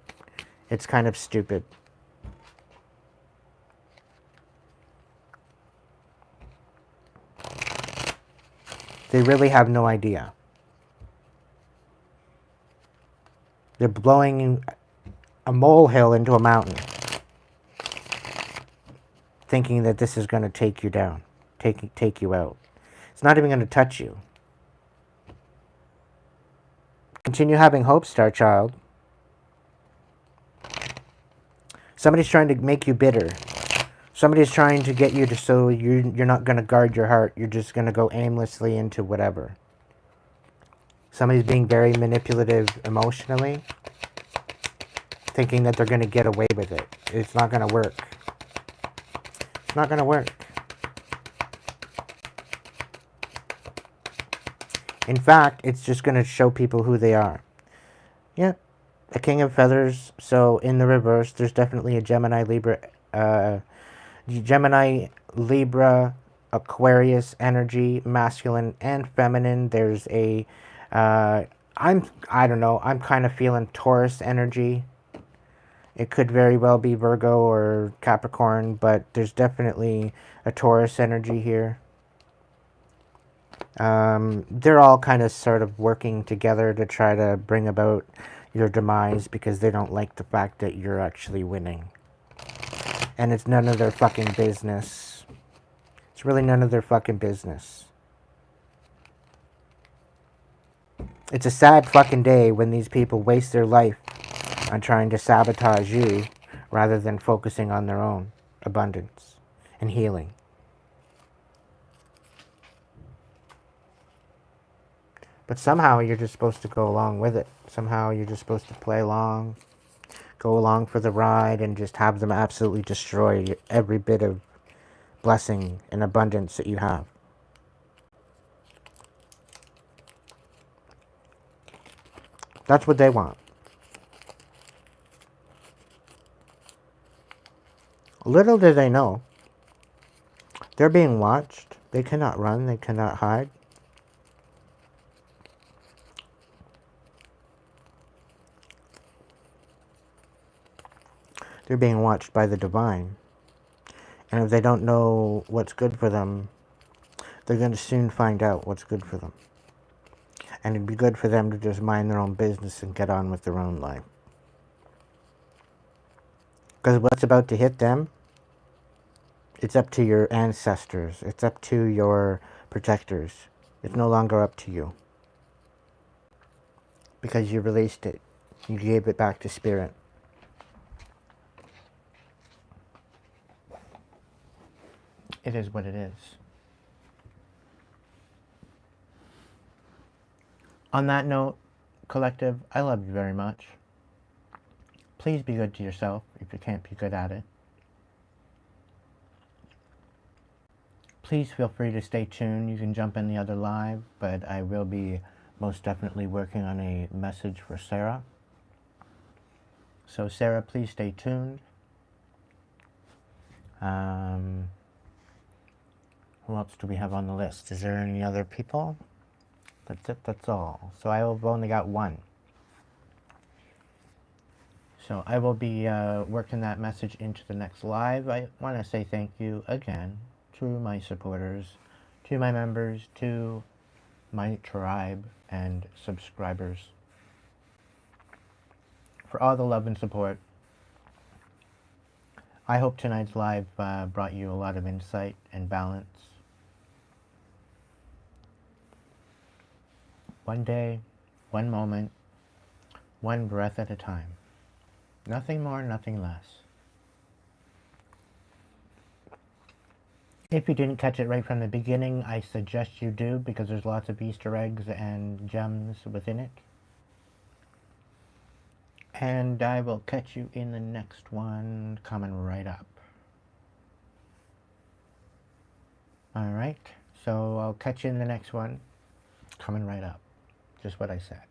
It's kind of stupid. They really have no idea. They're blowing a molehill into a mountain. Thinking that this is going to take you down. Take you out. It's not even going to touch you. Continue having hope, Star Child. Somebody's trying to make you bitter. Somebody's trying to get you to so you're not going to guard your heart. You're just going to go aimlessly into whatever. Somebody's being very manipulative emotionally. Thinking that they're going to get away with it. It's not going to work. It's not going to work. In fact, it's just going to show people who they are. Yep, a king of feathers. So in the reverse, there's definitely a Gemini, Libra, Aquarius energy, masculine and feminine. There's a, I don't know, I'm kind of feeling Taurus energy. It could very well be Virgo or Capricorn, but there's definitely a Taurus energy here. They're all kind of sort of working together to try to bring about your demise because they don't like the fact that you're actually winning. And it's none of their fucking business. It's really none of their fucking business. It's a sad fucking day when these people waste their life on trying to sabotage you rather than focusing on their own abundance and healing. But somehow you're just supposed to go along with it. Somehow you're just supposed to play along, go along for the ride, and just have them absolutely destroy every bit of blessing and abundance that you have. That's what they want. Little do they know, they're being watched. They cannot run, they cannot hide. They're being watched by the divine. And if they don't know what's good for them, they're going to soon find out what's good for them. And it'd be good for them to just mind their own business and get on with their own life. Because what's about to hit them, it's up to your ancestors. It's up to your protectors. It's no longer up to you. Because you released it. You gave it back to spirit. It is what it is. On that note, collective, I love you very much. Please be good to yourself if you can't be good at it. Please feel free to stay tuned. You can jump in the other live, but I will be most definitely working on a message for Sarah. So Sarah, please stay tuned. Who else do we have on the list? Is there any other people? That's it, that's all. So I've only got one. So I will be working that message into the next live. I want to say thank you again to my supporters, to my members, to my tribe and subscribers for all the love and support. I hope tonight's live brought you a lot of insight and balance. One day, one moment, one breath at a time. Nothing more, nothing less. If you didn't catch it right from the beginning, I suggest you do, because there's lots of Easter eggs and gems within it. And I will catch you in the next one, coming right up. Alright, so I'll catch you in the next one, coming right up. Just what I said.